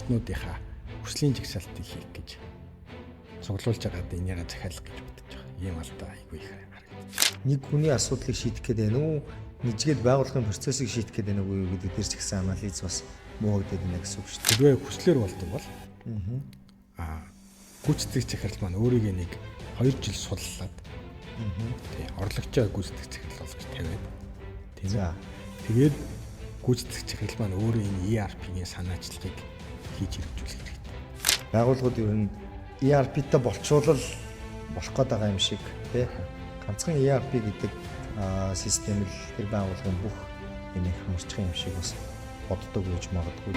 ажилтнуудынхаа хүслийн жагсаалтыг хийх гэж цуглуулж байгаад энийгээ захиалах гэж бодож байгаа. Ийм алдаа айгүй их харагдаж. Нэг хүний асуудлыг шийдэх гээд байна уу? Нэгжгээд байгууллагын процессыг шийдэх гээд байна уу гэдэг дээр ч гэсэн анализ бас муугдаад байна гэсэн үг шүү дээ. Хэрвээ хүслээр болдог бол гүйцэтгэх захирал маань өөрийгөө нэг 2 жил суллаад орлогчоо гүйцэтгэх захирал болгож тавиад тэгээд гүйцэтгэх захирал маань өөрөө энэ ERP-ийн санаачлагыг хийж хэрэгжүүлэх хэрэгтэй. Байгууллагууд ер нь ERP-тэй болчуулал болох гээд байгаа юм шиг тий. Ганцхан ERP гэдэг систем л тэр байгууллагын бүх юмыг хамарчих юм шиг бас боддог гэж магадгүй.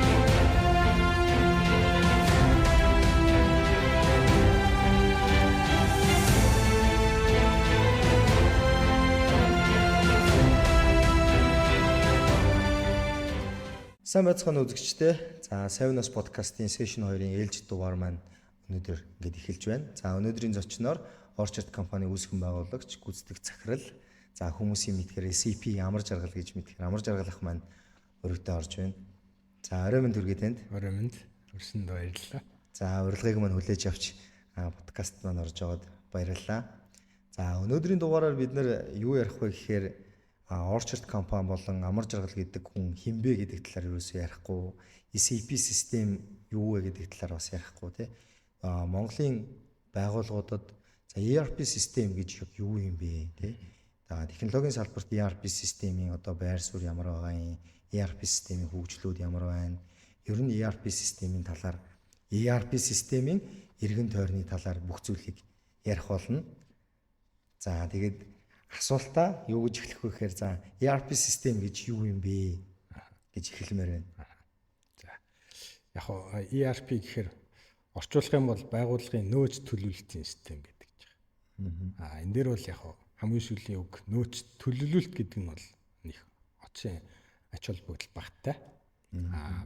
Сайн байцгаана үзэгчдээ. За Savnos podcast-ийн session 2-ын ээлж дугаар маань өнөөдөр ингээд эхэлж байна. За өнөөдрийн зочноор Orchard компани үүсгэн байгуулагч, гүйцэтгэх захирал, за хүмүүсийн мэдхээр SAP амар жаргал гэж мэдхээр амар жаргал ах маань өргөдөө орж байна. За орой минь түргээ танд. Орой минь өрсөнд баярлалаа. За урилгыг маань хүлээж авч подкаст маань орж байгаад баярлалаа. За өнөөдрийн дугаараар бид нэр юу ярих вэ гэхээр Orchard компани болон амар жаргал гэдэг хүн хинбэ гэдэг талаар юусоо ярихгүй, SAP систем юу вэ гэдэг талаар бас ярихгүй тий. Монголын байгууллагуудад за ERP систем гэж юу юм бэ тий. Технологийн салбарт ERP системийн одоо байр суурь ямар байгаа юм, ERP системийн хөгжлүүд ямар байна, ер нь ERP системийн талаар, ERP системийн эргэн тойрны талаар бүх зүйлийг ярих болно. За тэгээд асуултаа юу гэж эхлэх вэ гэхээр за ERP систем гэж юу юм бэ гэж эхэлмээр байна. За яг ERP гэхээр орчуулах юм бол байгууллагын нөөц төлөвлөлтийн систем гэдэг ч байгаа. Энэ дээр бол яг хамгийн сүүлийн үг нөөц төлөвлөлт гэдэг нь бол нэг оцсон ач холбогдол багтай.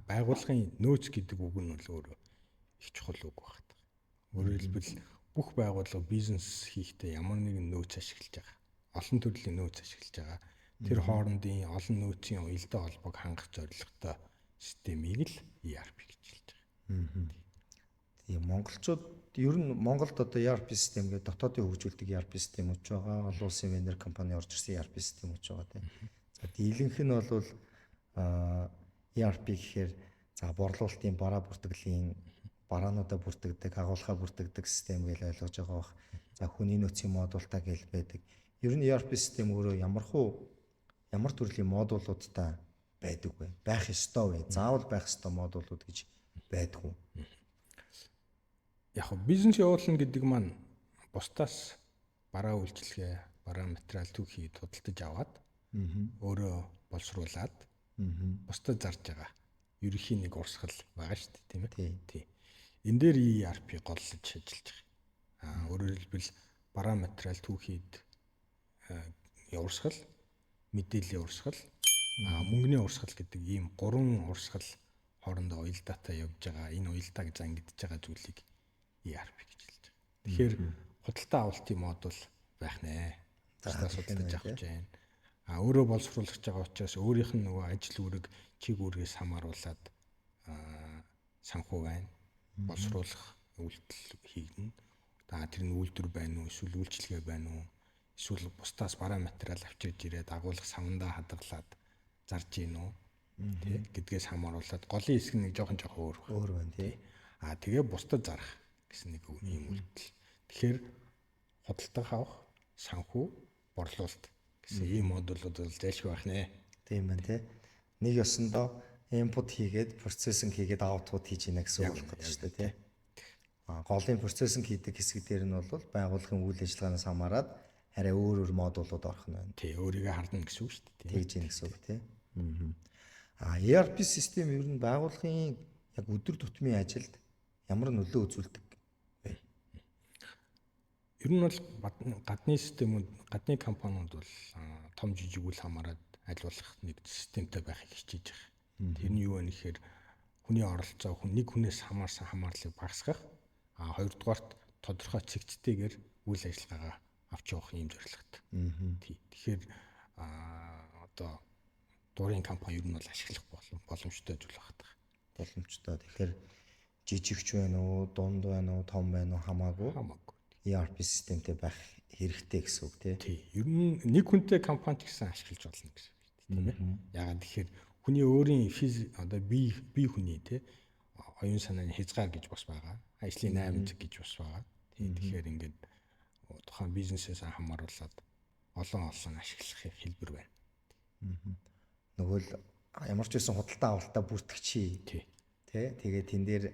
Байгууллагын нөөц гэдэг үг нь бол өөрөө их чухал үг багт. Өөрөөр хэлбэл бүх байгууллага бизнес хийхдээ ямар нэгэн нөөц ашиглаж байгаа. Олон төрлийн нөөц ашиглаж байгаа. Тэр хоорондын олон нөөцийн уялдаа холбоог хангах зорилготой системийг л ERP гэж хэлж байгаа. Тийм монголчууд ер нь Монголд одоо ERP систем гэдэг дотоодын хөгжүүлдэг ERP системүүд ч байгаа. Олон улсын вендор компани орж ирсэн ERP системүүд ч байгаа тийм. За дийлэнх нь бол ERP гэхээр за борлуулалтын бараа бүртгэлийн бараануудаа бүртгэдэг, агуулгаа бүртгэдэг систем гэж ойлгож байгаа бах. За хүний нөөцийн модултаа гэж байдаг. Ер нь ERP систем өөрөө ямар төрлийн модулуудтай байдаг вэ? Байх ёстой вэ? Заавал байх ёстой модулууд гэж байдаг уу? Яг бизнес явуулна гэдэг маань бусдаас бараа үйлчилгээ, бараа материал түүхийг худалдаж аваад өөрөө боловсруулад бусдад зарж байгаа. Ерөнхий нэг урсгал байгаа шүү дээ, тийм ээ? Тийм. Энэ дээр ERP голлож ажиллаж байгаа. Өөрөөр хэлбэл бараа материал түүхийд урсгал, мэдээллийн урсгал, мөнгөний урсгал гэдэг ийм 3 урсгал хоорондоо уялдаатай явж байгаа. Энэ уялдааг зангидж байгаа зүйлийг ERP гэж хэлж байгаа. Тэгэхээр худалдаа авалтын модуль байх нэ. Тасдаа судалж авах гэж байна. Өөрөө боловсруулах байгаа учраас өөрийнх нь нөгөө ажил үүрэг, чиг үүргээс хамааруулаад санхүү байна. Боловсруулах үйлдэл хийгнэ. Тэр нь үйлдвэр байна уу, эсвэл үйлчилгээ байна уу? Эсвэл бусдаас бараа материал авчирж ирээд агуулга савндаа хадгалаад зарж гин үү гэдгээс хамааруулаад голын хэсэг нэг жоохон өөр байна тий. Тэгээ бусдад зарах гэсэн нэг юм үйлдэл. Тэгэхээр худалдаа авах, санхүү, борлуулалт гэсэн ийм модулууд бол зайлшгүй байх нэ. Тийм байна тий. Нэг ёсондоо input хийгээд процессинг хийгээд output хийж ийнэ гэсэн үг болох гэдэг шүү дээ тий. Голын процессинг хийдэг хэсэг дээр нь бол байгууллагын үйл ажиллагаанаас хамаарат арай өөр модулууд орох нь байна. Тий, өөрийгөө хардна гэсэн үг шүү дээ. Тэгж ийн гэсэн үг тий. ERP систем ер нь байгууллагын яг өдөр тутмын ажилд ямар нөлөө үзүүлдэг вэ? Ер нь бол гадны системүүд, гадны компаниуд бол том жижиг үл хамааран аль болох нэг системтэй байхыг хичээж байгаа. Тэр нь юу вэ гэхээр хүний оролцоо, нэг хүнээс хамаарсан хамаарлыг багасгах, хоёрдугаарт тодорхой цэгцтэйгээр үйл ажиллагаагаа авч явах юм зорилготой. Тэгэхээр одоо дуурийн компани ер нь бол ашиглах боломжтой зүйл багтах. Боломжтой. Тэгэхээр жижигч байна уу, дунд байна уу, том байна уу хамаагүй ERP системтэй байх хэрэгтэй гэсэн үг тий. Тий. Ер нь нэг хүнтэй компани ч гэсэн ашиглаж болно гэсэн үг тийм ээ. Ягаад тэгэхээр хүний өөрийн одоо бие хүний тий оюун санааны хязгаар гэж бас байгаа. Ажлын 8 цаг гэж бас байгаа. Тий. Тэгэхээр ингээд тухайн бизнесээс хамааруулаад олон ашиглах хэлбэр байна. Нөгөө л ямар ч байсан худалдаа авалтаа бүртгэчихье. Тий. Тэ тэгээд тэн дээр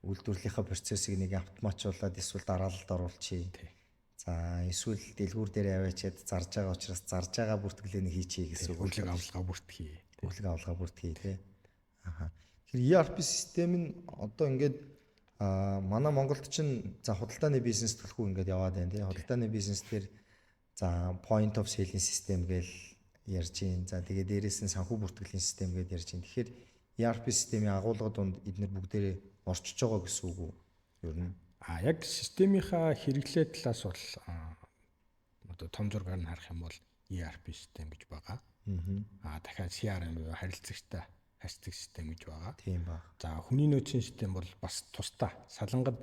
үйлдвэрлэлийнхаа процессыг нэг автоматжуулаад эсвэл дараалалд оруулчихъя. За эсвэл дэлгүүр дээр аваачаад зарж байгаа учраас зарж байгаа бүртгэлээ нэг хийчихье гэсэн үг. Хөглөг авалгаа бүртгэе. Хөглөг авалгаа бүртгэе тий. Аха. Тэгэхээр ERP систем нь одоо ингээд манай Монголд чинь за худалдааны бизнес төлхөө ингээд яваад байна тий. Худалдааны бизнес дээр за point of sale систем гэж ярьж байна. За тэгээд дээрээс нь санхүү бүртгэлийн систем гэж ярьж байна. Тэгэхээр ERP системийн агуулгад донд эдгээр бүгдээрээ орчиж байгаа гэсэн үг үү? Ер нь. Яг системийнхаа хэрэглээ талаас бол одоо том зургаар нь харах юм бол ERP систем гэж байгаа. Дахиад CRM буюу харилцагчтай систем гэж байгаа. Тийм ба. За хүний нөөцийн систем бол бас тусдаа салангад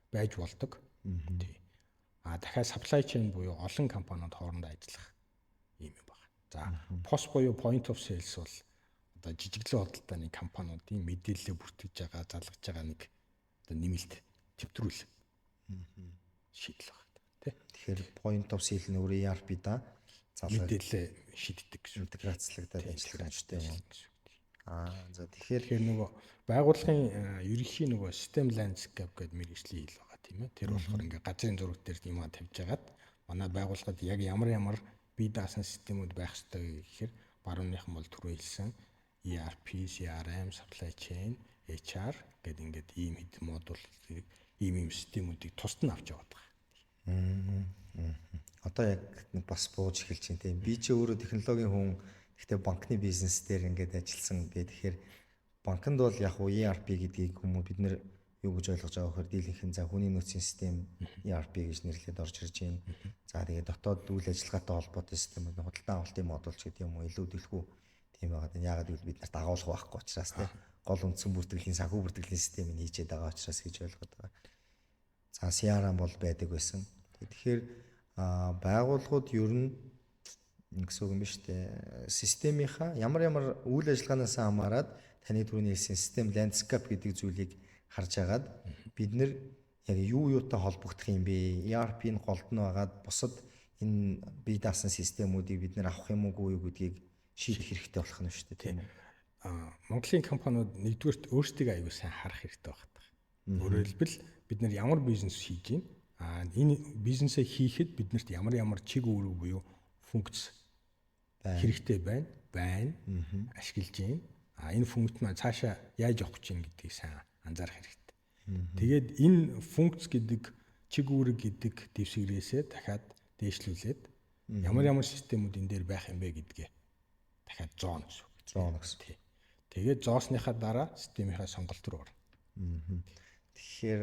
байж болдог. Тий. Дахиад supply chain буюу олон компаниуд хоорондоо ажиллах юм байна. За POS буюу point of sales бол одоо жижиглэн худалдааны компаниудын мэдээлэлээ бүртгэж байгаа, залгаж байгаа нэг одоо нэмэлт төвтрүүл шийдэл байна. Тэ. Тэгэхээр point of sale нь өөрөө ERP да мэдээлэл шийддэг гэсэн интеграцлагдаад ажиллах хэрэгтэй юм. За тэгэхээр нөгөө байгууллагын ерөнхий нөгөө систем landscape гэдэг мэргэжлийн хэл байгаа тийм ээ. Тэр болохоор ингээ газрын зураг дээр юм тавьж хагаад манай байгууллагад яг ямар бие даасан системүүд байх ёстой гэхээр барууныхан бол түрүү хэлсэн ERP, CRM, supply chain, HR гэдэг ингээд ийм хэд модуль ийм системүүдийг тусад нь авч яваад байгаа. Одоо яг бас бууж эхэлж байна тийм. Би ч өөрөө технологийн хүн. Гэхдээ банкны бизнес дээр ингээд ажилласан гэхээр банкнд бол яг уу ERP гэдгийг хүмүүс бид нэр юу гэж ойлгож байгаа вэхээр дийлэнхэн за хүний нөөцийн систем ERP гэж нэрлээд орж ирж байна. За тэгээд дотоод үйл ажиллагаатай холбоотой систем худалдан авалтын модульч гэдэг юм уу илүү дэлгүү тийм байгаа. Яагаад гэвэл бид нарт агуулга байхгүй учраас тийм гол үндсэн бүртгэлийн санхүү бүртгэлийн системийг хийчихэд байгаа учраас гэж ойлгоод байгаа. За CRM бол байдаг байсан. Тэгэхээр байгууллагууд ер нь гэсэн үг юм ба штэ. Системийнхаа ямар үйл ажиллагаанаас хамаарат таны түрүүний хэлсэн систем landscape гэдэг зүйлийг харж агаад бид нэр яг юутай холбогдох юм бэ? ERP-ийн голд нь байгаад бусад энэ бие даасан системүүдийг бид нэр авах юм уугүй юу гэдгийг шийдэх хэрэгтэй болох нь шүү дээ тийм үү? Монголын компаниуд нэгдүгээрт өөрсдөө аягүй сайн харах хэрэгтэй байна. Өөрөөр хэлбэл бид нар ямар бизнес хийж байна? Энэ бизнесээ хийхэд биднэрт ямар чиг үүрэг буюу функц хэрэгтэй байна. Ашиглаж байна. Энэ функц маань цаашаа яаж явах гэж гэдгийг сайн анзаарах хэрэгтэй. Тэгээд энэ функц гэдэг чиг үүрэг гэдэг дэвсгэрээсээ дахиад дээшлүүлээд ямар системүүд энэ дээр байх юм бэ гэдгээ дахиад зооно гэсэн. Тэгээд зоосныхаа дараа системийнхаа сонголт руу орно. Тэгэхээр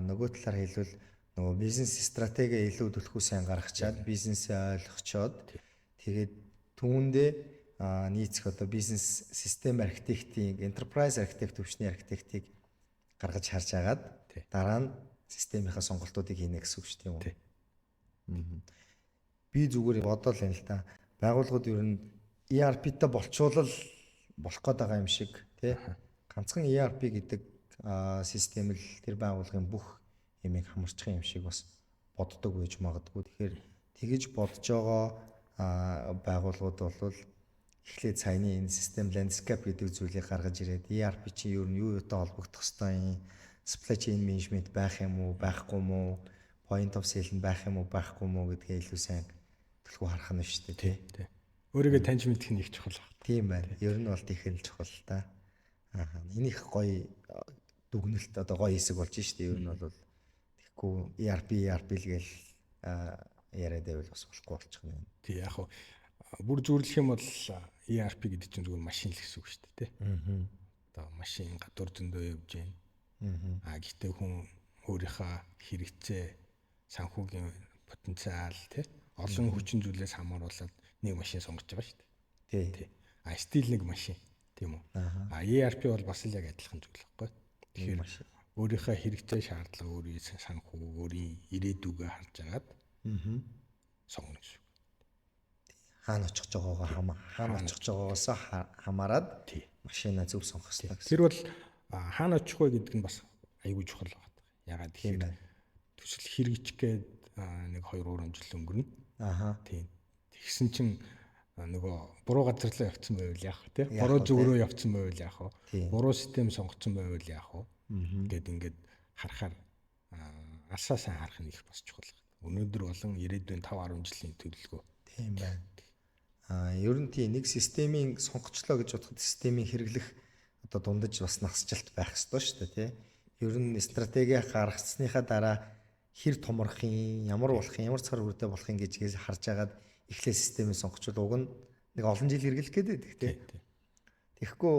нөгөө талаар хэлбэл нөгөө бизнес стратеги илүү төлхөө сайн гаргачаад бизнесээ ойлгочоод тэгээд түүндээ нийцэх одоо бизнес систем архитектийн enterprise architect төвчний архитектийг гаргаж харж агаад дараа нь системийнхаа сонголтуудыг хийнэ гэсэн үг шүү дээ юм уу? Би зүгээр бодоол юм л да. Байгууллагууд ер нь ERP-тэй болчуулал болох гээд байгаа юм шиг тий. Ганцхан ERP гэдэг систем л тэр байгууллагын бүх юмыг хамарчих юм шиг бас боддог байж магадгүй. Тэгэхээр тэгэж бодож байгаа байгууллагууд бол эхлээд саяны энэ систем landscape гэдэг зүйлийг гаргаж ирээд ERP чи юу юутай холбогдох ёстой юм, supply chain management байх юм уу, байхгүй юм уу, point of sale нь байх юм уу, байхгүй юм уу гэдгээ илүү сайн төлхөө харах нь шүү дээ тий. Өөрийгөө таньж мэдэх нь их чухал байна. Тийм байна. Ер нь бол тийх л чухал та. Энэ их гоё дүгнэлт одоо гоё хэсэг болж штэ. Ер нь бол тэгэхгүй ERP л гээл яриад байвал бас болохгүй болчих юм. Тий яг хөө бүр зөвлөх юм бол ERP гэдэг чинь зүгээр машин л гэсэн үг шүү дээ тий. Одоо машин гадуур зөндөө явж байна. Гэхдээ хүн өөрийнхөө хэрэгцээ, санхүүгийн потенциал тий олон хүчин зүйлээс хамааруулаад нэг машин сонгож байгаа шүү дээ. Тий. Стил нэг машин тийм үү? ERP бол бас л яг адилхан зүйл байхгүй. Тэгэхээр өөрийнхөө хэрэгтэй шаардлага, өөрийн санхүү, өөрийн ирээдүгээ харж агаад сонгоно гэсэн. Хаана очих байгаагаас хамаарад машина зөв сонгох хэрэгтэй гэсэн. Тэр бол хаана очих вэ гэдэг нь бас аюул чухал байна. Ягаад гэхээр төсөл хэрэгжих гээд нэг 2-3 жил өнгөрнө. Тийм. Тэгсэн чинь нөгөө буруу газар руу явцсан байвал яах вэ? Буруу зүг рүү явцсан байвал яах вэ? Буруу систем сонгоцсон байвал яах вэ? Ингээд харахаар алсаа сайн харах нь их бас чухал. Өнөөдөр болон ирээдүйн 5-10 жилийн төлөвлөгөө. Тийм байна. Ер нь тийм нэг системийн сонгочлоо гэж бодоход системийн хэрэглэх одоо дундаж бас насжилт байх ёстой шүү дээ, тий. Ер нь стратеги гаргацсныхаа дараа хэр томрох юм, ямар болох юм, ямар цар хүрдэ болох юм гэж харж агаад эхлээ системийг сонгочвол уг нь нэг олон жил хэрэглэх гэдэг тий. Тэгэхгүй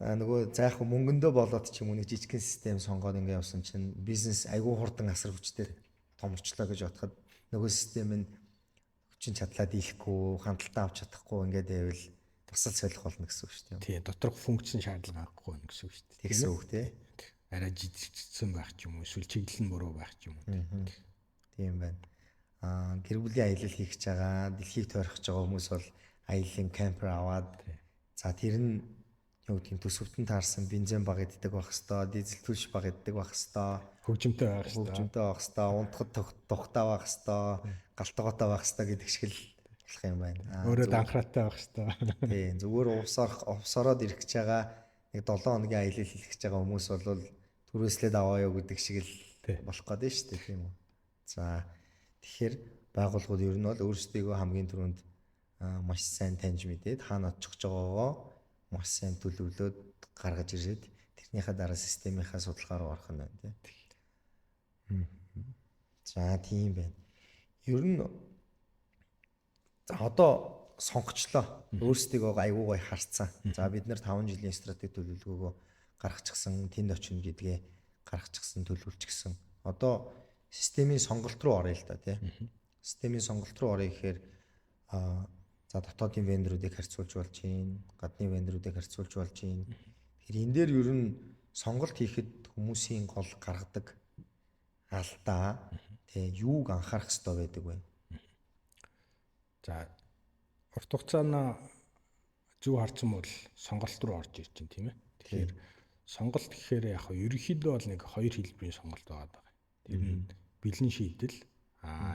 нөгөө заах мөнгөндөө болоод ч юм уу нэг жижигхэн систем сонгоод ингэ явсан чинь бизнес айгүй хурдан асар хүчтэй томорчлоо гэж бодоход нөгөө систем нь хүчин чадлаа дийлэхгүй, хандлтаа авч чадахгүй ингээд байвал тусал солих болно гэсэн үг шүү дээ. Тий, доторх функцийн шаардлага авахгүй байна гэсэн үг шүү дээ. Тэгсэн үг тий. Арай жижигчсэн байх ч юм уу, эсвэл чиглэл нь буруу байх ч юм уу. Тийм байна. Гэр бүлийн аялал хийх гэж байгаа, дэлхийг тойрох гэж байгаа хүмүүс бол аяллаа кампер аваад за тэр нь юу гэдгийг төсөвтөн таарсан бензин баг иддэг байх хэвээр, дизель түлш баг иддэг байх хэвээр, хөгжимтэй байх хэвээр, унтахад тухтаа байх хэвээр, галтгоотой байх хэвээр гэдэг шиг л болох юм байна. Өөрөө данхраатай байх хэвээр. Тийм, зүгээр увсараад ирэх гэж байгаа нэг 7 хоногийн аялал хийх гэж байгаа хүмүүс бол түрээслээд аваа юу гэдэг шиг л болох гээд байна шүү дээ, тийм үү. За тэгэхээр байгууллагууд ер нь бол өөрсдийгөө хамгийн түрүүнд маш сайн таньж мэдээд хаана очих гэж байгаагаа маш сайн төлөвлөөд гаргаж ирээд тэрнийхээ дараа системийнхаа судалгаа руу орох нь байна тийм. За тийм байна. Ер нь одоо сонгочлоо. Өөрсдийгөө аягүй гой харцсан. За бид нэр 5 жилийн стратеги төлөвлөгөөгөө гаргачихсан, тэнд очино гэдгээ гаргачихсан, төлөвлөчихсөн. Одоо системийн сонголт руу оръё л да тий. Системийн сонголт руу оръё гэхээр за дотоодын вендоруудыг харьцуулж болж гин, гадны вендоруудыг харьцуулж болж гин. Тэгэхээр энэ дээр ер нь сонголт хийхэд хүмүүсийн гол гаргадаг алдаа тий юуг анхаарах хэрэгтэй байдаг вэ? За урт хугацаана зөв харсан бол сонголт руу орж ирж байна тийм ээ. Тэгэхээр сонголт гэхээр яг ерөнхийдөө бол нэг хоёр хэлбэрийн сонголт байгаа. Тэр нь бэлэн шийдэл,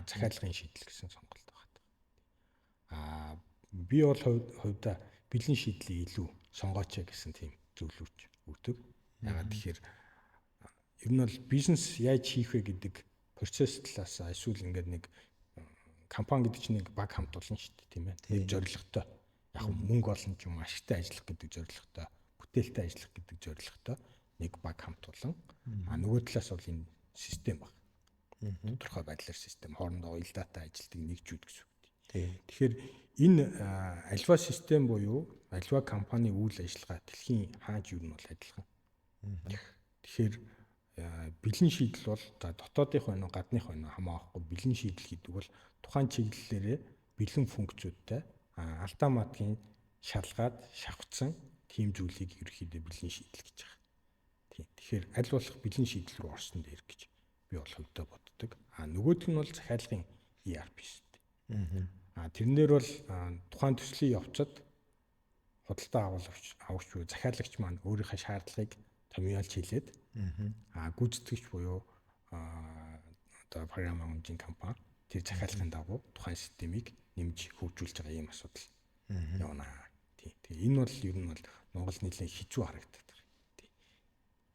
захиалгын шийдэл гэсэн сонголт байгаа. Би бол хувьдаа бэлэн шийдлийг илүү сонгооч гэсэн тийм зөвлөвч өгдөг. Ягаад тэгэхээр ер нь бол бизнес яаж хийх вэ гэдэг процесс талаас эсвэл ингээд нэг компани гэдэг чинь нэг баг хамт олон шүү дээ тийм ээ. Нэг зорилготой. Яг мөнгө олон ч юм ашигтай ажиллах гэдэг зорилготой, бүтээлтэй ажиллах гэдэг зорилготой нэг баг хамт олон. Нөгөө талаас бол энэ систем баг. Тодорхой байдлаар систем хоорондоо уялдаатай ажилтдаг нэгжүүд гэсэн үг. Тэгэхээр энэ альва систем буюу альва компани үйл ажиллагаа дэлхийн хааж юу нь бол адилхан. Тэгэхээр бэлэн шийдэл бол за дотоодынх байна уу гадных байна уу хамаахгүй бэлэн шийдэл гэдэг бол тухайн чиглэлээрээ бэлэн функцүүдтэй алдаа матгийн шалгаад шавхцсан тийм зүйлийг ерөөхдөө бэлэн шийдэл гэж байгаа. Тийм. Тэгэхээр аль болох бэлэн шийдэл рүү орсон дээр гэж би бол хувьдаа боддог. Нөгөөх нь бол захиалгын ERP шүү дээ. Тэрнээр бол тухайн төслийн явцад худалдаа авагч буюу захиалагч маань өөрийнхөө шаардлагыг томьёолж хэлээд гүйцэтгэгч буюу одоо програм хэмжээний компани тэр захиалгын дагуу тухайн системийг нэмж хөгжүүлж байгаа юм асуудал явна. Тийм. Энэ бол ер нь бол Монгол нийлээ хэцүү харагддаг. Тийм.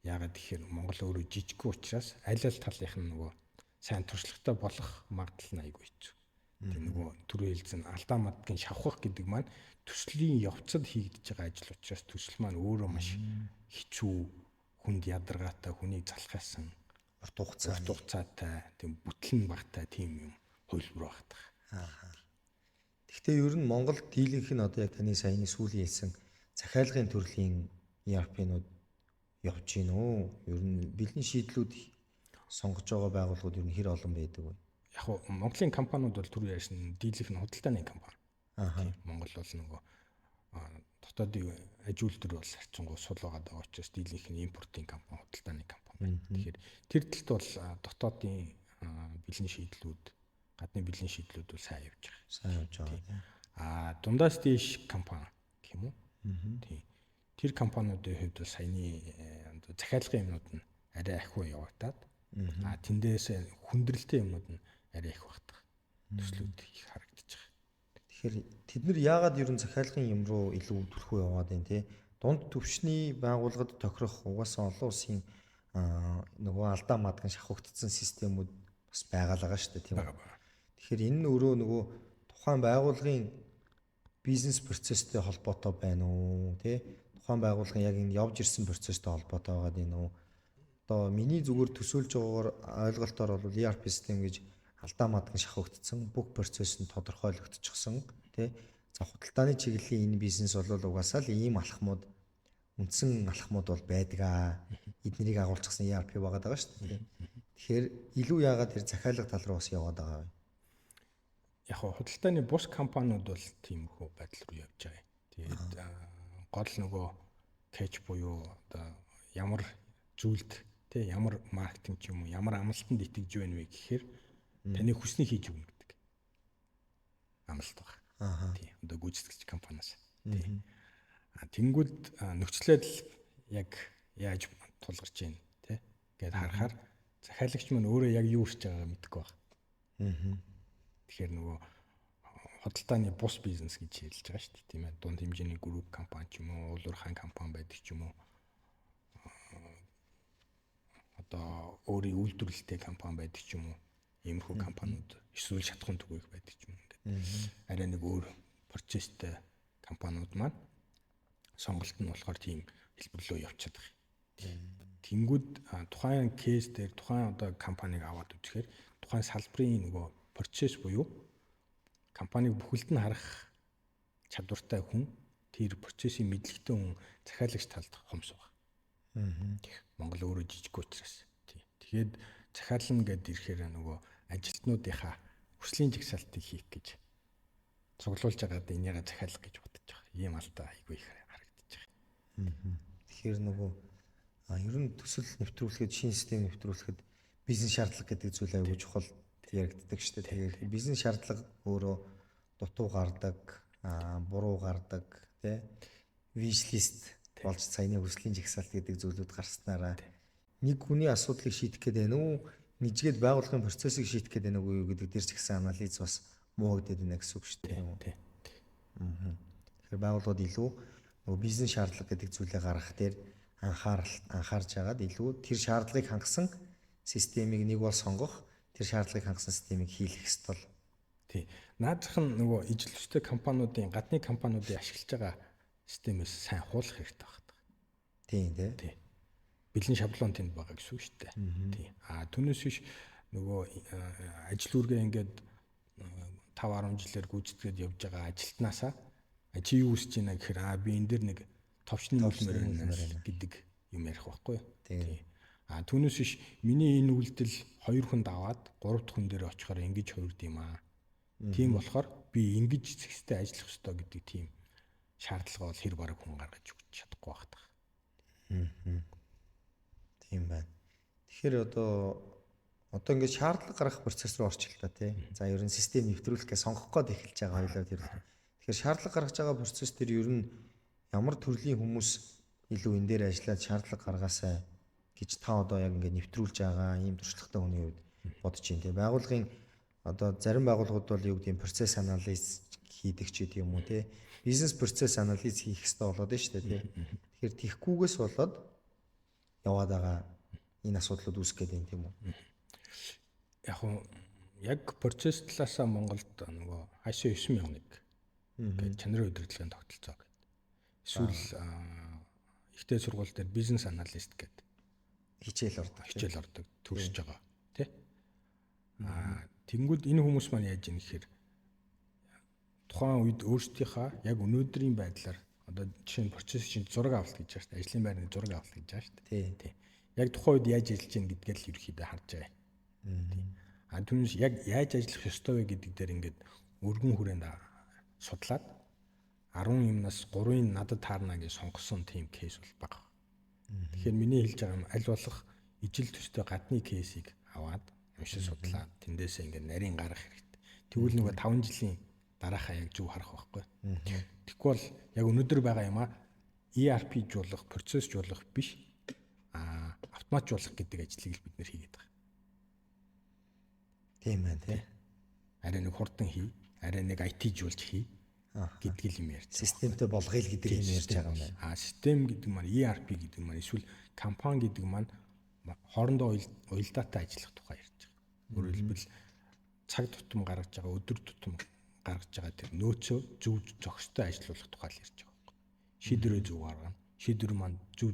Яагаад тэгэхээр Монгол өөрөө жижиг учраас аль аль талынх нь нөгөө сайн туршлагатай болох магадлал нь айгүй хэцүү. Тийм нөгөө түрүү хэлсэн алдаа мадгийн шавхах гэдэг маань төслийн явцад хийгдэж байгаа ажил учраас төсөл маань өөрөө маш хэцүү, хүнд ядаргаатай, хүнийг залхаасан, урт хугацаатай, тийм бүтлэн багтай тийм юм хөлбөр багтах. Гэхдээ ер нь Монгол дийлэнх нь одоо яг таны саяны сүүлийн хэлсэн захиалгын төрлийн ERP-нууд явж гин үү? Ер нь бэлэн шийдлүүд сонгож байгаа байгууллагууд ер нь хэр олон байдаг вэ? Яг нь Монголын компаниуд бол түр яарсан дийлэнх нь худалдааны компани. Монгол бол нөгөө дотоодын аж үйлдвэр бол харьцангуй сул байгаа учраас дийлэнх нь импортын компани, худалдааны компани. байна. Тэгэхээр тэр талд бол дотоодын бэлэн шийдлүүд, гадны бэлэн шийдлүүд бол сайн явж байгаа. Сайн явж байгаа. Дундаас дээш компани гэх юм уу? Тийм. Тэр компаниудын хувьд бол саяны захиалгын юмнууд нь арай ахиу явагдаад тэндээс хүндрэлтэй юмнууд нь арай их багтах төслүүд их харагдаж байгаа. Тэгэхээр тэд нар яагаад ерөн захиалгын юм руу илүү төрхөө яваад байна те? Дунд түвшний байгууллагад тохирох угаасаа олон улсын нөгөө алдаа мадган шахагдсан системүүд бас байгаа шүү дээ тийм үү? Тэгэхээр энэ нь өөрөө нөгөө тухайн байгууллагын бизнес процесстэй холбоотой байна уу те? Тухайн байгууллагын яг энэ явж ирсэн процесстэй холбоотой байгаа юм уу? Одоо миний зүгээр төсөөлж байгаагаар ойлголтоор бол ERP систем гэж алдаа мадган шахагдсан бүх процесс нь тодорхойлогдчихсон тий. За худалдааны чиглэлийн энэ бизнес бол угаасаа л ийм алхмууд үндсэн алхмууд бол байдаг. Эднэрийг агуулчихсан ERP байгаа шүү дээ. Тэгэхээр илүү яагаад тэр захиалга тал руу бас яваад байгаа вэ? Яг худалдааны бус компаниуд бол тиймэрхүү байдал руу явж байгаа. Тэгээд гол нөгөө кэч буюу одоо ямар зүйлд тий ямар маркетинг ч юм уу ямар амлалтанд итгэж байна вэ гэхээр таны хүснийг хийж өгнө гэдэг амлалт байна. Тий одоо гүйцэтгэгч компаниас. Тий. Тэнгүүд нөхцөлөд яг яаж тулгарч байна тий гэдээ харахаар захиалагч маань өөрөө яг юу хийж байгааг мэдэхгүй байна. Тэгэхээр нөгөө худалдааны бус бизнес гэж хэлж байгаа шүү дээ тийм ээ. Дунд хэмжээний групп компани ч юм уу, улуурхайн компани байдаг ч юм уу. Одоо өөрийн үйлдвэрлэлтэй компани байдаг ч юм уу. Иймэрхүү компаниуд эсвэл шатхуун түгээх байдаг ч юм ингээд. Арай нэг өөр процесстэй компаниуд маань сонголт нь болохоор тийм хэлбэр рүү явчихад байгаа. Тэнгүүд тухайн кейс дээр тухайн одоо компанийг аваад үзэхээр тухайн салбарын нөгөө процесс буюу компаниг бүхэлд нь харах чадвартай хүн тэр процессын мэдлэгтэй хүн захиалагч талд хомс байгаа. Монгол өөрөө жижиг учраас. Тэгээд захиална гэдээ ирэхээр нөгөө ажилтнуудынхаа хүслийн жагсаалтыг хийх гэж цуглуулж байгаад энийгээ захиалга гэж бодож байгаа. Ийм алдаа айгүй их харагдаж байгаа. Тэгэхээр нөгөө ер нь төсөл нэвтрүүлэхэд шинэ систем нэвтрүүлэхэд бизнес шаардлага гэдэг зүйл аягүй чухал яригддаг шүү дээ. Тэгээд бизнес шаардлага өөрөө дутуу гардаг, буруу гардаг, тий вишлист болж саяны хүслийн жагсаалт гэдэг зүйлүүд гарснараа нэг хүний асуудлыг шийдэх гээд байна уу, нэгжгээд байгууллагын процессыг шийдэх гээд байна уу гэдэг дээр ч гэсэн анализ бас муухайд байна гэсэн үг шүү дээ. Тэгэхээр байгууллагууд илүү нөгөө бизнес шаардлага гэдэг зүйлээ гаргах дээр анхаарж агаад илүү тэр шаардлагыг хангасан системийг нэг бол сонгох, тэр шаардлагыг хангасан системийг хийх ёстой л. Тий. Наадах нь нөгөө ижил төстэй компаниудын гадны компаниудын ашиглаж байгаа системээс сайн хуулах хэрэгтэй байна. Тий. Бэлэн шаблон тэнд байгаа гэсэн үг шүү дээ. Тий. Түүнээс биш нөгөө ажил үргээ ингээд 5-10 жилээр гүйцэтгэж явж байгаа ажилтнаасаа чи юу хүсэж байна гэхээр би энэ дэр нэг товчны үйлмэр байна гэдэг юм ярих байхгүй. Тий. Түүнээс биш миний энэ үйлдэл 2 хүнд аваад 3 дахь хүн дээр очихоор ингэж хувирд юм аа. Тийм болохоор би ингэж зэгстэй ажиллах ёстой гэдэг тийм шаардлага бол хэр бараг хүн гаргаж өгч чадахгүй байна. Тийм байна. Тэгэхээр одоо ингэж шаардлага гаргах процесс руу орчих л та тий. За ер нь систем нэвтрүүлэхээ сонгох гээд эхэлж байгаа хоёлоо тэр. Тэгэхээр шаардлага гаргаж байгаа процесс дээр ер нь ямар төрлийн хүмүүс илүү энэ дээр ажиллаад шаардлага гаргаасаа гэж та одоо яг ингэ нэвтрүүлж байгаа ийм туршлагатай хүний хувьд бодож байна тий. Байгууллагын одоо зарим байгууллагууд бол юу гэдэг процесс анализ хийдэг ч гэдэг юм уу тий. Бизнес процесс анализ хийх хэрэгтэй болоод байна шүү дээ тий. Тэгэхээр тийхгүйгээс болоод яваад байгаа энэ асуудлууд үүсэх гээд байна тийм үү? Яг процесс талаасаа Монголд нөгөө ISO 9001 гэдэг чанарын удирдлагын тогтолцоо гэдэг. Эсвэл ихтэй сургууль дээр бизнес аналист гэдэг хичээл ордог төгсөж байгаа тий. Тэнгүүд энэ хүмүүс маань яаж ийм гэхээр тухайн үед өөрсдийнхаа яг өнөөдрийн байдлаар одоо жишээ нь процесс чинь зураг авалт гэж байна шүү дээ. Ажлын байрны зураг авалт гэж байна шүү дээ. Тий. Яг тухайн үед яаж ажиллаж гин гэдгээ л ерөөхдөө харж байгаа. Тий. Түүнээс яг яаж ажиллах ёстой вэ гэдэг дээр ингээд өргөн хүрээнд судлаад 10 юмнаас 3-ыг надад таарна гэж сонгосон тийм кейс бол бага. Тэгэхээр миний хэлж байгаа юм аль болох ижил төстэй гадны кейсийг аваад уншиж судлаад тэндээсээ ингээд нарийн гаргах хэрэгтэй. Тэгвэл нөгөө 5 жилийн дараахаа яг зөв харах байхгүй. Тэгэхгүй бол яг өнөөдөр байгаа юм а ERP-жуулах, процессжуулах биш автоматжуулах гэдэг ажлыг л бид нэр хийгээд байгаа. Тийм байна тий. Арай нэг хурдан хий, арай нэг IT-жуулж хий гэдэг юм ярьж. Системтэй болгоё л гэдэг юм ярьж байгаа юм байна. Систем гэдэг маань ERP гэдэг маань эсвэл компани гэдэг маань хоорондоо уялдаатай ажиллах тухай ярьж байгаа. Өөрөөр хэлбэл цаг тутам гаргаж байгаа, өдөр тутам гаргаж байгаа тэр нөөцөө зөв зохистой ажилуулах тухай л ярьж байгаа байхгүй. Шийдвэрээ зөв гаргана. Шийдвэр маань зөв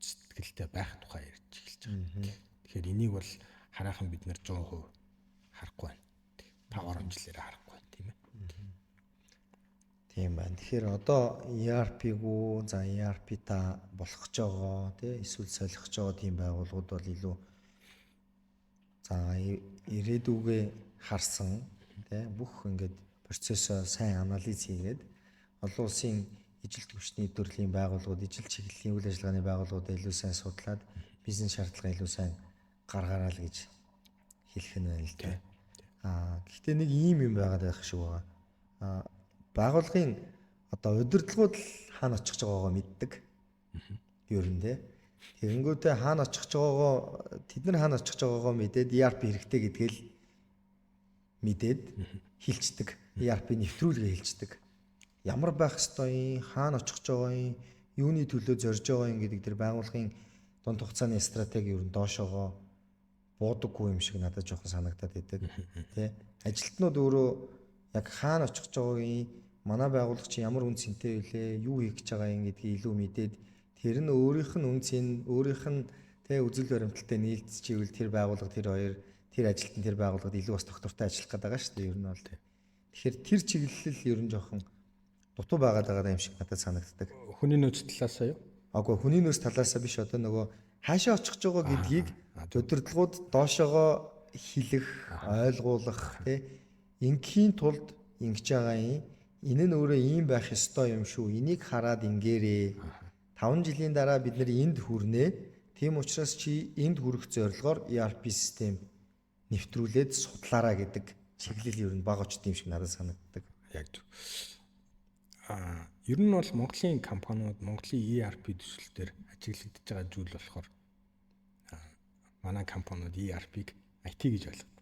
сэтгэлтэй байх тухай ярьж эхэлж байгаа. Тэгэхээр энийг бол хараахан бид нар 100% харахгүй байна. 5-10 жилээр харахгүй байна, тийм ээ. Тийм байна. Тэгэхээр одоо ERP-гүү за ERP та болох гэж байгаа тий эсвэл солих гэж байгаа тийм байгууллагууд бол илүү за ирээдүгээ харсан тий бүх ингээд процессоо сайн анализ хийгээд олон улсын ижил түвшний төрлийн байгууллагууд, ижил чиглэлийн үйл ажиллагааны байгууллагууд илүү сайн судлаад бизнес шаардлага илүү сайн гаргаараа л гэж хэлэх нь байна л дээ. Гэхдээ нэг ийм юм байгаад байх шиг байгаа. Байгууллагын одоо удирдлагууд хаана очих байгаагаа мэддэг. Ер нь тий. Тэгэнгүүтээ хаана очих байгаагаа тэд нар хаана очих байгаагаа мэдээд ERP хэрэгтэй гэдгээл мэдээд хилчдэг. ERP нэвтрүүлгээ хилчдэг. Ямар байх ёстой юм, хаана очих байгаа юм, юуны төлөө зорж байгаа юм гэдэг тэр байгууллагын дунд хугацааны стратеги ер нь доошоогоо буудаггүй юм шиг надад жоохон санагдаад байдаг. Тэ ажилтнууд өөрөө яг хаана очих байгаа юм, манай байгууллага чи ямар үн цэнтэй вүлээ, юу хийх гэж байгаа юм гэдгийг илүү мэдээд тэр нь өөрийнх нь үн цэн, өөрийнх нь тэ үзэл баримталтай нийлцчихвэл тэр байгууллага тэр хоёр тэр ажилтан тэр байгууллагад илүү бас доктортой ажиллах гэдэг байгаа шүү дээ ер нь бол. Тэгэхээр тэр чиглэл ер нь жоохон дутуу байгаа юм шиг надад санагддаг. Хүний нөөц талаасаа юу? Агуу хүний нөөц талаасаа биш одоо нөгөө хаашаа очих байгаа гэдгийг удирдлагууд доошоогоо хэлэх, ойлгуулах тий ингийн тулд ингэж байгаа юм. Энэ нь өөрөө ийм байх ёстой юм шүү. Энийг хараад ингээрээ. 5 жилийн дараа бид нар энд хүрнэ. Тийм учраас чи энд хүрэх зорилгоор ERP систем нэвтрүүлээд судлаараа гэдэг чиглэл ер нь бага очт юм шиг надад санагддаг. Яг зөв. Ер нь бол Монголын компаниуд Монголын ERP төсөл дээр ажиглагдж байгаа зүйл болохоор манай компаниуд ERP-г IT гэж ойлгодог.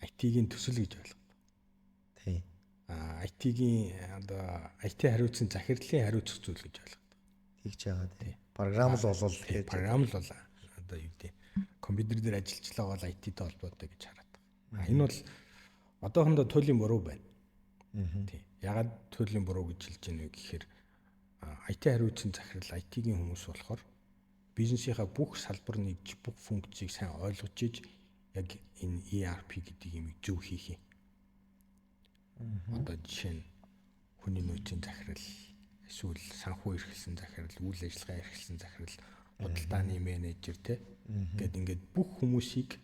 IT-гийн төсөл гэж ойлгодог. Тийм. IT-гийн одоо IT хариуцсан захирлын хариуцах зүйл гэж ойлгодог. Тэгж байгаа тийм. Програм л болол тэгээд програм л бол одоо юу гэдэг компьютер дээр ажиллажлаа бол IT-тэй холбоотой гэж хараад байгаа. Энэ бол одоохондоо туйлын буруу байна. Тийм. Ягаад туйлын буруу гэж хэлж байна вэ гэхээр IT хариуцсан захирал IT-гийн хүмүүс болохоор бизнесийнхаа бүх салбарны бүх функцийг сайн ойлгож иж яг энэ ERP гэдэг юм зөв хийх юм. Одоо жишээ нь хүний нөөцийн захирал, эсвэл санхүү эрхэлсэн захирал, үйл ажиллагаа эрхэлсэн захирал, худалдааны менежер ингээд бүх хүмүүсийг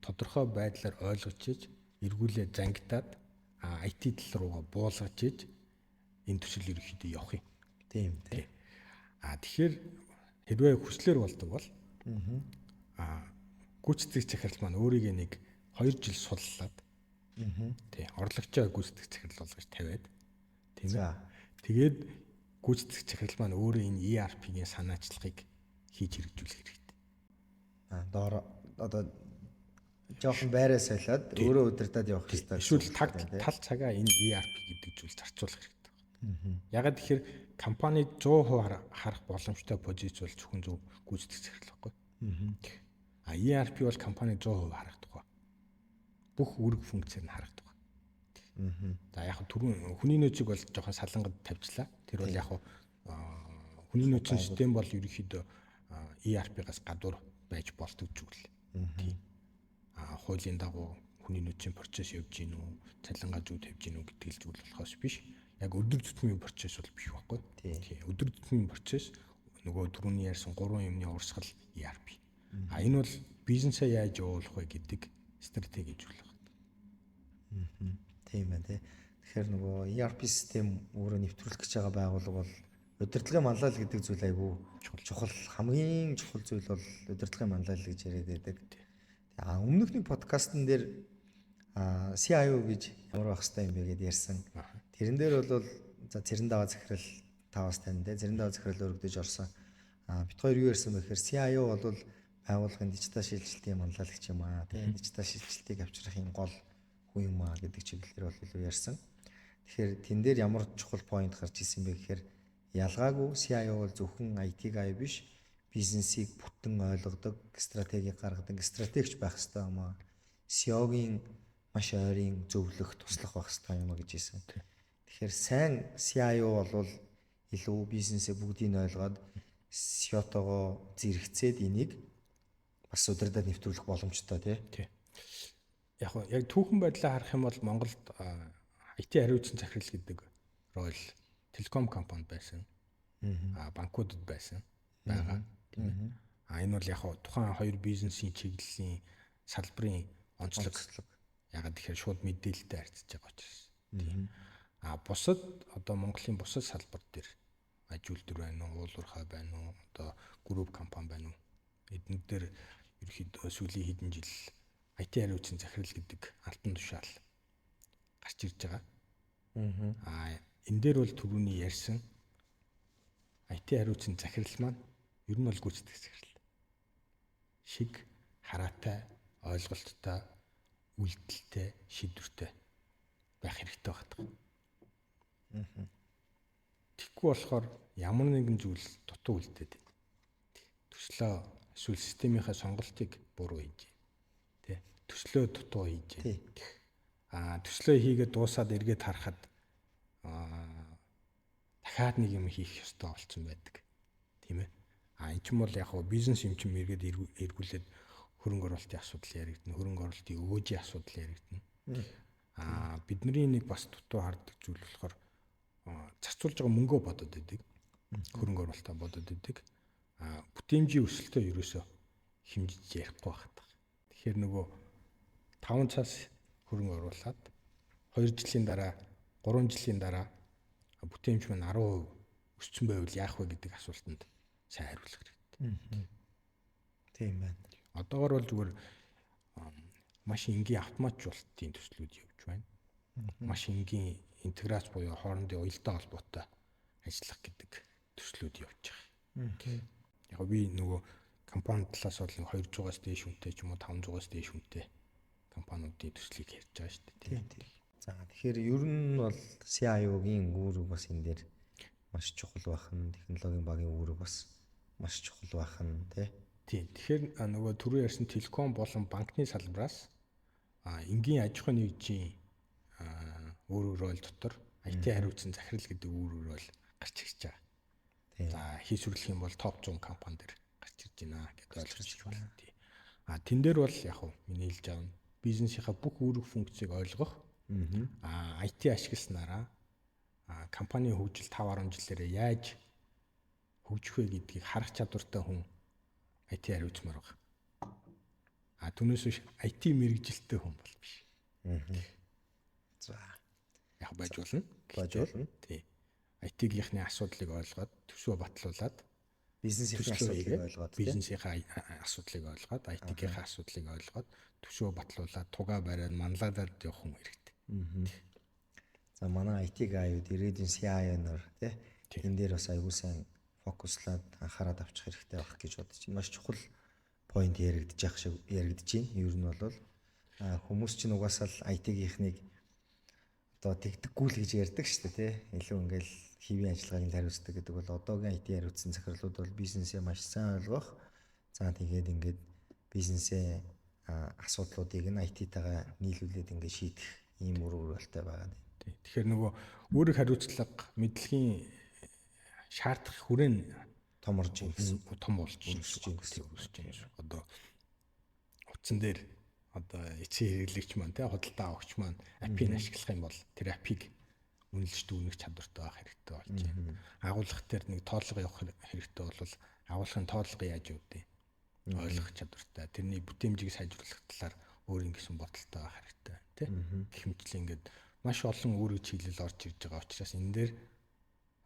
тодорхой байдлаар ойлгож иж эргүүлээ зангидаад IT тал руугаа буулгаж иж энэ төсөл ерөнхийдөө явах юм. Тийм. Тэгэхээр хэрвээ хүслээр болдог бол гүйцэтгэх захирал маань өөрийгөө нэг 2 жил суллаад тий орлогчоо гүйцэтгэх захирал болгож тавиад тийм ээ. Тэгээд гүйцэтгэх захирал маань өөрөө энэ ERP-гийн санаачлагыг хийж хэрэгжүүлэх хэрэгтэй. Доор одоо жоохон байраа солиод өөрөө удирдах явах хэрэгтэй. Эсвэл тал цагаа энэ ERP гэдэг зүйлд зарцуулах хэрэгтэй. Ягаад тэгэхээр компанид 100% харах боломжтой позиц бол зөвхөн зөв гүйцэтгэх захирал байхгүй. ERP бол компани 100% харах тухай. Бүх үүрэг функцээр нь харах тухай. За яг түрүүн хүний нөөцийг бол жоохон салангад тавьчлаа. Тэр бол яг хүний нөөцийн систем бол ерөнхийдөө ERP-гаас гадуур байж болдог зүйл. Тийм. Хуулийн дагуу хүний нөөцийн процесс явж гин үү, цалингаа зөв тавьж гин үү гэдэг л зүйл болохоос биш. Яг өдөр тутмын процесс бол биш байхгүй. Тийм. Өдөр тутмын процесс нөгөө түрүүний ярьсан 3 юмны урсгал ERP. Энэ бол бизнесээ яаж явуулах вэ гэдэг стратеги зүйл байна. Тийм байна тий. Тэгэхээр нөгөө ERP систем өөрөө нэвтрүүлэх гэж байгаа байгууллага бол удирдлагын манлайл гэдэг зүйл айгүй чухал хамгийн чухал зүйл бол удирдлагын манлайл гэж яриад байдаг. Өмнөхний подкастн дээр CIO гэж ямар байх хэвээр юм бэ гэдээ ярьсан. Тэрэн дээр бол за цэрэн даваа захирал таваас тань те цэрэн даваа захирал өргөдөж орсон. Бид хоёр юу ярьсан бэ гэхээр CIO бол байгууллагын дижитал шилжилтийн манлайлагч юм аа. Тэгээ дижитал шилжилтийг авчрахын гол хүн юм аа гэдэг чиглэлээр бол юу ярьсан. Тэгэхээр тэн дээр ямар чухал point гарч ирсэн бэ гэхээр ялгаагүй CIO бол зөвхөн IT guy биш, бизнесийг бүтэн ойлгодог, стратеги гаргадаг, стратегч байх хэрэгтэй юм аа. CEO-гийн маш ойрын зөвлөх, туслах байх хэрэгтэй юм а гэж хэлсэн. Тэгэхээр сайн CIO бол илүү бизнесээ бүгдийг нь ойлгоод CEO-тоогоо зэрэгцээд энийг бас удирдаад нэвтрүүлэх боломжтой тий. Яг түүхэн байдлаа харах юм бол Монголд IT хариуцсан захирал гэдэг роль телеком компанид байсан. Банкудад байсан байгаа тийм ээ. Энэ бол яг тухайн хоёр бизнесийн чиглэлийн салбарын онцлог. Ягаад тэгэхээр шууд мэдээлэлтэй харьцаж байгаа учраас. Тийм. Бусад одоо Монголын бусад салбар дээр ажилтнууд байна уу, уулуурхай байна уу, одоо групп компани байна уу? Эднэр дээр ерөөхдөө сүүлийн хэдэн жил IT хариуцсан захирал гэдэг алтан тушаал гарч ирж байгаа. Энэ дээр бол түрүүний ярьсан IT хариуцсан захирал маань ер нь бол гүйцэтгэх захирал. Шиг хараатай, ойлголттой, үйлдэлтэй, шийдвэртэй байх хэрэгтэй байна. Тэгэхгүй болохоор ямар нэгэн зүйл дутуу үлдээд төслөө эсвэл системийнхаа сонголтыг буруу хийж тий төслөө дутуу хийж төслөө хийгээд дуусаад эргээд харахад дахиад нэг юм хийх ёстой болсон байдаг тийм ээ. Энэ ч юм бол яг бизнес юм чинь эргээд эргүүлээд хөрөнгө оруулалтын асуудал яригдана, хөрөнгө оруулалтын өөжийн асуудал яригдана. Бидний нэг бас дутуу хардаг зүйл болохоор зарцуулж байгаа мөнгөө бодоод байдаг. Хөрөнгө оруулалтаа бодоод байдаг. Бүтээмжийн өсөлтөө ерөөсөө хэмжиж ярихгүй байна. Тэгэхээр нөгөө 5 цаас хөрөнгө оруулаад 2 жилийн дараа, 3 жилийн дараа бүтээмж маань 10% өссөн байвал яах вэ гэдэг асуултанд сайн хариулах хэрэгтэй. Тийм байна. Одоогор бол зүгээр маш энгийн автоматжуулалтын төслүүд явж байна. Маш энгийн интеграц буюу хоорондын уялдаа холбоотой ажиллах гэдэг төслүүд явж байгаа. Яг би нөгөө компани талаас бол 200-аас дээш хүнтэй ч юм уу 500-аас дээш хүнтэй компаниудын төслийг ярьж байгаа шүү дээ. Тийм. За тэгэхээр ер нь бол CIO-гийн үүрэг бас энэ дээр маш чухал байна. Технологийн багийн үүрэг бас маш чухал байна тий. Тэгэхээр нөгөө түрүү ярьсан телеком болон банкны салбараас энгийн аж ахуйн нэгжийн үүрэг роль дотор IT хариуцсан захирал гэдэг үүрэг роль гарч ирж байгаа. За хийсвэрлэх юм бол топ 100 компани дээр гарч ирж байна гэдээ ойлгож байна. Тэн дээр бол яг хөө миний хэлж байгаа нь бизнесийнхаа бүх үүрэг функцийг ойлгох IT ашигласнараа компанийн хөгжил 5-10 жилээрээ яаж хөгжих вэ гэдгийг харах чадвартай хүн IT хариуцмаар байгаа. Түүнээс биш IT мэрэгжилтэй хүн бол биш. За яг байж болно. Тий. IT-гийнхний асуудлыг ойлгоод төсвөө батлуулаад бизнесийн асуудлыг ойлгоод бизнесийнхаа асуудлыг ойлгоод IT-гийнхаа асуудлыг ойлгоод төсвөө батлуулаад тугаа бариад манлайлаад явах хүн хэрэгтэй. За манай IT гайуд ирээдүйн CIO нар тий энэ дээр бас аягүй сайн фокуслаад анхаарал авчих хэрэгтэй байх гэж бодож байна. Маш чухал point яригдчих байх шиг яригдж байна. Ер нь бол хүмүүс чинь угаасаа л IT-гийнхнийг одоо тэгдэггүй л гэж ярьдаг шүү дээ тий. Илүү ингээл хэвийн ажиллагааг хариуцдаг гэдэг бол одоогийн IT хариуцсан захирлууд бол бизнесээ маш сайн ойлгох. За тэгээд ингээд бизнесээ асуудлуудыг нь IT-тайгаа нийлүүлээд ингээд шийдэх ийм үр өгүүлэлттэй байгаа. Тэгэхээр нөгөө үүрэг хариуцлага мэдлэгийн шаардах хүрээнд том болж байна гэсэн. Одоо утсан дээр одоо эцсийн хэрэглэгч маань тий худалдаа авагч маань апыг ашиглах юм бол тэр апыг үнэлж дүүнэх чадвартай байх хэрэгтэй болж байна. Агуулгах дээр нэг тоолго явах хэрэгтэй бол агуулгын тоолго яаж үүдээ ойлгох чадвартай. Тэрний бүтээмжийг сайжруулах талаар өөр ингэсэн бодолтой байх хэрэгтэй тий. Гэх мэтлээ ингээд маш олон үүрэг чиглэл орж ирж байгаа учраас энэ дээр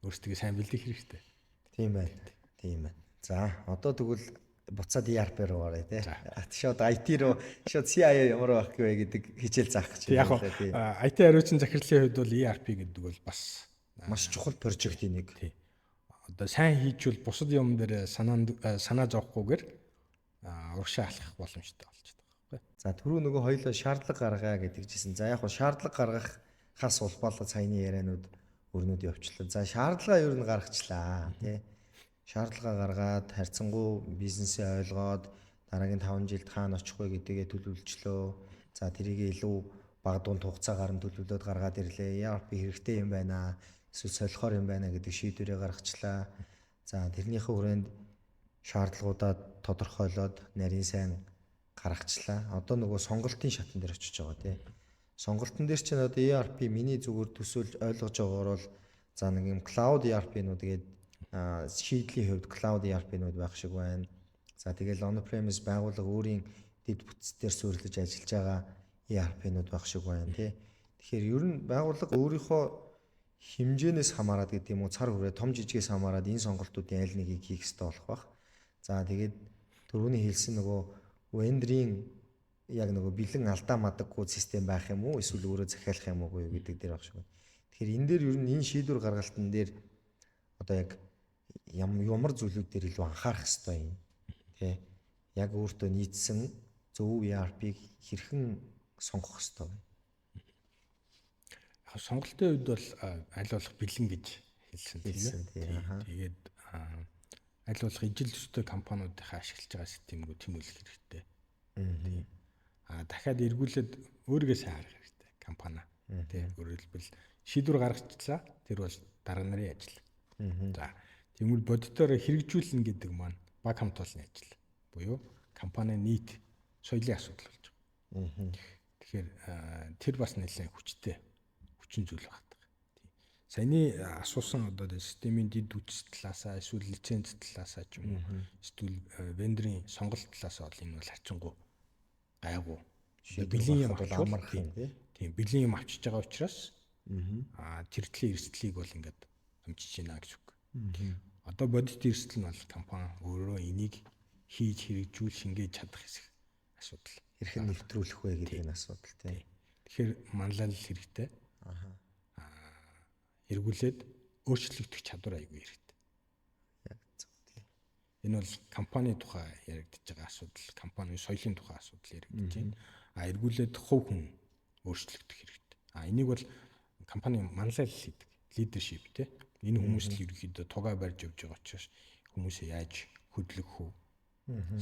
өөрсдөө сайн бэлдэх хэрэгтэй. Тийм байна. Тийм байна. За одоо тэгвэл буцаад ERP руу оръё тий. Шууд IT руу шууд CIO ямар байх вэ гэдэг хичээл заах гэж Яг байна тий. IT хариуцсан захирлын хувьд бол ERP гэдэг бол бас Маш чухал прожектын нэг. тий. Одоо сайн хийжүүл бусад юм дээр санаа зовхгүйгээр урагшаа алхах боломжтой болж байгаа байхгүй. За түрүү нөгөө хоёулаа шаардлага гаргаа гэдэг жисэн. За яг хоо шаардлага гаргахаас улбалаа саяны ярианууд өрнөд явчлаа. За шаардлага ер нь гаргачлаа тий. Шаардлага гаргаад харьцангуй бизнесээ ойлгоод дараагийн 5 жилд хаана очих вэ гэдгээ төлөвлөжлөө. За тэрийг илүү бага дунд хугацаагаар нь төлөвлөд гаргаад ирлээ. ERP хэрэгтэй юм байна. Эсвэл солихоор юм байна гэдэг шийдвэрээ гаргачлаа. За тэрнийхээ хүрээнд шаардлагуудаа тодорхойлоод нарийн сайн гаргачлаа. Одоо нөгөө сонголтын шатн дээр очиж байгаа тий. Сонголтын дээр чинь одоо ERP миний зүгээр төсөөлж ойлгож байгаагаар бол за нэг юм cloud ERP-нууд тэгээд шийдлийн хувьд cloud ERP-нууд байх шиг байна. За тэгэл on-premise байгууллага өөрийн дэд бүтцээр суурилж ажиллаж байгаа ERP-нууд байх шиг байна тий. Тэгэхээр ер нь байгууллага өөрийнхөө хэмжээнээс хамаарат гэдэг юм уу цар хүрээ том жижигээс хамаарат энэ сонголтуудын аль нэгийг хийх ёстой болох байх. За тэгээд түрүүний хэлсэн нөгөө вендорийн яг нөгөө бэлэн алдаа мадаггүй систем байх юм уу эсвэл өөрөө захиалах юм уу гэдэг дээр баг шиг байна. Тэгэхээр энэ дээр ер нь энэ шийдвэр гаргалтын дээр одоо яг ямар зүйлүүд дээр илүү анхаарах хэрэгтэй юм тий. Яг өөртөө нийцсэн зөв ERP-г хэрхэн сонгох хэрэгтэй вэ? Сонголтын үед бол аль болох бэлэн гэж хэлсэн тийм ээ. Тэгээд аль болох ижил төстэй компаниудынхаа ашиглаж байгаа системгөө тэмүүлэх хэрэгтэй. Тийм. Дахиад эргүүлээд өөригөө сайн харах хэрэгтэй компани. Тийм. Өөрөөр хэлбэл шийдвэр гаргачихлаа. Тэр бол дарга нарын ажил. За тэгвэл бодитоор хэрэгжүүлнэ гэдэг маань баг хамт олонны ажил. Буюу компани нийт соёлын асуудал болж байгаа. Тэгэхээр тэр бас нэлээд хүчтэй зүйл багтдаг. Тийм. Саяны асуусан одоо системийн дэд үтс талаасаа эсвэл лиценз талаасаа ч юм уу эсвэл вендорын сонголт талаасаа бол энэ бол харьцангуй гайгүй. Бэлэн юм бол амархан тийм бэлэн юм авчиж байгаа учраас тэр төлөлийн эрсдлийг бол ингээд хэмжиж байна гэж үг. Одоо бодит эрсдэл нь бол компани өөрөө энийг хийж хэрэгжүүл шингээж чадах хэсэг асуудал. Хэрхэн нэвтрүүлэх вэ гэдэг энэ асуудал тийм. Тэгэхээр манлайлал хэрэгтэй. Эргүүлээд өөрчлөгдөх чадвар аягүй хэрэгтэй. Яг зөв тийм. Энэ бол компани тухай яригдж байгаа асуудал, компанийн соёлын тухай асуудал яригдж байна. Эргүүлээд хувь хүн өөрчлөгдөх хэрэгтэй. Энийг бол компани манлайлал хийдэг, лидершип тийм. Энэ хүмүүс л ерөөхдөө тугаа барьж явж байгаа учраас хүмүүсээ яаж хөдлөх үү?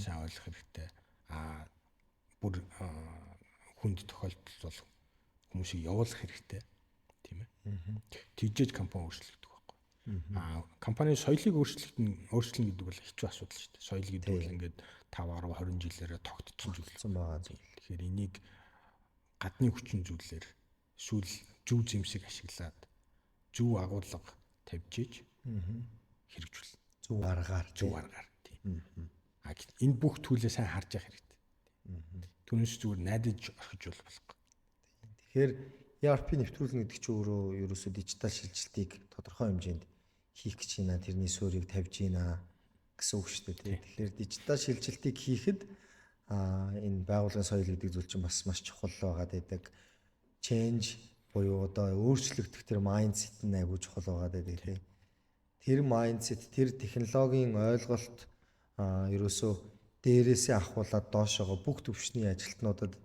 Сайн ойлгох хэрэгтэй. Бүр хүнд тохиолдол бол хүмүүсийг явуулах хэрэгтэй. Тийм ээ. Тэгжээж компани өөрчлөгдөх байхгүй. Компанийн соёлыг өөрчлөн гэдэг бол хэцүү асуудал шүү дээ. Соёл гэдэг бол ингээд 5 10 20 жилээр тогтцсон зүйл байгаа зүйл. Тэгэхээр энийг гадны хүчин зүйлээр эсвэл зөв зэмсэг ашиглаад зөв агуулга тавьжиж хэрэгжүүл. Зөв аргаар тийм. Энэ бүх төлөө сайн харж явах хэрэгтэй. Түүнээс зүгээр найдаж орхиж болохгүй. Тэгэхээр ERP нэвтрүүлнэ гэдэг чинь өөрөө ерөөсөө дижитал шилжилтийг тодорхой хэмжээнд хийх гэж байна. Тэрний суурийг тавьж байна гэсэн үг шүү дээ. Тэгэхээр дижитал шилжилтийг хийхэд энэ байгууллагын соёл гэдэг зүйл чинь бас маш чухал байгаад байдаг. Change буюу одоо өөрчлөгдөх тэр майндсет нь айгүй чухал байгаад байдаг тийм. Тэр майндсет, тэр технологийн ойлголт ерөөсөө дээрээсээ ахуулаад доошоогоо бүх төвшний ажилтнуудад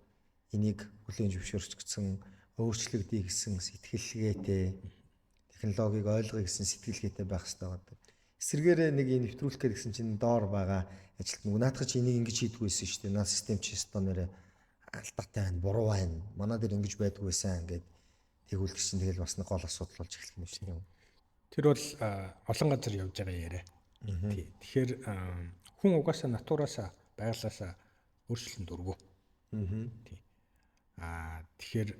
энийг хүлээн зөвшөөрсөн өөрчлөгдөе гэсэн сэтгэлгээтэй технологиг ойлгоё гэсэн сэтгэлгээтэй байх хэрэгтэй байдаг. Эсвэргээрээ нэг юм нэвтрүүлэх гэсэн чинь доор байгаа ажилтнууд наадах чи энийг ингэж хийдэг байсан шүү дээ. Наад систем чи өстө нэрэ алдаатай байна, буруу байна. Манай дээр ингэж байдгүй байсан гэд тэгвэл чинь тэгэл бас нэг гол асуудал болж эхэлэх юм шүү дээ. Тэр бол олон газар явж байгаа яриа. Тэгэхээр хүн угаасаа натураасаа байгалаасаа өөрчлөлтөнд дургу. Тэгэхээр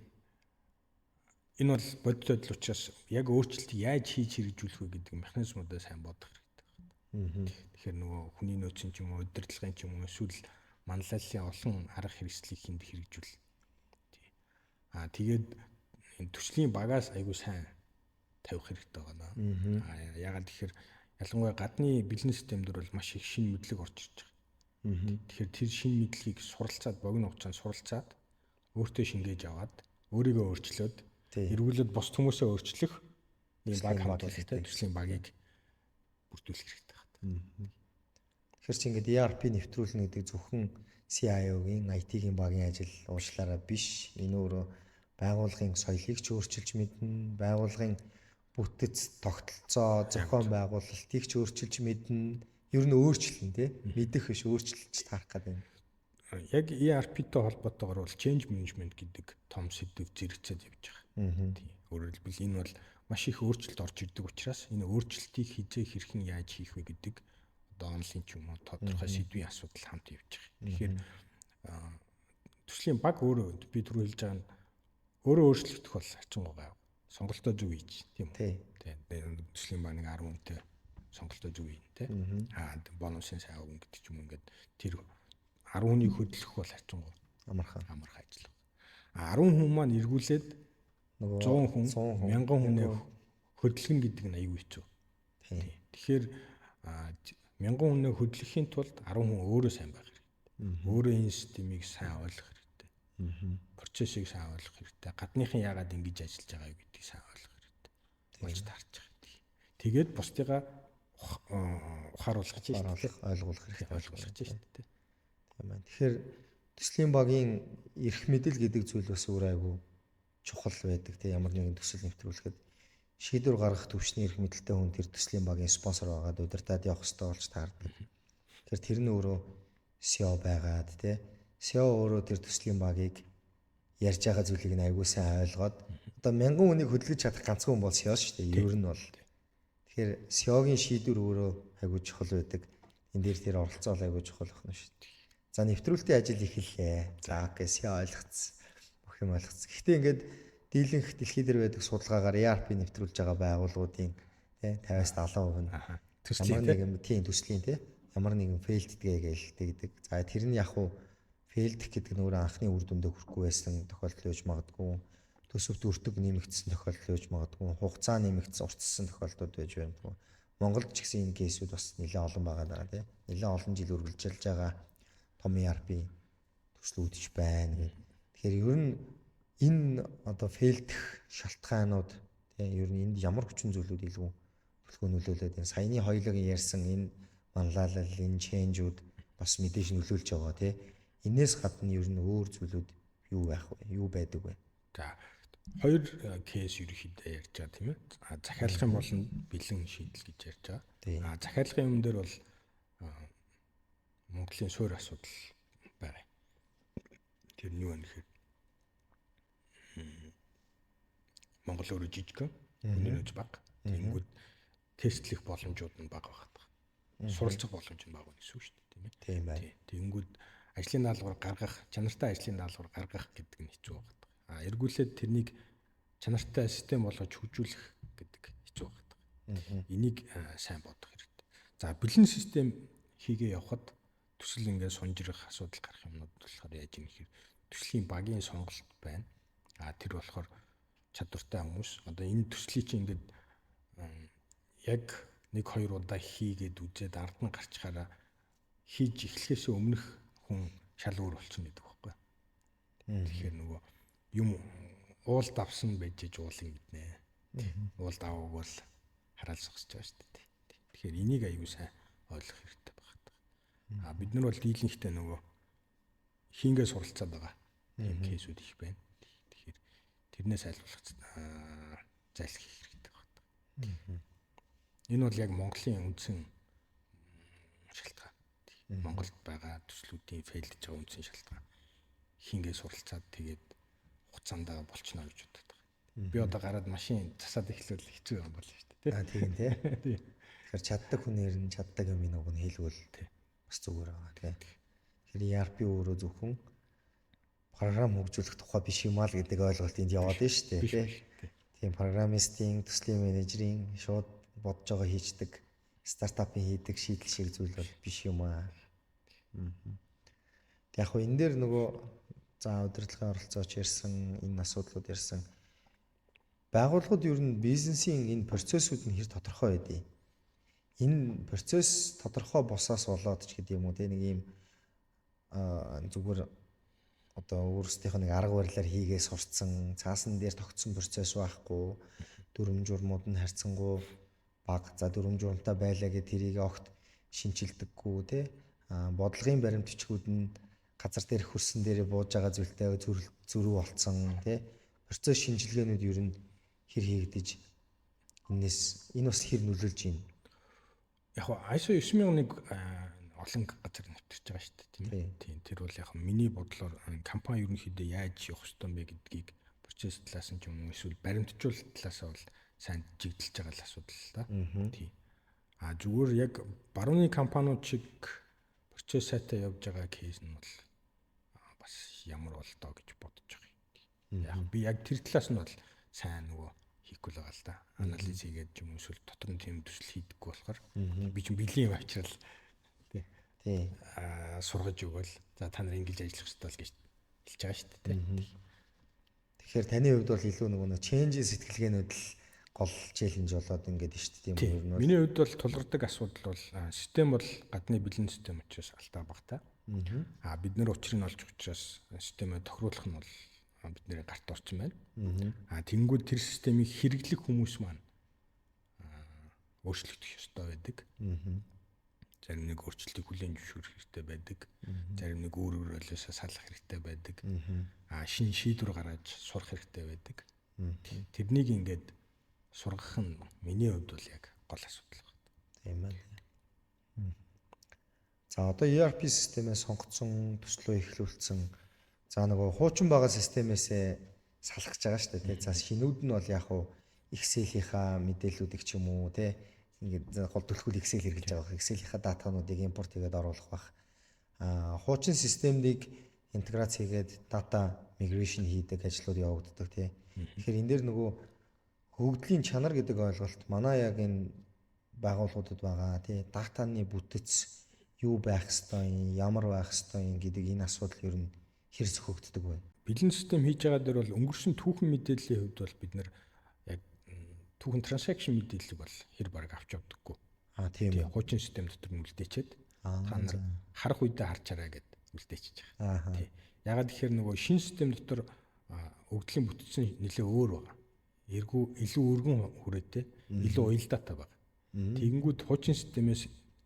энэ бол бодит байдал учраас яг өөрчлөлтийг яаж хийж хэрэгжүүлэх вэ гэдэг механизмуудаа сайн бодох хэрэгтэй. Тэгэхээр нөгөө хүний нөөцийн ч юм уу, удирдлагын ч юм уу, эсвэл манлайллын олон арга хэрэгслийг хүнд хэрэгжүүл. Тэгээд энэ төслийн багаас аягүй сайн тавих хэрэгтэй байна. Ягаад тэгэхээр ялангуяа гадны бизнес системдэр бол маш их шинэ мэдлэг орж ирж байгаа. Тэгэхээр тэр шинэ мэдлэгийг суралцаад богино хугацаанд суралцаад өөртөө шингээж аваад өөрийгөө өөрчлөөд эргүүлээд бус хүмүүсээ өөрчлөх ийм баг хамгаалалтай төслийн багийг бүрдүүлэх хэрэгтэй байна. Тэгэхээр чи ингээд ERP нэвтрүүлнэ гэдэг зөвхөн CIO-гийн IT-ийн багийн ажил уучлаараа биш. Энэ өөрөө байгууллагын соёлыг ч өөрчилж мэднэ, байгууллагын бүтэц, тогтолцоо, зохион байгуулалтыг ч өөрчилж мэднэ. Ер нь өөрчлөн тий мэдэх биш өөрчилж таарах гэдэг юм. Яг ERP-тэй холбоотойгоор бол change management гэдэг том сэдв зэрэгцээд явж байгаа. Тийм. Өөрөөр хэлбэл энэ бол маш их өөрчлөлт орж ирдэг учраас энэ өөрчлөлтийг хизээ хэрхэн яаж хийх вэ гэдэг одоо онлайн ч юм уу тодорхой сэдвийн асуудал хамт явж байгаа. Тэгэхээр төслийн баг өөрөө би түрүү хэлж байгаа нь өөрөө өөрчлөгдөх бол ачаангүй гайв. Сонголтоо зөв хийж тийм үү? Тийм. Төслийн баг нэг 10 хүнтэй сонголтоо зөв хийн тийм. Бонусын сайн өгнө гэдэг ч юм уу ингээд тэр 10 хүнийг хөдлөх бол ачаангүй амархан ажил. 10 хүн маань эргүүлээд 100 хүн 1000 хүнээ хөдлөн гэдэг нь аюу хэцүү. Тэгэхээр 1000 хүнээ хөдлөхийн тулд 10 хүн өөрөө сайн байх хэрэгтэй. Өөрөө энэ системийг сайн ойлгох хэрэгтэй. Процессыг сайн ойлгох хэрэгтэй. Гадныхан яагаад ингэж ажиллаж байгаа юу гэдгийг сайн ойлгох хэрэгтэй. Болж таарч байгаа. Тэгээд бусдыгаа ухааруулах ойлгуулах хэрэгтэй. Тэгэхээр төслийн багийн эрх мэдэл гэдэг зүйл бас өөр айгүй чухал байдаг тийм ямар нэгэн төсөл нэвтрүүлэхэд шийдвэр гаргах төвчний эрх мэдэлтэй хүн тэр төслийн багийн спонсор байгаад удирдаад явах хэрэгтэй болж таардаг. Тэгэхээр тэр нь өөрөө CEO байгаад тийм CEO өөрөө тэр төслийн багийг ярьж байгаа зүйлийг нь айгүй сайн ойлгоод одоо 1000 хүнийг хөдөлгөж чадах ганцхан хүн бол CEO шүү дээ. Ер нь бол тэгэхээр CEO-гийн шийдвэр өөрөө айгүй чухал байдаг. Энд дээр тэр оролцоо айгүй чухал байна шүү дээ. За нэвтрүүлэлтийн ажил эхэллээ. За окей, CEO ойлгоцсон. Бүх юм ойлгоцсон. Гэхдээ ингээд дийлэнх дэлхий дээр байдаг судалгаагаар ERP нэвтрүүлж байгаа байгууллагуудын тий 50-70% нь ямар нэгэн тийм төслийн тий ямар нэгэн фейлддгээ гэлдэг. За тэр нь яг уу фейлдэх гэдэг нь өөрөө анхны үр дүндээ хүрэхгүй байсан тохиолдол байж магадгүй. Төсөвт өртөг нэмэгдсэн тохиолдол байж магадгүй. Хугацаа нэмэгдсэн уртссан тохиолдлууд байж магадгүй. Монголд ч гэсэн энэ кейсүүд бас нэлээд олон байгаа даа тий. Нэлээд олон жил үргэлжилж байгаа том ERP төслүүд ч байна. Тэгэхээр ер нь энэ одоо фейлдэх шалтгаанууд тийм ер нь энд ямар хүчин зүйлүүд илүү төлхөө нөлөөлөд энэ саяны хоёулын ярьсан энэ манлайлал энэ ченжүүд бас мэдээж нөлөөлж байгаа тийм энээс гадна ер нь өөр зүйлүүд юу байх вэ? Юу байдаг вэ? За хоёр кейс ерөнхийдөө ярьж байгаа тийм ээ. Захиалгын болон бэлэн шийдэл гэж ярьж байгаа. Захиалгын юм дээр бол Монголын суурь асуудал байна. Тэр нь юу вэ гэхээр Монгол өөрөө жижиг, хүний нөөц бага. Тэнгүүд тестлэх боломжууд нь бага байна. Суралцах боломж нь бага гэсэн үг шүү дээ, тийм ээ. Тийм байна. Тэнгүүд ажлын даалгавар гаргах, чанартай ажлын даалгавар гаргах гэдэг нь хэцүү байна. Эргүүлээд тэрнийг чанартай систем болгож хөгжүүлэх гэдэг хэцүү байна. Энийг сайн бодох хэрэгтэй. За бэлэн систем хийгээ явхад төсөл ингээд сунжрах асуудал гарах юмнууд болохоор яаж юм хэрэг төслийн багийн сонголт байна. Тэр болохоор чадвартай хүмүүс одоо энэ төслийг чи ингээд яг 1-2 удаа хийгээд үзээд ард нь гарчхаараа хийж эхлэхээс өмнөх хүн шал өөр болчихно гэдэг байхгүй. Тэгэхээр нөгөө юм уул давсан байж уулын мэднэ. Уул давааг бол хараал зогсож байгаа шүү дээ. Тэгэхээр энийг аюу сайн ойлгох хэрэгтэй байна. Бид нар бол дийлэнхтэй нөгөө хийнгээ суралцаад байгаа. Тийм кейсүүд их байна. Тэгэхээр тэрнээс айлуулах зайлсхийх хэрэгтэй байна. Энэ бол яг Монголын үндсэн шалтгаан. Монголд байгаа төслүүдийн фейлдж байгаа үндсэн шалтгаан. Хийнгээ суралцаад тэгээд хугацаанд болчихно гэж боддог. Би одоо гараад машин засаад эхлэвэл хэцүү юм бол шүү дээ. Тийм тий. Тэгэхээр чаддаг хүнээр нь чаддаг юм нэг нь хэлвэл бас зүгээр байгаа тий. Тэгэхээр ERP өөрөө зөвхөн програм хөгжүүлэх тухай биш юм аа л гэдэг ойлголт энд яваад байна шүү дээ тий. Тийм программистийн, төслийн менежерийн шууд бодож байгаа хийдэг, стартапын хийдэг шийдэл шиг зүйл бол биш юм аа. Яг хөө энэ дээр нөгөө за удирдлагын оролцооч ярьсан энэ асуудлууд ярьсан байгууллагууд ер нь бизнесийн энэ процессүүд нь хэр тодорхой байдیں۔ Энэ процесс тодорхой босоос болоод ч гэдэг юм уу те нэг юм зүгээр одоо өөрсдийнх нэг арга барилаар хийгээ сурцсан цаасан дээр тогтсон процесс байхгүй дүрм журмууд нь харьцангуй бага за дүрм журамтай байлаа гэд тэрийг огт шинчилдэггүй те бодлогын баримт бичгүүд нь газар дээр хөрсөн дээрээ бууж байгаа зүйлтэй зөрүү болцсон те процесс шинжилгээнүүд ер нь хэр хийгдэж энэ бас хэр нөлөөлж байна. Яг ISO 9001 олон газар нэвтэрч байгаа шүү дээ тийм. Тэр бол яг миний бодлоор компани ерөнхийдөө яаж явах ёстой юм бэ гэдгийг процесс талаас нь ч юм уу эсвэл баримтжуулалт талаас нь бол сайн жигдэлж байгаа л асуудал л да. Тийм. Зүгээр яг барууны компаниуд шиг процесс сайтай явж байгаа кейс нь бол бас ямар бол доо гэж бодож байгаа юм. Яг би яг тэр талаас нь бол сайн нөгөө хийхгүй л байгаа л да. Анализ хийгээд юм эсвэл дотор нь тийм төсөл хийдэггүй болохоор би ч бэлгийн авчрал тий сургаж өгөөл за та нар ингэж ажиллах хэрэгтэй л гэж хэлж байгаа шүү дээ. Тэгэхээр таны хувьд бол илүү нөгөө change сэтгэлгээнүүд л гол челленж болоод ингээд шүү дээ юм уу? Миний хувьд бол тулгардаг асуудал бол систем бол гадны бэлэн систем учраас алдаа багтаа. Бид нэр учрыг нь олж учраас системээ тохируулах нь бол бидний гарт орсон байна. Тэнгүүд тэр системийг хэрэглэх хүмүүс маань өөрчлөгдөх ёстой байдаг. Зарим нэг өөрчлөлтийг хүлээн зөвшөөрөх хэрэгтэй байдаг. Зарим нэг өөр ролоосоо салах хэрэгтэй байдаг. Шинэ шийдвэр гаргаж сурах хэрэгтэй байдаг. Тэрнийг ингээд сургах нь миний хувьд бол яг гол асуудал байна. Тийм байна. За одоо ERP системээ сонгоцсон, төслөө эхлүүлсэн. За нөгөө хуучин байгаа системээсээ салгаж байгаа шүү дээ. За шинүүд нь бол яг уу Excel-ийнхаа мэдээллүүдийг ч юм уу те ингээд гол төлхөл Excel хэрэглэж байгаа. Excel-ийнхаа датануудыг импорт хийгээд оруулах бах. Хуучин системийг интеграц хийгээд data migration хийдэг ажлууд явагддаг тий. Тэгэхээр энэ дээр нөгөө хөгжлийн чанар гэдэг ойлголт манай яг энэ байгууллагуудад байгаа тий. Датаны бүтэц юу байх ёстой, ямар байх ёстой гэдэг энэ асуудал ер нь хэр зөвхөгддөг вэ? Бэлэн систем хийж байгаа дээр бол өнгөрсөн түүхэн мэдээллийн хувьд бол бид нэр яг түүхэн транзакшн мэдээллийг бол хэр бараг авч явдаггүй. Тийм. Хуучин систем дотор нь үлдээчээд та нар харах үедээ харж хараа гэд үлдээчихэж байгаа. Тийм. Ягаад гэхээр нөгөө шинэ систем дотор өгдлийн бүтцэн нэлээ өөр байгаа. Илүү өргөн хүрээтэй, илүү уялдаатай байгаа. Тэгэнгүүт хуучин системээс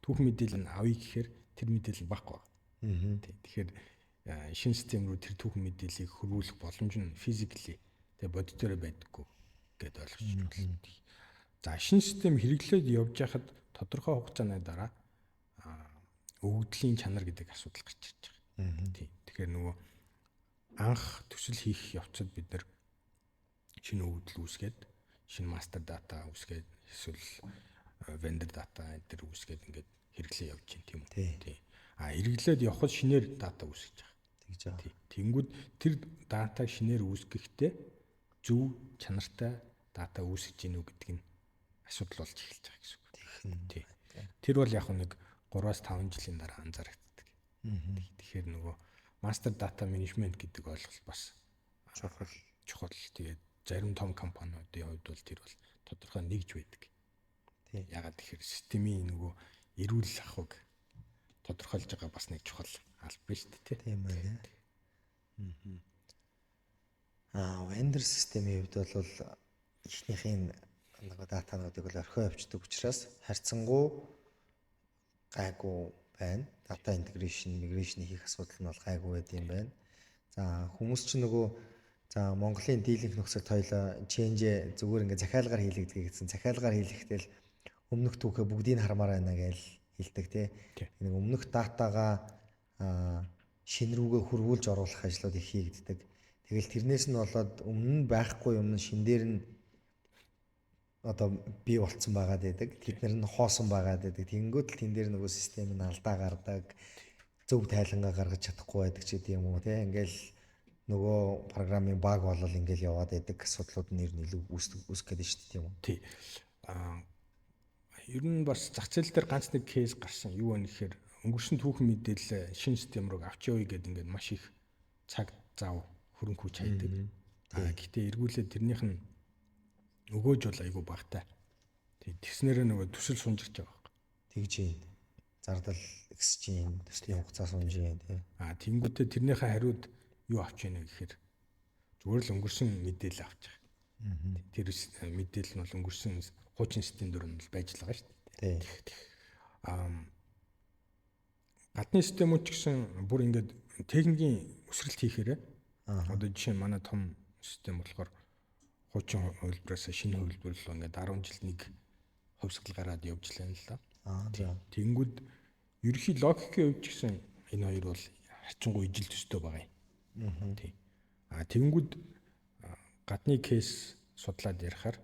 түүхэн мэдээлэл нь авъя гэхээр тэр мэдээлэл баггүй байгаа. Тэгэхээр шинэ систем рүү тэр түүхэн мэдээллийг хөрвүүлэх боломж нь физикли тэгээ бодитоор байдаггүй гэдээ ойлгож байна. За шинэ систем хэрэглээд явж байхад тодорхой хугацааны дараа өгөгдлийн чанар гэдэг асуудал гарч ирж байгаа. Тийм. Тэгэхээр нөгөө анх төсөл хийх явцад бид нар шинэ өгөгдөл үүсгээд шинэ мастер дата үүсгээд эсвэл vendor дата энэ төр үүсгээд ингээд хэрэглээ явж байна тийм үү? Тийм. Хэрэглээд явхад шинээр дата үүсгэж байгаа. Тэгж байгаа. Тэнгүүд тэр датаг шинээр үүсгэхдээ зөв чанартай дата үүсгэж гинүү гэдэг нь асуудал болж эхэлж байгаа гэсэн үг. Тийм. Тэр бол яг нэг 3-5 жилийн дараа анзаарэгддэг. Тэгэхээр нөгөө мастер дата менежмент гэдэг ойлголт бас чухал. Тэгээд зарим том компаниудын хувьд бол тэр бол тодорхой нэгж байдаг. Тийм. Ягаад тэгэхээр системийн нөгөө эрүүл ахуйг тодорхойлж байгаа бас нэг чухал албан шүү дээ. Тийм байна. Vendor системийн хувьд бол ихнийхээ нөгөө датануудыг бол орхио авчдаг учраас харьцангуй гайгүй байна. Data integration, migration хийх асуудал нь бол гайгүй байд юм байна. За хүмүүс ч нөгөө за Монголын дийлэнх нөхцөлд хоёлоо change зүгээр ингээ захиалгаар хийлэгдэг гэсэн. Захиалгаар хийлэхдээ өмнөх түүхээ бүгдийг нь хармаар байна гэж хэлдэг тий. Нэг өмнөх датагаа шинэ рүүгээ хөрвүүлж оруулах ажлууд их хийгддэг. Тэгэл тэрнээс нь болоод өмнө нь байхгүй юм шин дээр нь одоо бий болцсон байгаад байдаг. Тэднэр нь хоосон байгаад байдаг. Тэнгүүд л тэн дээр нөгөө систем нь алдаа гардаг. Зөв тайлангаа гаргаж чадахгүй байдаг ч гэдэм юм уу тий. Ингээл нөгөө програмын баг болол ингээл яваад байдаг асуудлууд нь илүү үүсэх гэдэг шүү дээ тийм үү? Тий. Ер нь бас зах зээл дээр ганц нэг кейс гарсан. Юу вэ гэхээр өнгөрсөн түүхэн мэдээлэл шинэ систем рүү авч явъя гэдэг ингээд маш их цаг зав хөрөнгө хүч хайдаг. Гэхдээ эргүүлээд тэрнийх нь Өгөөж бол айгүй багтай. Тэгснээр нөгөө төсөл сунжирч байгаа байхгүй. Тэгж юм. Зардал эксчейн төслийн хугацаа сунж юм тий. Тэнгүүтээ тэрнийхээ хариуд юу авч яана гэхээр зүгээр л өнгөрсөн мэдээлэл авч байгаа. Тэр мэдээлэл нь бол өнгөрсөн хуучин систем дөрөв нь байж л байгаа шүү дээ. Тий. Гадны системүүд ч гэсэн бүр ингээд техникийн өсрэлт хийхээр одоо жишээ нь манай том систем болохоор хуучин хувилбараас шинэ хувилбар руу ингээд 10 жил нэг хувьсгал гараад явж лээ л да. Тэнгүүд ерөнхий логикийн хувьд ч гэсэн энэ хоёр бол харьцангуй ижил төстэй байгаа юм. Тий. Тэнгүүд гадны кейс судлаад ярихаар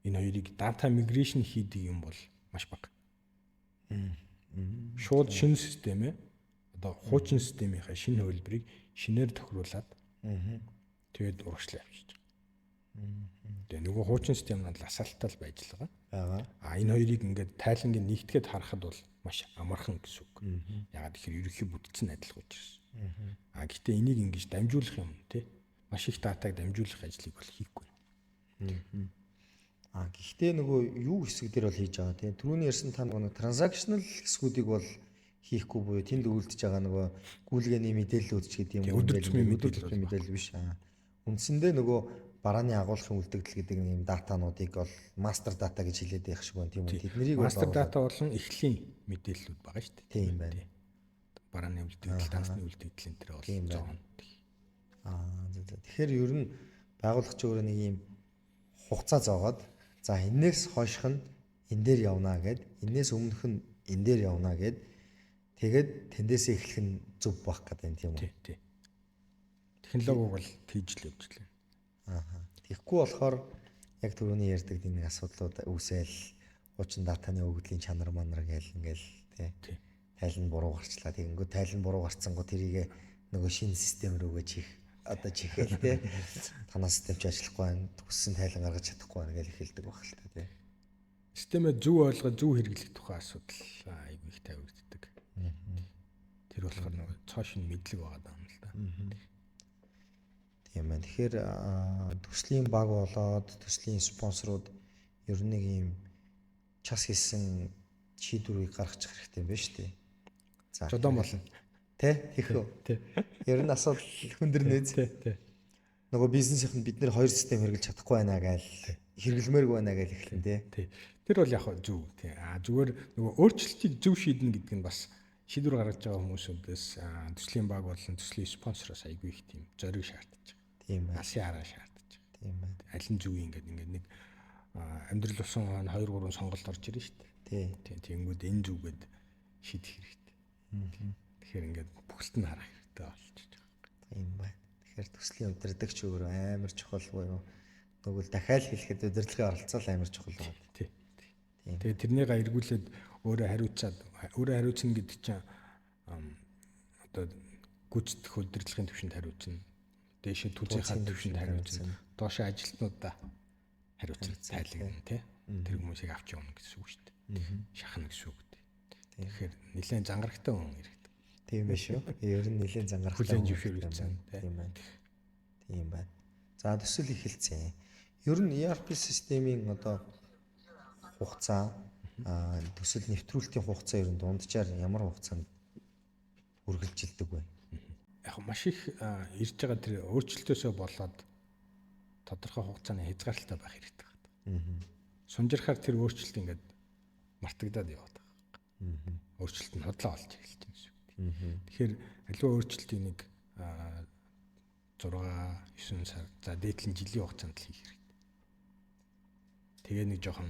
энэ хоёрыг data migration хийдэг юм бол маш бага. Шууд шинэ системээ одоо хуучин системийнхаа шинэ хувилбарыг шинээр тохируулад тэгээд урагшлаа явуулж байгаа. Тэгээ нөгөө хуучин систем нь асаалтал байж л байгаа. Энэ хоёрыг ингээд тайлангийн нэгтгээд харахад бол маш амархан гэсэн үг. Ягаад гэхээр ерөнхий бүтцэн адилхан учраас. Гэхдээ энийг ингэж дамжуулах юм тий. Маш их датаг дамжуулах ажлыг бол хийхгүй. Гэхдээ нөгөө юу хэсэг дээр бол хийж байгаа тий. Түрүүний ярьсан та нөгөө transactional хэсгүүдийг бол хийхгүй буюу тэнд үйлдэж байгаа нөгөө гүйлгээний мэдээлэл үзэж гэдэг юм уу? Өдөр тутмын мэдээлэл биш. Үндсэндээ нөгөө барааны агуулгын үлдэгдэл гэдэг нэг юм датануудыг бол мастер дата гэж хэлээд байх шиг байна тийм үү? Тэднийг мастер дата болон эхлэлийн мэдээллүүд байгаа шүү дээ. Тийм байна. Барааны үлдэгдэл, тансны үлдэгдэл энэ төр бол зоон. Тэгэхээр ер нь байгууллагч өөрөө нэг юм хугацаа зоогоод за энээс хойших нь энэ дээр явна гэд, энээс өмнөх нь энэ дээр явна гэд тэгээд тэндээсээ эхлэх нь зөв байх гэдэг юм тийм үү? Тий. Технологиг бол тийж л явж лээ. Тэгэхгүй болохоор яг түрүүний ярьдаг нэг асуудлууд үүсэл хуучин датаны өгөгдлийн чанар манар гээл ингээл тий тайлан буруу гарчлаа. Тэгэнгүүт тайлан буруу гарцсангуу тэрийг нөгөө шинэ систем рүүгээ чихээл тий танаа систем ч ажиллахгүй байна. Төссөн тайлан гаргаж чадахгүй байна гэж хэлдэг баг л та тий. Системээ зөв ойлгоод зөв хэрэглэх тухай асуудал айгүй их тавигддаг. Тэр болохоор нөгөө цоо шин мэдлэг байгаа юм л да. Тийм байна. Тэгэхээр төслийн баг болоод төслийн спонсорууд ер нь нэг юм час хийсэн шийдвэрийг гаргачих хэрэгтэй байна шүү дээ. За. Жодон болно. Тэ? Тэхүү. Тэ. Ер нь асуудал хүндэр нээз. Тэ. Нөгөө бизнесийнх нь бид нэр хоёр систем хэрэгжилж чадахгүй байна гээл хэрэглэмээргүй байна гээл эхлэн тий. Тэр бол яг зөв тий. Зүгээр нөгөө өөрчлөлтийг зөв шийднэ гэдэг нь бас шийдвэр гаргаж байгаа хүмүүсүүдээс төслийн баг болон төслийн спонсороос айгүй их тийм зориг шаардаж байгаа. Тийм байна. Асын хараа шаардаж байгаа. Тийм байна. Аль нь зөв юм ингээд нэг амьдрал болсон 2 3 сонголт орж ирнэ шүү дээ. Тий. Тэнгүүд энэ зүгээд шийдэх хэрэгтэй. Тэгэхээр ингээд бүхэлд нь харах хэрэгтэй болчихж байгаа. Тийм байна. Тэгэхээр төслийн удирдагч өөрөө амар чухал буюу нөгөө дахиад хэлэхэд удирдлагын оролцоо амар чухал байна. Тий. Тэгээ тэрнийгээ эргүүлээд өөрөө хариуцна гэдэг чинь одоо гүйцэтгэх удирдлагын түвшинд хариуцна. Дээшээ түүцийнхаа түвшинд хариуцна. Доошоо ажилтнуудаа хариуцна. Тайлагна тий. Тэр хүмүүсийг авч явна гэсэн үг шүү дээ. Шахна гэсэн үг. Тэгэхээр нэлээд зангарахтай хүн хэрэгтэй. Тийм байх шүү. Ер нь нэлээд зангарахтай. Хүлэн зөвшөөрүүлсэн тийм байна. Тийм байна. За төсөл эхэлсэн. Ер нь ERP системийн одоо хугацаа төсөл нэвтрүүлтийн хугацаа ер нь дунджаар ямар хугацаанд үргэлжилдэг вэ? Яг маш их ирж байгаа тэр өөрчлөлтөөсөө болоод тодорхой хугацааны хязгаарлалтай байх хэрэгтэй байна. Сунжирхаар тэр өөрчлөлт ингээд мартагдаад яваад байгаа. Өөрчлөлт нь хотлоо олж эхэлж байна гэсэн үг. Тэгэхээр аливаа өөрчлөлтийг нэг 6 9 сар за дээдлэн жилийн хугацаанд л хийх хэрэгтэй. Тэгээ нэг жоохон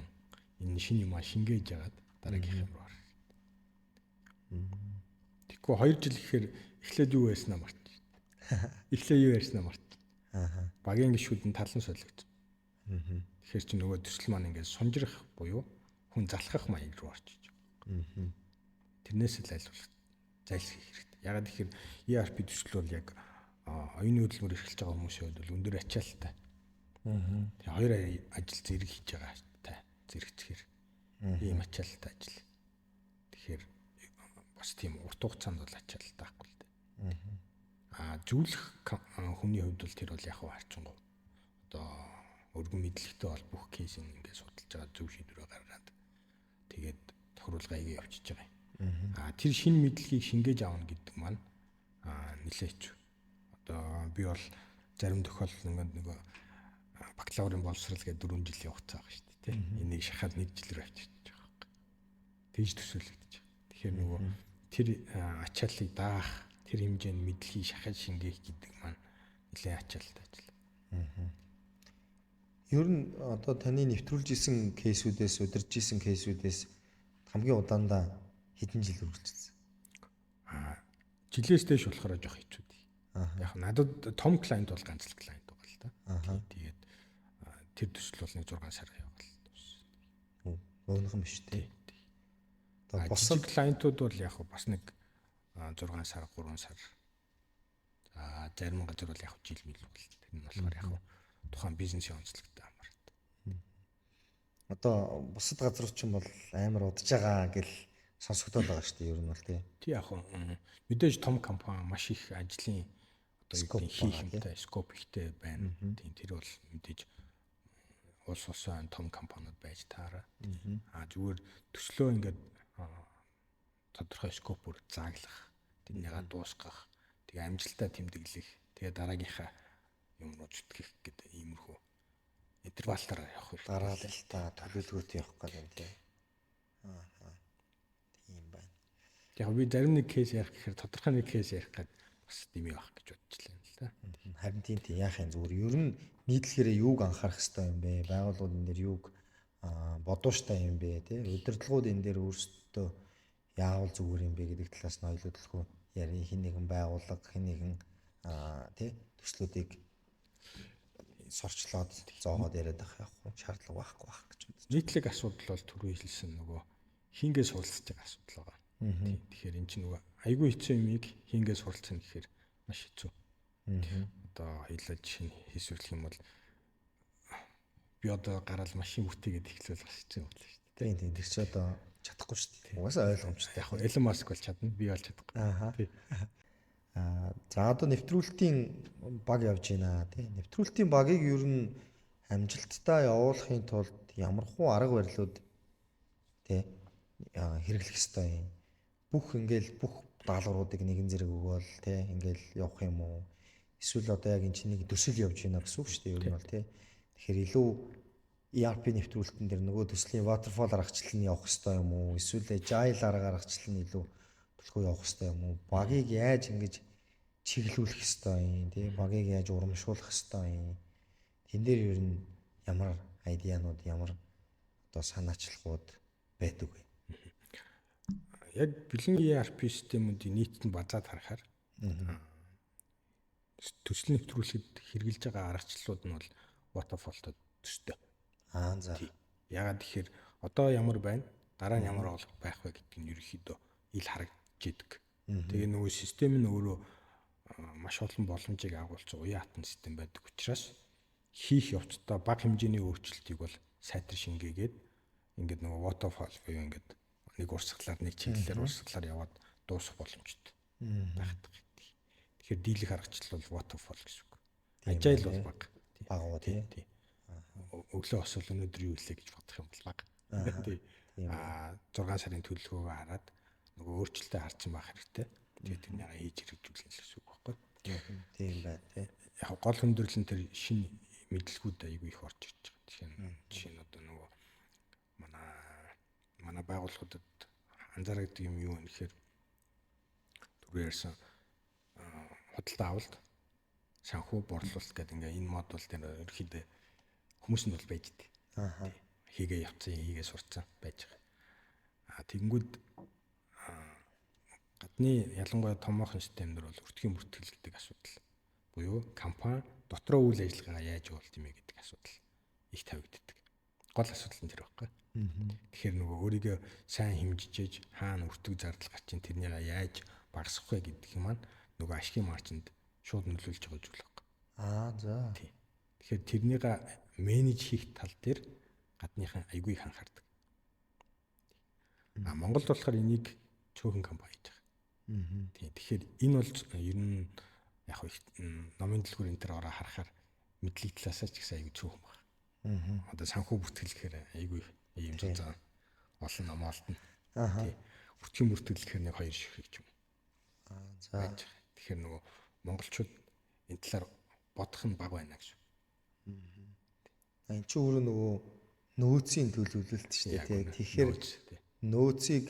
энэ шинэ юм шингээж яагаад дараагийнх юм руу орох. Тэгэхгүй 2 жил гэхээр эхлээд юу ярьснаа март. Эхлээ юу ярьснаа март. Багийн гишүүд нь талан солигдсон. Тэгэхээр чи нөгөө төсөл маань ингээд сунжрах буюу хүн залхах маяг руу орчиж байгаа. Тэрнээс л айлуулах зайлсхийх хэрэгтэй. Ягаад гэхээр ERP төсөл бол яг оюуны хөдөлмөр эрхэлж байгаа хүмүүсийн хувьд бол өндөр ачаалттай. Тэгээ хоёр ажил зэрэг хийж байгаа та зэрэгцэхээр ийм ачаалттай ажил. Тэгэхээр бас тийм урт хугацаанд бол ачаалттай байхгүй л дээ. Зөвлөх хүний хувьд бол тэр бол яг харьцангуй одоо өргөн мэдлэгтэй бол бүх кейсийг ингээд судалж байгаа зөв шийдвэрээ гаргаад тэгээд тохируулгыг явуулчихж байгаа юм. Тэр шинэ мэдлэгийг шингээж авна гэдэг маань нэлээч. Одоо би бол зарим тохиолдолд ингээд нөгөө бакалаврын боловсрал гэдэг 4 жилийн хугацаа байгаа шүү дээ. Энийг шахаад 1 жилээр авчирч байгаа юм. Тэгж төсөөлөгдөж байгаа. Тэгэхээр нөгөө тэр ачааллыг даах, тэр хэмжээнд мэдлэгийг шахаж шингээх гэдэг маань нэлээд ачаалттай ажил. Ер нь одоо таны нэвтрүүлж исэн кейсүүдээс, удирж исэн кейсүүдээс хамгийн удаандаа хэдэн жил үргэлжилсэн? Жилээс дээш болохоор жоох хэцүү дээ. Яг надад том клиент бол ганц л клиент байгаа л да. Тэгээд тэр төсөл бол нэг 6 сар явал дуусна. Өөнхөн биш тий. Одоо бусад клиентууд бол яг бас нэг 6 сар, 3 сар. За зарим газар бол яг жил мэл бол тэр нь болохоор яг тухайн бизнесийн онцлогтой хамаарат. Одоо бусад газрууд ч юм бол амар удаж байгаа гэл сонсогдоод байгаа шүү дээ ер нь бол тий. Тий яг мэдээж том компани маш их ажлын одоо юу гэдэг хийх юмтай скоп ихтэй байна. Тийм тэр бол мэдээж улс улсын том компаниуд байж таараа. Зүгээр төслөө ингээд тодорхой скопор зааглах, тэрнийгээ дуусгах, тэгээ амжилтаа тэмдэглэх, тэгээ дараагийнхаа юм руу зүтгэх гэдэг иймэрхүү интервалтаар явах үү. Дараалалтаа төлөвлөгөөтэй явах гэдэг юм тий. Тийм байна. Яг би зарим нэг кейс ярих гэхээр тодорхой нэг кейс ярих гэдэг бас дэмий авах гэж бодчихлаа юм л да. Харин тийм яахын зүгээр ер нь нийтлэхээрээ юуг анхаарах хэрэгтэй юм бэ? Байгууллагууд энэ дээр юуг бодууштай юм бэ тий? Удирдлагууд энэ дээр өөрсдөө яавал зүгээр юм бэ гэдэг талаас нь ойлголтгүй яри хин нэгэн байгууллага, хин нэгэн тий төслүүдийг сорчлоод зоогоод яриад авах явах шаардлага байхгүй байх гэж бодож. Нийтлэг асуудал бол түрүү хэлсэн нөгөө хингээс суралцж байгаа асуудал байгаа. Тэгэхээр эн чинь нөгөө айгүй хэцүү юмыг хингээс суралцах нь гэхээр маш хэцүү. Одоо хэлээд жишээ нь хийсвэрлэх юм бол би одоо гараал машин бүтээгээд эхлүүл бас хэцүү юм байна шүү дээ. Тийм тэр чи одоо чадахгүй шүү дээ. Угаасаа ойлгомжтой. Яг Elon Musk бол чадна, би бол чадахгүй. За одоо нэвтрүүлэлтийн баг явж байна тий. Нэвтрүүлэлтийн багийг ер нь амжилттай явуулахын тулд ямар хуу арга барилууд тий хэрэглэх ёстой юм. Бүх даалгавруудыг нэгэн зэрэг өгөөл тий ингээл явах юм уу? Эсвэл одоо яг энэ чиний төсөл явж байна гэсэн үг шүү дээ ер нь бол тий. Тэгэхээр илүү ERP нэвтрүүлэлтэн дээр нөгөө төслийн waterfall аргачлал нь явах ёстой юм уу? Эсвэл agile арга аргачлал нь илүү төлхөө явах ёстой юм уу? Багийг яаж ингэж чиглүүлэх ёстой юм тий? Багийг яаж урамшуулах ёстой юм? Тэн дээр ер нь ямар айдианууд, ямар одоо санаачлагууд байдаг вэ? Яг бэлэн ERP системүүдийн нийтэд базаад харахаар төсөл нэвтрүүлэхэд хэрэгжилж байгаа аргачлалууд нь бол waterfall-той төстэй. За. Ягаад тэгэхээр одоо ямар байна, дараа нь ямар байх вэ гэдг нь ерөөхдөө ил харагдаж идэг. Тэгээ нөгөө систем нь өөрөө маш олон боломжийг агуулсан уян хатан систем байдаг учраас хийх явцдаа бага хэмжээний өөрчлөлтийг бол сайтар шингээгээд ингээд нөгөө waterfall буюу ингээд нэг урсгалаар нэг чиглэлээр урсгалаар яваад дуусах боломжтой байдаг. Тэгэхээр дийлэх аргачлал бол waterfall гэсэн үг. Agile бол бага. Багуу тий. Өглөө освол өнөөдөр юу хийлээ гэж бодох юм бол бага. Тий. 6 сарын төлөвлөгөөгөө хараад нөгөө өөрчлөлтөө харсан байх хэрэгтэй. Тэгээд тэрнийг хийж хэрэгжүүлнэ гэсэн үг байхгүй. Тийм байна тий. Яг гол хөндөрлөн тэр шинэ мэдлэгүүд айгүй их орж ирж байгаа. Жишээ нь одоо нөгөө манай байгууллагуудад анзаардаг юм юу вэ гэхээр түрүү ярьсан худалдаа авалт, санхүү борлуулалт гэдэг ингээ энэ модуль дээр ерөөхдөө хүмүүс нь бол байж дээ. Хийгээ явцсан, хийгээ сурцсан байж байгаа. Тэгэнгүүт гадны ялангуяа томоохон системдэр бол өртгийн бүртгэл гэдэг асуудал буюу компани дотроо үйл ажиллагаа яаж явуулт юм бэ гэдэг асуудал их тавигддаг. Гол асуудал нь тэр байхгүй. Тэгэхээр нөгөө өөрийгөө сайн хэмжижээж хаана өртөг зардал гарч ин тэрнийг яаж багасгах вэ гэдэг юм маань нөгөө ашигын маржинд шууд нөлөөлж байгаа зүйл байна. За. Тэгэхээр тэрнийг менеж хийх тал дээр гадныхан айгүй их анхаардаг. Монголд болохоор энийг цөөхөн компани хийж байгаа. Тэгэхээр энэ бол ер нь яг их номын дэлгүүр энэ төр ороо харахаар мэдлэг талаасаа ч гэсэн айгүй цөөхөн байна. Одоо санхүү бүртгэл гэхээр айгүй ийм зузаан олон ном олдно. Тий. Бүртгэн бүртгэл гэхээр нэг 2 ширхэг ч юм. За. Тэгэхээр нөгөө монголчууд энэ талаар бодох нь бага байна гэж. Энд чинь өөрөө нөгөө нөөцийн төлөвлөлт шүү дээ тий. Тэгэхээр нөөцийг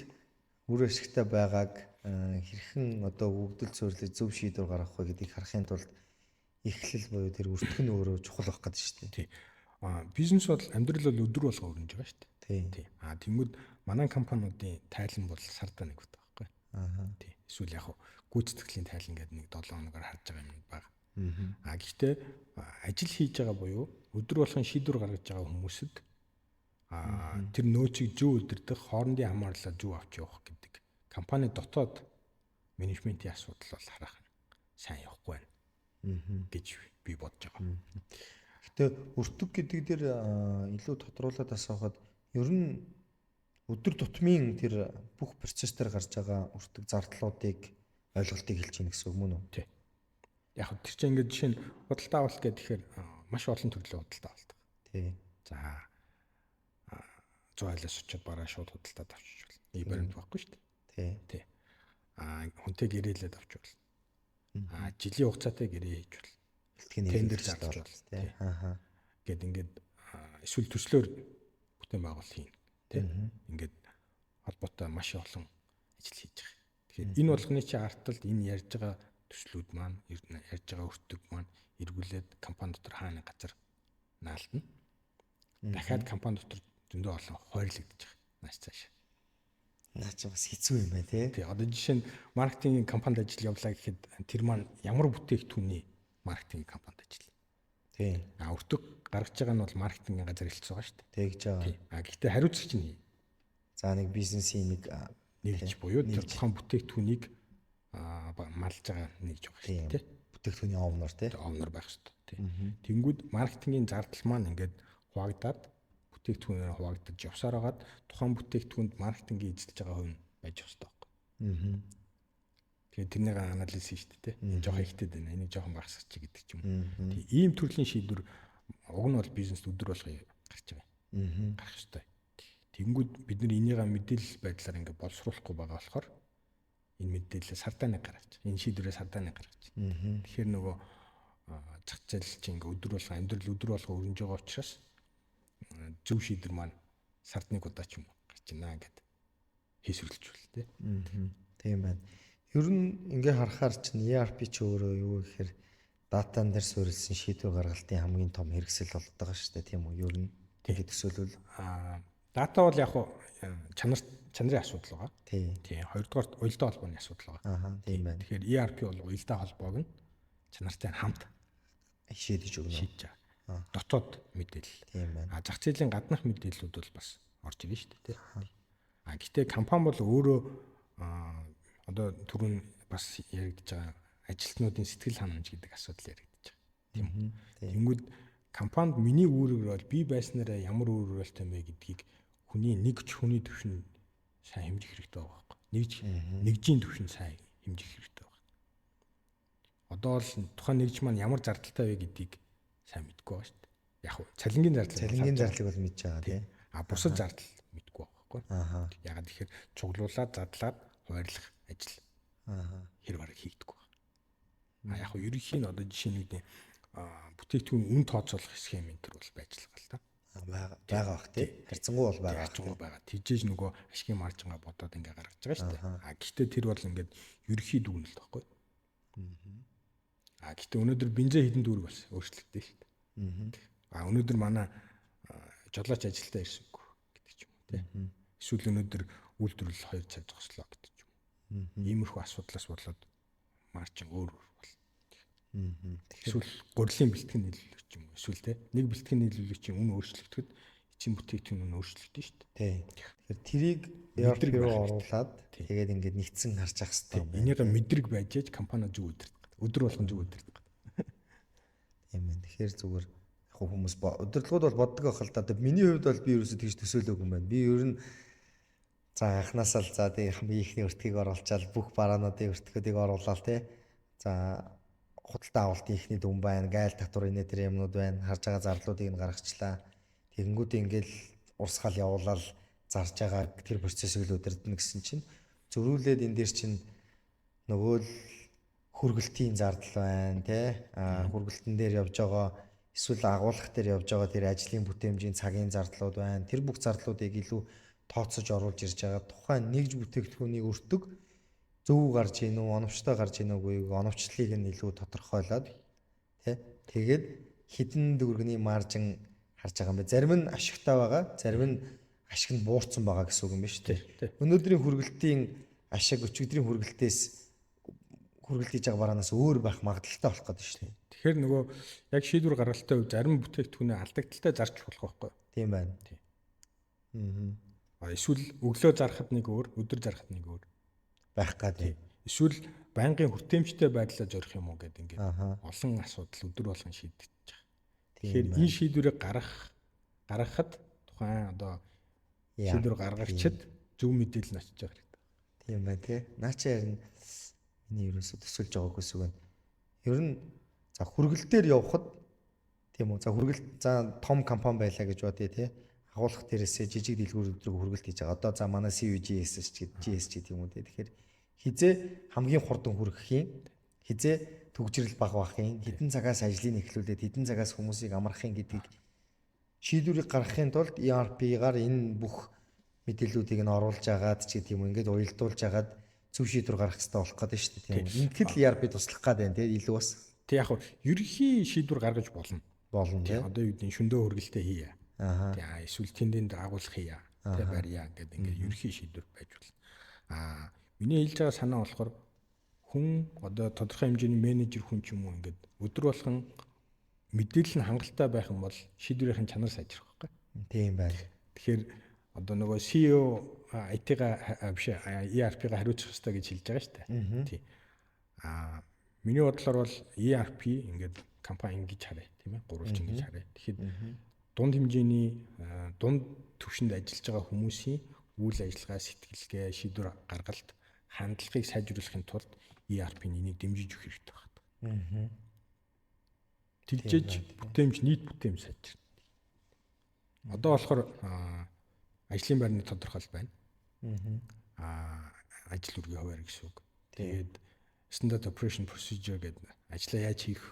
үр ашигтай байгааг хэрхэн одоо өгдөл суурилж зөв шийдвэр гаргах вэ гэдгийг харахын тулд эхлэл буюу тэр өртгөн өөрөө чухал байх гэдэг шүү дээ. Тий. Бизнес бол амьдрал бол өдөр болго өрнөж байгаа шүү дээ. Тий. Тэнгүүд манай компаниудын тайлан бол сарда нэг удаа байхгүй. Тий. Эсвэл яг гүйцэтгэлийн тайлан гэдэг нэг 7 хоногоор харж байгаа юм байна. Гэхдээ ажил хийж байгаа буюу өдөр болгон шийдвэр гаргаж байгаа хүмүүсэд тэр нөөцийг зөв удирдах, хоорондын хамаарлаа зөв авч явах гэдэг компани дотоод менежментийн асуудал бол харах сайн явахгүй байна гэж би бодож байгаа. Гэтэ өртөг гэдэг дээр илүү тодруулаад асуухад ер нь өдөр тутмын тэр бүх процесс дээр гарч байгаа өртөг зардлуудыг ойлголтыг хэлж ийн гэсэн үг мөн үү? Тий. Яг тэр чинь ингээд жишээ нь худалдаа авалт гэхээр маш олон төрлийн худалдаа авалт. Тий. За 100 айлаас очиод бараа шууд худалдаад авчиж болно. Ийм баримт байхгүй шүү дээ. Тий. Хүнтэй гэрээлээд авч болно. Жилийн хугацаатай гэрээ хийж болно. Тендер зарлаж болно. Тий. Гэт ингээд эсвэл төслөөр бүтээн байгуул хийн. Тий. Ингээд холбоотой маш олон ажил хийж байгаа. Тэгэхээр энэ болгоны чинь арталд энэ ярьж байгаа төслүүд маань ярьж байгаа өртөг маань эргүүлээд компани дотор хаана газар наалдна. Дахиад компани дотор зөндөө олон хойрлогдож байгаа. Нааш цааш. Наач бас хэцүү юм байна тий. Тий. Одоо жишээ нь маркетингийн компанид ажил явлаа гэхэд тэр маань ямар бүтээгдэхүүний маркетинг компанид ажиллана. Тий. Өртөг гаргаж байгаа нь бол маркетингийн газар хэлцсэн байгаа шүү дээ. Тэгж байгаа. Гэхдээ хариуцагч нь за нэг бизнесийн нэгж буюу тэр тухайн бүтээгдэхүүнийг малж байгаа нэгж байгаа шүү дээ. Бүтээгдэхүүний овнор тий. Овнор байх шүү дээ. Тэнгүүд маркетингийн зардал маань ингээд хуваагдаад бүтээгдэхүүнээр хуваагдаж явсаар хагаад тухайн бүтээгдэхүүнд маркетингийн эзэлж байгаа хүн байж ёстой байхгүй. Тэгээд тэрнийг анализ хийж шүү дээ. Энэ жоохон ихтэй байна. Энийг жоохон багасгах чи гэдэг ч юм уу. Тийм ийм төрлийн шийдвэр уг нь бол бизнест өдөр болгоо гарч байгаа. Гарах ёстой. Тэнгүүд бид нар энийгээ мэдээлэл байдлаар ингээд боловсруулахгүй байгаа болохоор энэ мэдээлэл сардаа нэг гаргаж. Энэ шийдвэрээ сардаа нэг гаргаж. Тэгэхээр нөгөө зах зээл чинь ингээд өдөр болго амьдрал өдөр болго өрнөж байгаа учраас зөв шийдвэр маань сард нэг удаа ч юм уу гарч байна гэд хийсвэрлэж байна тий. Тийм байна. Ер нь ингээ харахаар чинь ERP ч өөрөө юу гэхээр датан дээр суурилсан шийдвэр гаргалтын хамгийн том хэрэгсэл болдог байгаа шүү дээ тийм үү? Ер нь тэгээд төсөөлвөл дата бол яг чанарын асуудал байгаа. Тийм. Хоёрдугаар уялдаа холбооны асуудал байгаа. Тийм байна. Тэгэхээр ERP бол уялдаа холбоог нь чанартай хамт шийдэж өгнө. Шийдэж байгаа. Дотоод мэдээлэл. Тийм байна. Зах зээлийн гаднах мэдээллүүд бол бас орж ирнэ шүү дээ. Гэхдээ компани бол өөрөө одоо түрүүн бас яригдж байгаа ажилтнуудын сэтгэл ханамж гэдэг асуудал яригдж байгаа. Тийм үү? Тэнгүүд компанид миний үүрэг бол би байснараа ямар үүрэг ролтой юм бэ гэдгийг хүний хүний төвшин сайн хэмжих хэрэгтэй байгаа байхгүй. Нэгжийн төвшин сайн хэмжих хэрэгтэй байна. Одоо л тухайн нэгж маань ямар зардалтай вэ гэдгийг сайн мэдгүй байгаа шүү дээ. Яг нь цалингийн зардлыг бол мэдж байгаа тийм. Бусад зардал мэдгүй байгаа байхгүй. Ягаад тэгэхээр цуглуулад задлаад хуваарлах ажил хэр бараг хийгдэггүй байна. Яг нь ерөнхий нь одоо жишээ нь бүтээгдэхүүн үн тооцоолох схем энэ төр бол байж л байгаа л да. Байгаа бах тий. Харьцангуй бол байгаа. Харьцангуй байгаа. Тийжээж нөгөө ашигын маржингаа бодоод ингээ гаргаж байгаа шүү дээ. Гэхдээ тэр бол ингээд ерөнхий дүгнэлт байхгүй. Гэхдээ өнөөдөр бензин хэдэн дүүрэг бас өөрчлөгдсөн шүү дээ. Өнөөдөр манай жолооч ажилдаа ирсэнгүй гэдэг ч юм уу тий. Эсвэл өнөөдөр үйлдвэрлэл 2 цаг зогслоо гэдэг ч юм уу. Иймэрхүү асуудлаас болоод маржин өөр бол. Эсвэл гурилын бэлтгэн нийлүүлэх ч юм уу. Эсвэл те нэг бэлтгэн нийлүүлэх чинь үн өөрчлөгдөхөд эцсийн бүтээгдэхүүн нь өөрчлөгдөн шүү дээ. Тэгэхээр трийг ERP руу оруулаад тэгээд ингээд нэгдсэн харж ах хэрэгтэй. Энийг мэдрэг байж ээж компани зүг удирдах. Өдөр болгон зүг удирдах. Тийм ээ. Тэгэхээр зүгээр яг хүмүүс удирдлагууд бол боддог байх л да. Миний хувьд бол би ерөөсөө тэгж төсөөлөөгүй юм байна. Би ер нь за анханасаа л за ихний өртгийг оруулчаал бүх бараануудын өртгүүдийг оруулаад те. За худалдаа авалтын ихний дүн байна, гайл татвар инээ тэр юмнууд байна. Харж байгаа зарлуудыг нь гаргачлаа. Тэгэнгүүт ингээл урсгал явуулаад зарж байгаа тэр процессыг л удирдна гэсэн чинь зөрүүлээд энэ дээр чинь нөгөө л хүргэлтийн зардал байна тий. Хүргэлтэн дээр явж байгаа эсвэл агуулгах дээр явж байгаа тэр ажлын бүтээмжийн цагийн зардлууд байна. Тэр бүх зардлуудыг илүү тооцож оруулж ирж байгаа. Тухайн нэгж бүтээгдэхүүнийг өртөг зөв гарч ийн үү, оновчтой гарч ийн үгүй оновчлалыг нь илүү тодорхойлоод тий. Тэгээд хідэн төгрөгийн маржин харж байгаа юм байна. Зарим нь ашигтай байгаа, зарим нь ашиг нь буурсан байгаа гэсэн үг юм байна шүү дээ. Өнөөдрийн хүргэлтийн ашиг өчигдрийн хүргэлтээс хүргэлт хийж байгаа бараанаас өөр байх магадaltaй болох гэдэг шүү дээ. Тэгэхээр нөгөө яг шийдвэр гаргалтын үед зарим бүтээгдэхүүнээ алдагдaltaй зарж болох байхгүй. Тийм байна. Эсвэл өглөө зархад нэг өөр, өдөр зархад нэг өөр байх гэдэг. Эсвэл байнгын хүртээмжтэй байдлаа зорих юм уу гэдэг ингээд олон асуудал өдөр болгон шийдэж байгаа. Тэгэхээр энэ шийдвэрийг гаргахад тухайн одоо шийдвэр гаргагчид зөв мэдээлэл нь очиж байгаа хэрэгтэй. Тийм байна тий. Наа чи харин миний ерөөсө төсөлж байгааг гэсэн үг байна. Ер нь за хүргэлтээр явхад тийм үү. За хүргэлт за том компани байлаа гэж бодъё тий. Агуулгах дээрээсээ жижиг дэлгүүр өдрөг хүргэлт хийж байгаа. Одоо за манай CVGS GSG тийм үү тий. Тэгэхээр хизээ хамгийн хурдан хүрэхийн хизээ төгжрөл бага бахын хэдэн цагаас ажлыг эхлүүлээд хэдэн цагаас хүмүүсийг амрахын гэдгийг шийдвэрийг гаргахын тулд ERP-гаар энэ бүх мэдээллүүдийг нь оруулж агаад ч гэдэг юм ингээд уялдуулж агаад зөв шийдвэр гаргах хэрэгтэй болох гэдэг шүү дээ тийм үү. Ингээд л ERP туслах гад байна тийм илүү бас. Тэг яг хөө ерөнхий шийдвэр гаргаж болно. Болно тийм. Одоо юу гэдэг шөндөө хөргөлтэй хийе. Тэг эсвэл тэндээ агуулах хийе. Тэг барья гэдэг ингээд ерөнхий шийдвэр байж болно. Миний хэлж байгаа санаа болохоор хүн одоо тодорхой хэмжээний менежер хүн ч юм уу ингээд өдөр болгон мэдээлэл нь хангалттай байх юм бол шийдвэрийн чанар сайжрах байхгүй. Тийм байна. Тэгэхээр одоо нөгөө CEO IT-га биш ERP-га хариуцах хэрэгтэй гэж хэлж байгаа шүү дээ. Тий. Миний бодлоор бол ERP ингээд компани ингэж харъя тийм ээ гурвалж ингэж харъя. Тэгэхээр дунд хэмжээний дунд түвшинд ажиллаж байгаа хүмүүсийн үйл ажиллагаа, сэтгэлгээ, шийдвэр гаргалт, хандлагыг сайжруулахын тулд ERP-ний энийг дэмжиж өгөх хэрэгтэй байна. Тэгжээж бүтээмж нийт бүтээмж сайжирна. Одоо болохоор ажлын байрны тодорхойл байна. Ажил үргийн хуваар гэсэн үг. Тэгээд standard operation procedure гэдэг ажлаа яаж хийх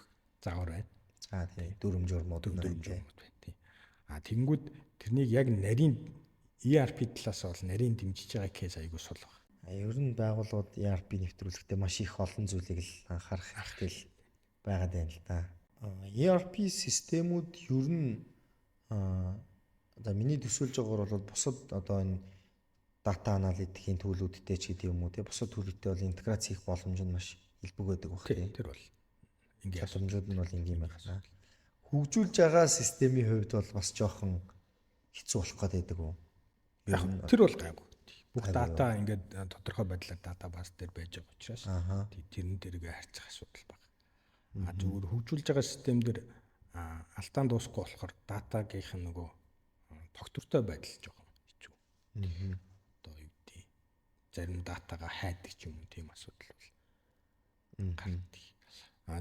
заавар байна. За тийм дүрм журмууд байна. Тийм. Тэгэнгүүт тэрнийг яг нарийн ERP талаас бол нарийн дэмжиж байгаа кейс айгуу сул байна. Ер нь байгууллагууд ERP нэвтрүүлэхдээ маш их олон зүйлийг л анхаарах хэрэгтэй л байгаад байна л да. ERP системүүд ер нь одоо миний төсөөлж байгаагаар бол бусад одоо энэ дата аналитикийн төлөвлөлттэй ч гэдэг юм уу те бусад төлөвлөлттэй бол интеграц хийх боломж нь маш илбэг байдаг баг тийм. Тэр бол ингээд асуудлууд нь бол ингийн байна. Хөгжүүлж байгаа системийн хувьд бол бас жоохон хэцүү болох гэдэг үү? Тэр бол гайгүй. Бүх дата ингээд тодорхой байдлаар дата баз дээр байж байгаа учраас тэрэн дээргээ харьцах асуудал байна. Зүгээр хөгжүүлж байгаа систем дээр алтаан дуусахгүй болохоор датагийнх нь нөгөө тогтвортой байдал жоохон хэцүү. Одоо юу гэдэг зарим датагаа хайдаг ч юм уу тийм асуудал бол гардаг.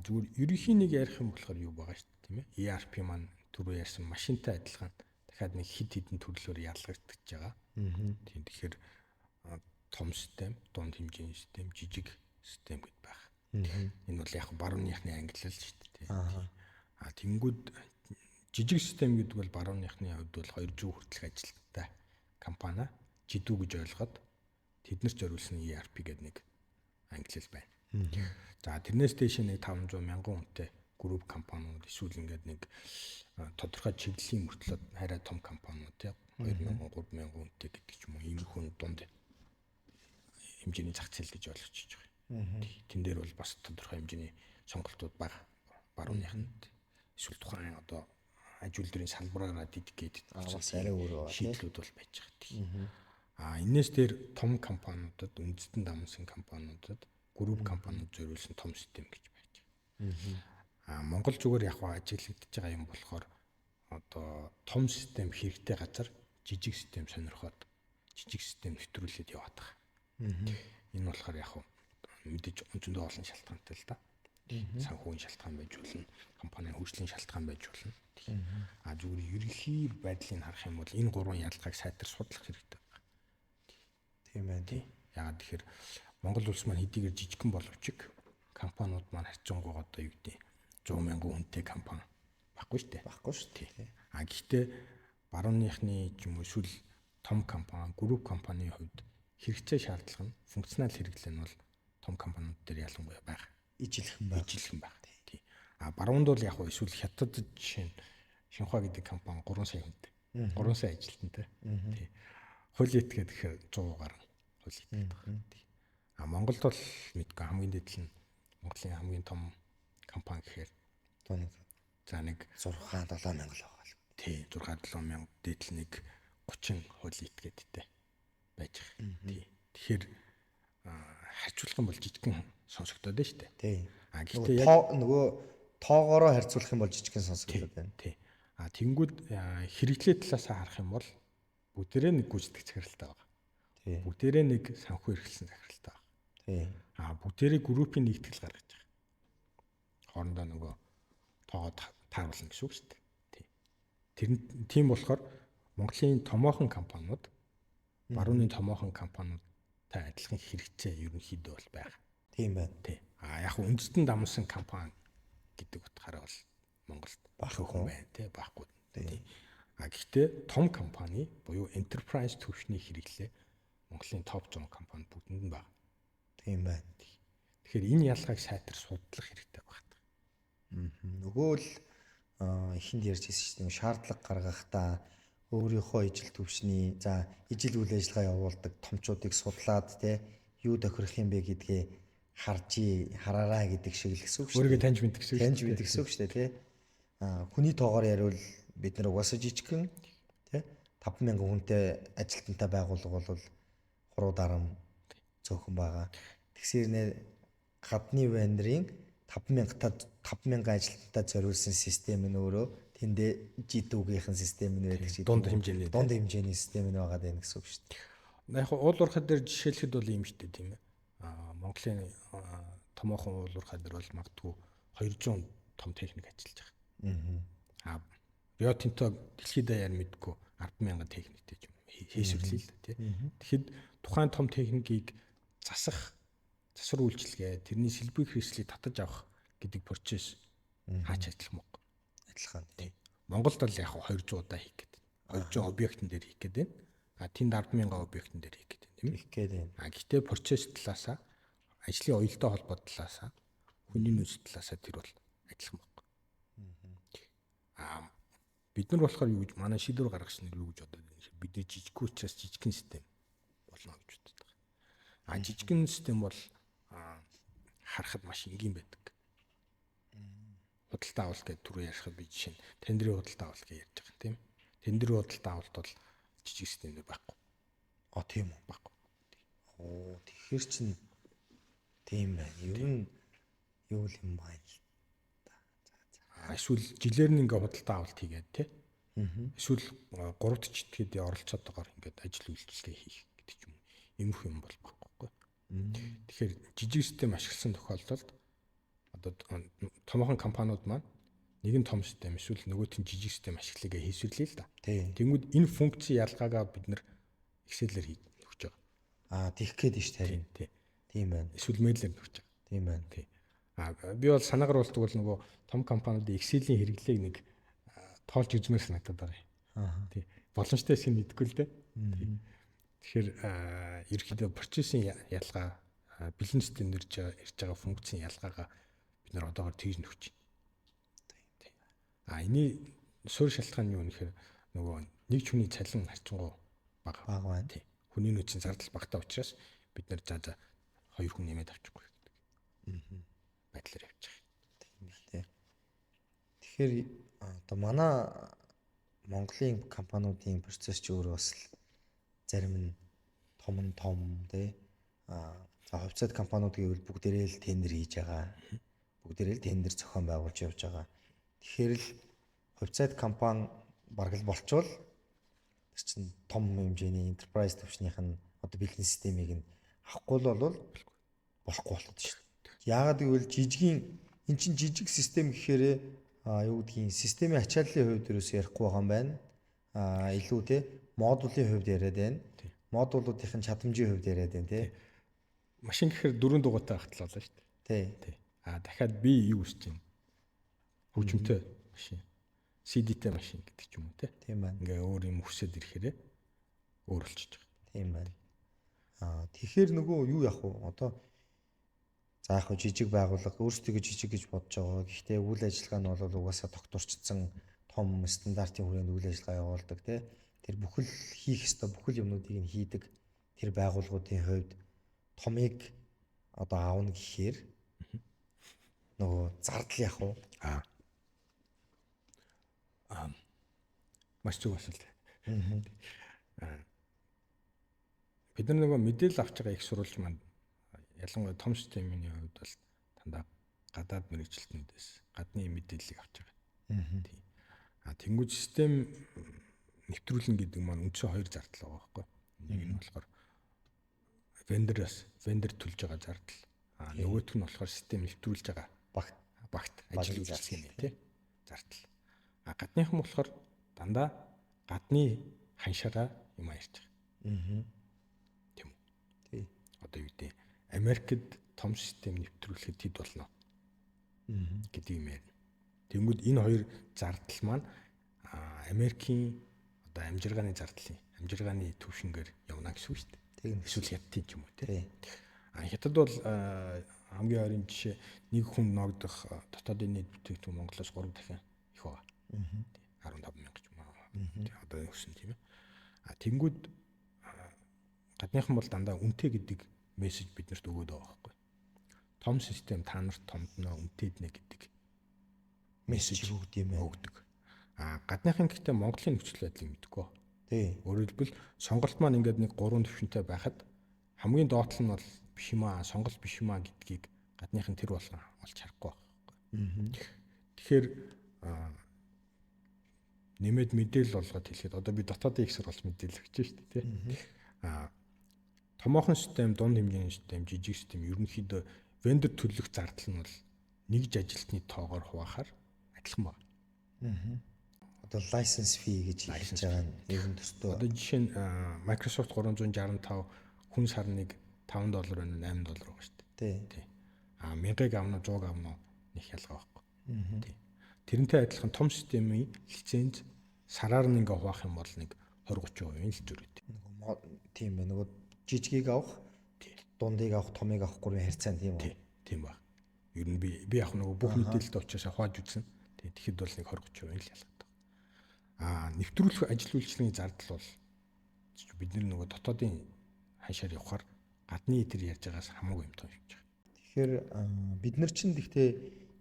Зүгээр ерөнхий нэг ярих юм болохоор юу байгаа шүү дээ тийм ээ. ERP маань түрүү ярьсан машинтай адилхан дахиад нэг хид хідэн төрлөөр ялгагдчихж байгаа. Тийм тэгэхээр том систем, дунд хэмжээний систем, жижиг систем гэд байх. Энэ бол яг барууныхны ангиллал шүү дээ тийм. Тэнгүүд жижиг систем гэдэг бол барууныхны хувьд бол 200 хүртэлх ажилтнтай компани жидүү гэж ойлгоод тэднэрт зориулсан ERP гэдэг нэг ангиллал байна. За тэрнээс дээш нэг 500 мянган хүнтэй групп компаниуд эсвэл ингээд нэг тодорхой чиглэлийн мөртлөө хараа том компаниуд тийм 2000 3000 хүнтэй гэдэг ч юм уу иймэрхүү дунд хэмжээний зах зээл гэж ойлгочихж байгаа. Тэн дээр бол бас тодорхой хэмжээний сонголтууд бага барууныханд эсвэл тухайн одоо аж үйлдвэрийн салбараараа дидгээд арай өөр шийдлүүд бол байж байгаа. Энэс дээр том компаниудад үндэстэн дамсан компаниудад групп компаниуд зориулсан том систем гэж байж байгаа. Монгол зүгээр яг ажиглагдж байгаа юм болохоор одоо том систем хэрэгтэй газар жижиг систем сонирхоод жижиг систем нэвтрүүлээд яваад байгаа. Энэ болохоор яг мэдээж зөндөө олон шалтгаантай л да. Санхүүгийн шалтгаан байж болно, компанийн хөгжлийн шалтгаан байж болно. Зүгээр ерөнхий байдлыг харах юм бол энэ гурван ялгааг сайтар судлах хэрэгтэй байна. Тийм байна тий. Яагаад тэгэхээр Монгол улс маань хэдийгээр жижигхэн боловч компаниуд маань харьцангуй одоо юу гэдэг 100 мянган хүнтэй компани баггүй шүү дээ. Баггүй шүү дээ. Гэхдээ барууныхны ч юм уу эсвэл том компани, групп компанийн хувьд хэрэгцээ шаардлага нь функционал хэрэглээ нь бол том компаниуд дээр ялангуяа байх. Ижилхэн байх. Тий. Баруунд бол яг эсвэл хятад жишээ нь Шинхua гэдэг компани 3 сая хүнтэй. 3 сая ажилтнтай. Тий. Хууль этгээд гэхээр 100 гаруй хууль этгээд байна. Тий. Монголд бол мэдгүй хамгийн дээд нь Монголын хамгийн том компани гэхээр за нэг 6-7 мянга л байгаа л. Тий, 6-7 мянга дээд л нэг 30 хууль этгээдтэй байж байгаа. Тий. Тэгэхээр харьцуулах юм бол жижигхэн сонсогдоод байна шүү дээ. Тий. Гэхдээ нөгөө тоогоороо харьцуулах юм бол жижигхэн сонсогдоод байна. Тий. Тэнгүүд хэрэглээ талаасаа харах юм бол бүгдээрээ нэг гүйцэтгэх захиралтай байгаа. Тий. Бүгдээрээ нэг санхүү эрхлсэн захиралтай байгаа. Тий. Бүгдээрээ группийн нэгтгэл гаргаж байгаа. Хоорондоо нөгөө тоогоо тааруулна гэсэн үг шүү дээ. Тий. Тийм болохоор Монголын томоохон компаниуд барууны томоохон компаниудтай адилхан хэрэгцээ ерөнхийдөө бол байгаа. Тийм байна. Тий. Яг үндэстэн дамсан компани гэдэг утгаараа бол Монголд баггүй байна тий баггүй. Тий. Гэхдээ том компани буюу enterprise түвшний хэрэглээ Монголын топ 100 компани бүгдэнд нь байна. Тийм байна. Тэгэхээр энэ ялгааг сайтар судлах хэрэгтэй байна. Нөгөө л эхэнд ярьж ирсэн шүү дээ. Шаардлага гаргахдаа өөрийнхөө ижил түвшний ижил үйл ажиллагаа явуулдаг томчуудыг судлаад тий юу тохирох юм бэ гэдгээ хараарай гэдэг шиг л гэсэн үг шүү дээ. Өөрийгөө таньж мэдэх гэсэн үг. Таньж мэдэх гэсэн үг шүү дээ тий. Хүний тоогоор яривал бид нар угаасаа жижигхэн тий 50000 хүнтэй ажилтнтай байгууллага бол хуруу дарам цөөхөн байгаа. Тэгсээр нэ гадны vendor-ийн 50000 ажилтнтай зориулсан систем нь өөрөө тэндээ жидүүгийнхэн систем нь байдаг шиг дунд хэмжээний систем нь байгаа даа гэсэн үг шүү дээ. Яг уул уурхай дээр жишээлхэд бол ийм шүү дээ тийм ээ. Монголын томоохон уул уурхай дээр бол магадгүй 200 том техник ажиллаж байгаа. Рио Тинто дэлхийд даяар мэдгүй 100000 техниктэй юм хийсвэрлэе л тий. Тэгэхэд тухайн том техникийг засвар үйлчилгээ, тэрний сэлбэг хэрэгслийг татаж авах гэдэг процесс хаач ажиллах мөн. Адилхан тий. Монголд бол яг 200 удаа хийх гэдэг. 200 объектын дээр хийх гэдэг. Тэнд 100000 объектын дээр хийх гэдэг тийм ээ. Хийх гэдэг. Гэхдээ процесс талаасаа, ажлын уялдаа холбоо талаасаа, хүний нөөц талаасаа тэр бол ажиллах мөн. Бид нар болохоор юу гэж манай шийдвэр гаргагч нар юу гэж бодоод байна вэ? Бидний жижиг учраас жижигхэн систем болно гэж боддог. Жижигхэн систем бол харахад маш энгийн байдаг. Худалдаа авалт гэдэг түрүү ярихад би жишээ нь тендерийн худалдаа авалт гэж ярьж байгаа тийм. Тендерийн худалдаа авалт бол жижиг системээр байхгүй. Тийм үү? Байхгүй. Тэгэхээр чин тийм байна. Ер нь юу юм байна л та. Эсвэл жилээр нь ингээ худалдаа авалт хийгээд тий. Эсвэл 3 житгээд оролцоод байгаагаар ингээд ажил үйлчилгээ хийх гэдэг ч юм. Иймэрхүү юм бол баггүй. Тэгэхээр жижиг систем ашигласан тохиолдолд одоо томоохон компаниуд маань нэгэн том систем эсвэл нөгөөт нь жижиг систем ашиглахыг хийсвэрлэе л да. Тэнгүүд энэ функцийн ялгаагаа бид нар Excel-ээр өгч байгаа. Тийх гээд ш тарин. Тийм байна. Эсвэл мэйлээр өгч байгаа. Тийм байна. Тий. Би бол санаагаруулдаг бол нөгөө том компаниудын Excel-ийн хэрэглээг нэг тоолж үзмээр санагдаад байгаа юм. Тий. Боломжтой эсэх нь мэдэхгүй л дээ. Тэгэхээр ерөнхийдөө процессын ялгаа, бэлэн систем нэрж ирж байгаа функцийн ялгаагаа бид нар одоогоор тэгж нөхч байна. Эний суурь шалтгаан нь юу нэхэр нөгөө нэг хүний цалин харьцангуй бага байна. Тий. Хүний нөөцийн зардал багтаа учраас бид нар за 2 хүн нэмээд авчихгүй гэдэг. Байдлаар явж байгаа. Тийм ээ. Тэгэхээр одоо манай Монголын компаниудын процесс ч өөрөө бас зарим нь том тий. Хувьцаат компаниуд гэвэл бүгдээрээ л тендер хийж байгаа. Бүгдээрээ л тендер зохион байгуулж явж байгаа. Тэгэхээр л хувьцаат компани бараг л болчвол тэр чинь том хэмжээний enterprise төвшнийх нь одоо бэлэн системийг нь авахгүй л болохгүй болоод шүү дээ. Яагаад гэвэл жижигэн эн чинь жижиг систем гэхээр юу гэдгийг системийн ачааллын хувьд ерөөс ярихгүй байгаа юм байна. Илүү те модулийн хувьд яриад байна. Модулуудын чадамжийн хувьд яриад байна те. Машин гэхээр 4 дугуйтай багтлаа шүү дээ. Тий. Дахиад би юу гэж чинь хөгжмөнтэй машин. CD-тэй машин гэдэг ч юм уу те. Тийм байна. Ингээ өөр юм өсөд ирэхээр өөр болчихж байгаа. Тийм байна. Тэгэхээр нөгөө юу яах вэ? Одоо за яг жижиг байгууллага өөрсдөө жижиг гэж бодож байгаа. Гэхдээ үйл ажиллагаа нь бол угаасаа тогтворчсон том стандартын хүрээнд үйл ажиллагаа явуулдаг тий. Тэр бүхэл хийх ёстой бүхэл юмнуудыг нь хийдэг тэр байгууллагуудын хувьд томыг одоо аавна гэхээр нөгөө зардал яах вэ? Маш зөв асуулт. Бид нар нөгөө мэдээлэл авч байгаа их сурвалж маань ялангуяа том системийн хувьд бол дандаа гадаад мэрэгчлэлтнүүдээс гадны мэдээллийг авч байгаа. Тийм. Тэнгуү систем нэвтрүүлэн гэдэг маань үндсэн хоёр зардал байгаа байхгүй. Нэг нь болохоор вендор төлж байгаа зардал. Нөгөөх нь болохоор систем нэвтрүүлж байгаа багт ажил үйлчлэгээ тий зардал. Гадныхан болохоор дандаа гадны ханшаараа юм ярьж байгаа. Тийм үү? Тий. Одоо юу гэдэг Америкт том систем нэвтрүүлэхэд хэд болно гэдэг юм ярина. Тэнгүүд энэ хоёр зардал маань Америкийн одоо амжиргааны зардлын амжиргааны түвшингээр явна гэсэн үг шүү дээ. Тийм. Эсвэл хятадын ч юм уу тий. Тий. Хятад бол хамгийн ойрын жишээ нэг хүн ногдох дотоодын нийт бүтээгдэхүүн Монголоос 3 дахин их байгаа. 15 мянга ч юм уу. Одоо өссөн тийм ээ. Тэнгүүд гадныхан бол дандаа үнэтэй гэдэг мессеж биднэрт өгөөд байгаа байхгүй. Том систем та нарт томдноо үнэтэйднэ гэдэг мессеж өгдөг. Гадныхан гэхдээ Монголын нөхцөл байдлыг мэдгүй. Тий. Өөрөөр хэлбэл сонголт маань ингээд нэг 3 төвшөнтэй байхад хамгийн доотлол нь бол биш юм сонголт биш юм гэдгийг гадныхан тэр болгон олж харахгүй байхгүй. Тэгэхээр нэмээд мэдээлэл болгоод хэлэхэд одоо би дотоодын их сурвалж мэдээлэл өгч шүү дээ тий. Томоохон систем, дунд хэмжээний систем, жижиг систем ерөнхийдөө вендор төлөх зардал нь бол нэгж ажилтны тоогоор хуваахаар адилхан байна. Одоо license fee гэж хэлж байгаа нь ер нь төстөө. Одоо жишээ нь Microsoft 365 хүн сарныг $5 байна $8 байгаа шүү дээ. Тий. 1000-ыг авна 100-ыг авна нэг ялгаа байхгүй. Тий. Тэрнтэй адилхан том системийн лиценз сараар нь ингээ хуваах юм бол нэг 20-30% л зөрүүтэй. Тийм байна. Нөгөө жижигийг авах, дундыг авах, томыг авахгүйн харьцаанд тийм үү? Тийм ба. Ер нь би яг нөгөө бүх мэдээлэлтэй учраас хувааж үзсэн. Тэгэхэд бол нэг 20-30% л ялгаад байгаа. Нэвтрүүлэх ажил үйлчлэгийн зардал бол бидний нөгөө дотоодын ханшаар явахаар гадны тэр ярьж байгаас хамаагүй юм тоо явж байгаа. Тэгэхээр бид нар чинь гэхдээ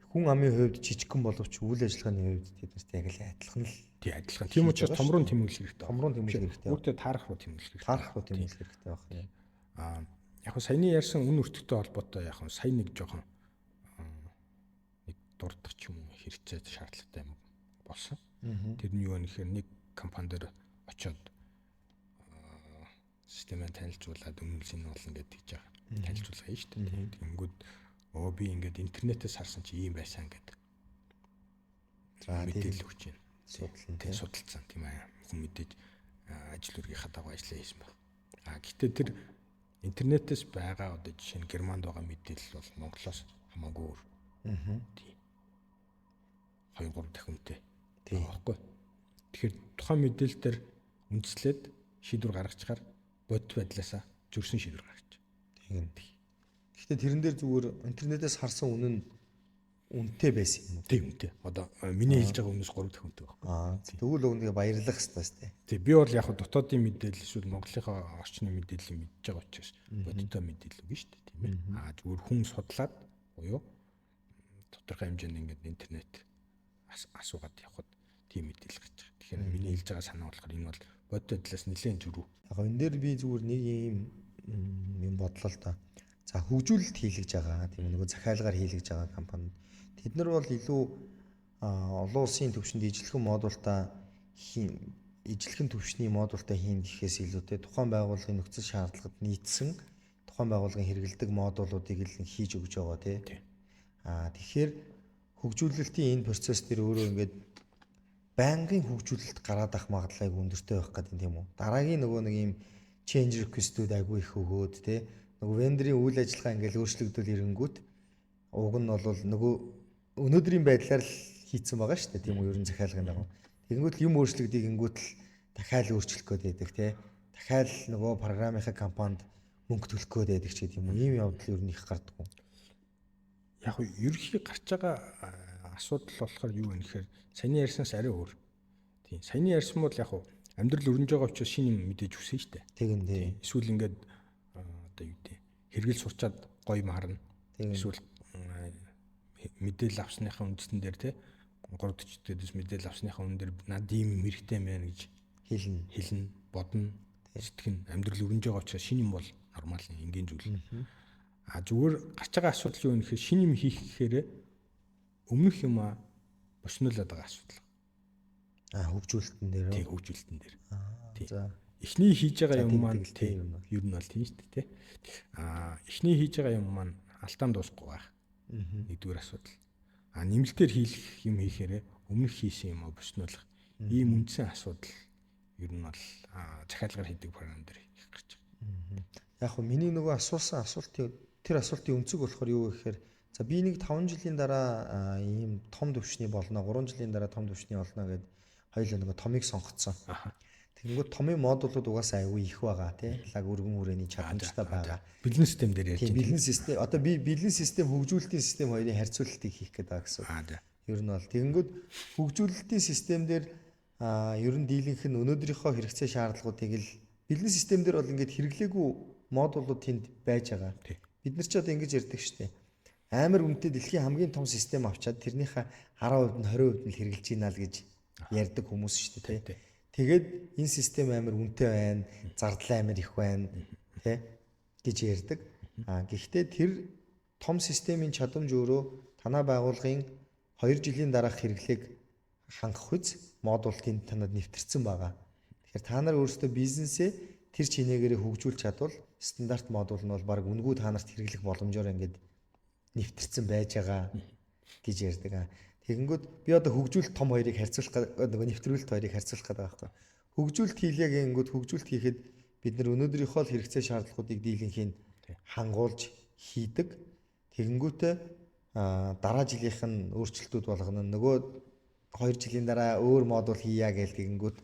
хүн амын хувьд жижигхэн боловч үйл ажиллагааны хувьд тэднэрт яг л адилхан л адилхан. Тийм учраас том руу тэмүүлэх хэрэгтэй. Том руу тэмүүлэх хэрэгтэй. Өөртөө таарах руу тэмүүлэх хэрэгтэй. Таарах руу тэмүүлэх хэрэгтэй байна. Яг нь саяны ярьсан үн өртөгтэй холбоотой яг нь сайн нэг жоохон нэг дурдах ч юм уу хэрэгцээ шаардлагатай юм болсон. Тэр нь юу вэ гэхээр нэг компани дээр очиод системээ танилцуулаад үнэлсэн нь болно гэдэг гэж байгаа. Танилцуулга хийж шүү дээ. Тэнгүүд би ингээд интернетээс харсан чи ийм байсан гэдэг. За мэдээлэл өгч байна. Судалсан тийм аа. Хүн мэдээж ажил үргийн хадаагаа ажиллаа хийсэн байна. Гэхдээ тэр интернетээс байгаа одоо жишээ нь Германд байгаа мэдээлэл бол Монголоос хамаагүй өөр. Тийм. 2-3 дахин үнэтэй. Тийм байхгүй. Тэгэхээр тухайн мэдээлэл дээр үндэслээд шийдвэр гаргачаар бодит байдлаасаа зөрсөн шийдвэр гаргаж. Тийм. Гэхдээ тэрэн дээр зүгээр интернетээс харсан үнэн үнэтэй байсан юм уу? Тийм үнэтэй. Одоо миний хэлж байгаа үнээс 3 дахин үнэтэй байна. Тэгвэл өвнийгээ баярлах хэрэгтэй шүү дээ. Тийм би бол яг дотоодын мэдээлэл эсвэл Монголынхаа орчны мэдээллийг мэдж байгаа учраас бодиттой мэдээлэл өгнө шүү дээ, тийм ээ. Зүгээр хүн судлаад буюу тодорхой хэмжээнд ингээд интернет асуугаад явхад тийм мэдээлэл гарч байгаа. Тэгэхээр миний хэлж байгаа санаа болохоор энэ бол бодит байдлаас нэлээд зөрүү. Яг энэ дээр би зүгээр нэг юм бодлоо л да. За хөгжүүлэлт хийлгэж байгаа тийм нөгөө захиалгаар хийлгэж байгаа компани. Тэд нар бол илүү олон улсын түвшинд ижлэхэн модултаа ижлэхэн түвшний модултаа хийн гэхээс илүүтэй тухайн байгууллагын нөхцөл шаардлагад нийцсэн тухайн байгууллагын хэрэгэлдэг модулуудыг л хийж өгж байгаа тийм. Тэгэхээр хөгжүүлэлтийн энэ процесс дээр өөрөө ингээд байнгын хөгжүүлэлт гараад ах магадлал айгүй өндөртэй байх гэдэг тийм үү. Дараагийн нөгөө нэг юм change request-үүд айгүй их өгөөд те нөгөө вендорын үйл ажиллагаа ингээд өөрчлөгдөл ирэнгүүт уг нь бол нөгөө өнөөдрийн байдлаар л хийцэн байгаа шүү дээ тийм үү, ерөн захиалгын дагуу. Тэгэнгүүт юм өөрчлөгдөнгүүт л дахиад өөрчлөх гээд байдаг те. Дахиад нөгөө програмынхаа компанид мөнгө төлөх гээд байдаг ч гэдэг юм уу. Ийм явдал ер нь их гардаг. Яг нь ерөнхий гарч байгаа асуудал болохоор юу вэ гэхээр саяны ярьснаас арай өөр. Тийм. Саяны ярьсан бол яг амьдрал өрнөж байгаа учраас шинэ юм мэдээж хүсэн шүү дээ. Тэгин дээ. Эсвэл ингээд одоо юу гэдэг хэрэгэл сурчаад гоё маарна. Эсвэл мэдээлэл авсныхаа үндсэн дээр те 3-40 дэс мэдээлэл авсныхаа үн дээр над ийм хэрэгтэй байна гэж хэлнэ, бодно, сэтгэн амьдрал өрнөж байгаа учраас шинэ юм бол нормал энгийн зүйл. Зүгээр гарч байгаа асуудал юу вэ гэхээр шинэ юм хийх гэхээр өмнөх юм босниулаад байгаа асуудал. Хөгжүүлэлтэн дээр. Тийм, хөгжүүлэлтэн дээр. За. Эхний хийж байгаа юм маань тийм ер нь бол тийм шүү дээ, тий. Эхний хийж байгаа юм маань алтаан дуусахгүй байх. Нэгдүгээр асуудал. Нэмэлтээр хийх юм хийхээр өмнөх хийсэн юм босниулах. Ийм үндсэн асуудал ер нь бол захиалгаар хийдэг програм дээр их гарч байгаа. Яг хөө миний нөгөө асуусан асуултын тэр асуултын өнцөг болохоор юу вэ гэхээр за би нэг 5 жилийн дараа ийм том төвшний болно, 3 жилийн дараа том төвшний болно гэд хоёулаа нөгөө томыг сонгоцсон. Тэгэнгүүт томын модулууд угаасаа аюу их байгаа тий. Лаг өргөн хүрээний чадамжтай байгаа. Бэлэн систем дээр ярьж байна. Бэлэн систем одоо би бэлэн систем хөгжүүлэлтийн систем хоёрын харьцуулалтыг хийх гэдэг байгаа гэсэн. Ер нь бол тэгэнгүүт хөгжүүлэлтийн систем дээр ер нь дийлэнх нь өнөөдрийнхөө хэрэгцээ шаардлагуудыг л бэлэн систем дээр бол ингээд хэрэглээгүй модулууд тэнд байж байгаа. Бид нар ч одоо ингэж ярьдаг шүү дээ. Амар үнэтэй дэлхийн хамгийн том систем авчаад тэрнийхээ 10% нь 20% нь хэрэгжилж ийна л гэж ярьдаг хүмүүс шүү дээ. Тэгээд энэ систем амар үнэтэй байна, зардал амар их байна, тэ гэж ярьдаг. Гэхдээ тэр том системийн чадамж өөрөө танай байгууллагын 2 жилийн дараах хэрэглээг хангах үз модуль тэнд танад нэвтэрсэн байгаа. Тэгэхээр та нар өөрсдөө бизнесээ тэр чинээгээрээ хөгжүүлж чадвал стандарт модуль нь бол баг үнгүй та нарт хэрэглэх боломжоор ингээд нэвтэрсэн байж байгаа гэж ярьдаг. Тэгэнгүүт би одоо хөгжүүлэлт том хоёрыг харьцуулах нөгөө нэвтрүүлэлт хоёрыг харьцуулах гэдэг байгаа байхгүй. Хөгжүүлэлт хийлээ гэнгүүт хөгжүүлэлт хийхэд бид нар өнөөдрийнхөө л хэрэгцээ шаардлагуудыг дийлэнхийн хангуулж хийдэг. Тэгэнгүүтээ дараа жилийнх нь өөрчлөлтүүд болгоно. Нөгөө 2 жилийн дараа өөр модуль хийя гээл тэгэнгүүт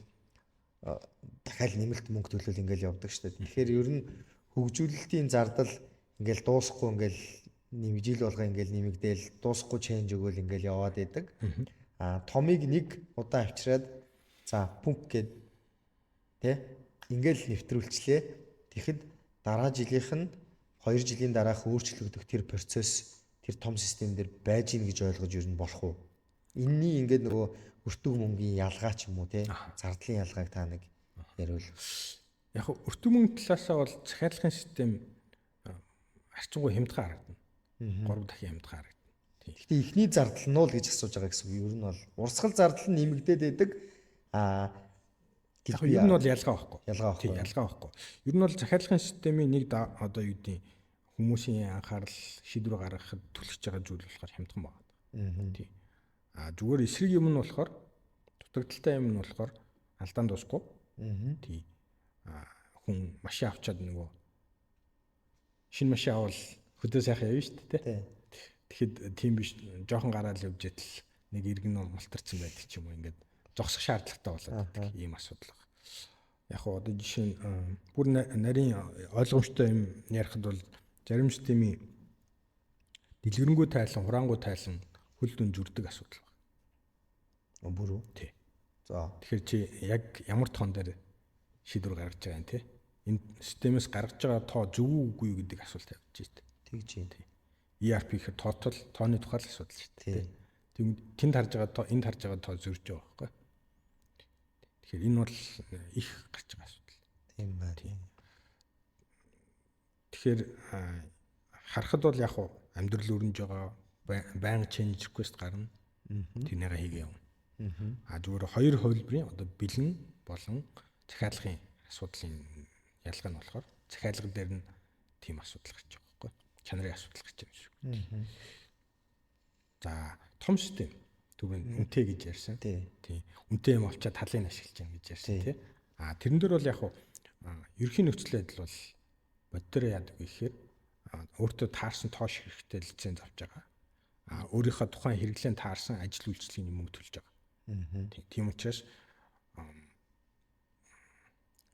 дахиад нэмэлт мөнгө төлөөл ингээл явдаг шүү дээ. Тэгэхээр ер нь хөгжүүлэлтийн зардал ингээл дуусахгүй ингээл жил болго ингээл нэмэгдээл дуусахгүй ченж өгөөл ингээл яваад идэг. Томыг нэг удаа авчираад за пүнк гэд тэ ингээл нэвтрүүлчлээ. Тэгэхэд дараа жилийнх нь 2 жилийн дараах өөрчлөгдөх тэр процесс тэр том систем дээр байж ийн гэж ойлгож ер нь болох уу? Энэний ингээд нөгөө өртөг мөнгөний ялгаа ч юм уу те зардлын ялгааг та нэг яриул. Яг өртөг мөнгө талаасаа бол захиалгын систем арчингуй хямдхан харагдана. 3 дахин хямдхан харагдана. Гэхдээ ихний зардал нь уу л гэж асууж байгаа гэсэн үг. Ер нь бол урсгал зардал нь нэмэгдээд байдаг. Ер нь бол ялгаа байхгүй. Тийм ялгаа байхгүй. Ер нь бол захиалгын системийн нэг одоо юу гэдэг хүмүүсийн анхаарал шийдвэр гаргахад түлхэж байгаа зүйл болохоор хямдхан байна. Тийм. Зүгээр эсрэг юм нь болохоор дутагдaltaй юм нь болохоор алдаан дуусахгүй. Тийм. Хүн машин авчаад нөгөө шинэ машин авал хөдөө сайхан явна шүү дээ. Тэгэхэд тийм биш жоохон гараал явж итэл нэг иргэн мултарсан байдаг ч юм уу ингээд зогсох шаардлагатай болоод ийм асуудал байна. Яг хоо одоо жишээ нь бүр нарийн ойлгомжтой юм ярихад бол зарим системийн дэлгэрэнгүй тайлан, хураангуй тайлан хөл дүн зүрдэг асуудал байна. Бүр үү? Тий. За. Тэгэхээр чи яг ямар тоон дээр шийдвэр гаргаж байгаа юм те? Энэ системээс гаргаж байгаа тоо зөв үгүй юу гэдэг асуулт тавьж байна. Тэгж юм. ERP гэхээр тооны тухай л асуудал шүү дээ. Тэгвэл тэнд харж байгаа тоо, энд харж байгаа тоо зөрж байгаа байхгүй. Тэгэхээр энэ бол их гарч байгаа асуудал. Тийм байна. Тэгэхээр харахад бол яг хуу амьдрал өрнөж байгаа байнга change request гарна. Тэрнийгээ хийгээ явна. Зүгээр хоёр хувилбарын одоо бэлэн болон захиалгын асуудлын ялгаа нь болохоор захиалга дээр нь тийм асуудал гарч байгаа байхгүй. Чанарын асуудал гарч байгаа юм шиг. За том систем. Түрүүн үнэтэй гэж ярьсан. Тийм. Үнэтэй юм олчаад талын ашиглаж байгаа гэж ярьсан тий. Тэрэн дээр бол яг ерөнхий нөхцөл байдал бол бодтоор яадаг вэ гэхээр өөртөө таарсан тоош хэрэгтэй лиценз авч байгаа. Өөрийнхөө тухайн хэрэглээнд таарсан ажил үйлчлэгийн мөнгө төлж байгаа. Тийм учраас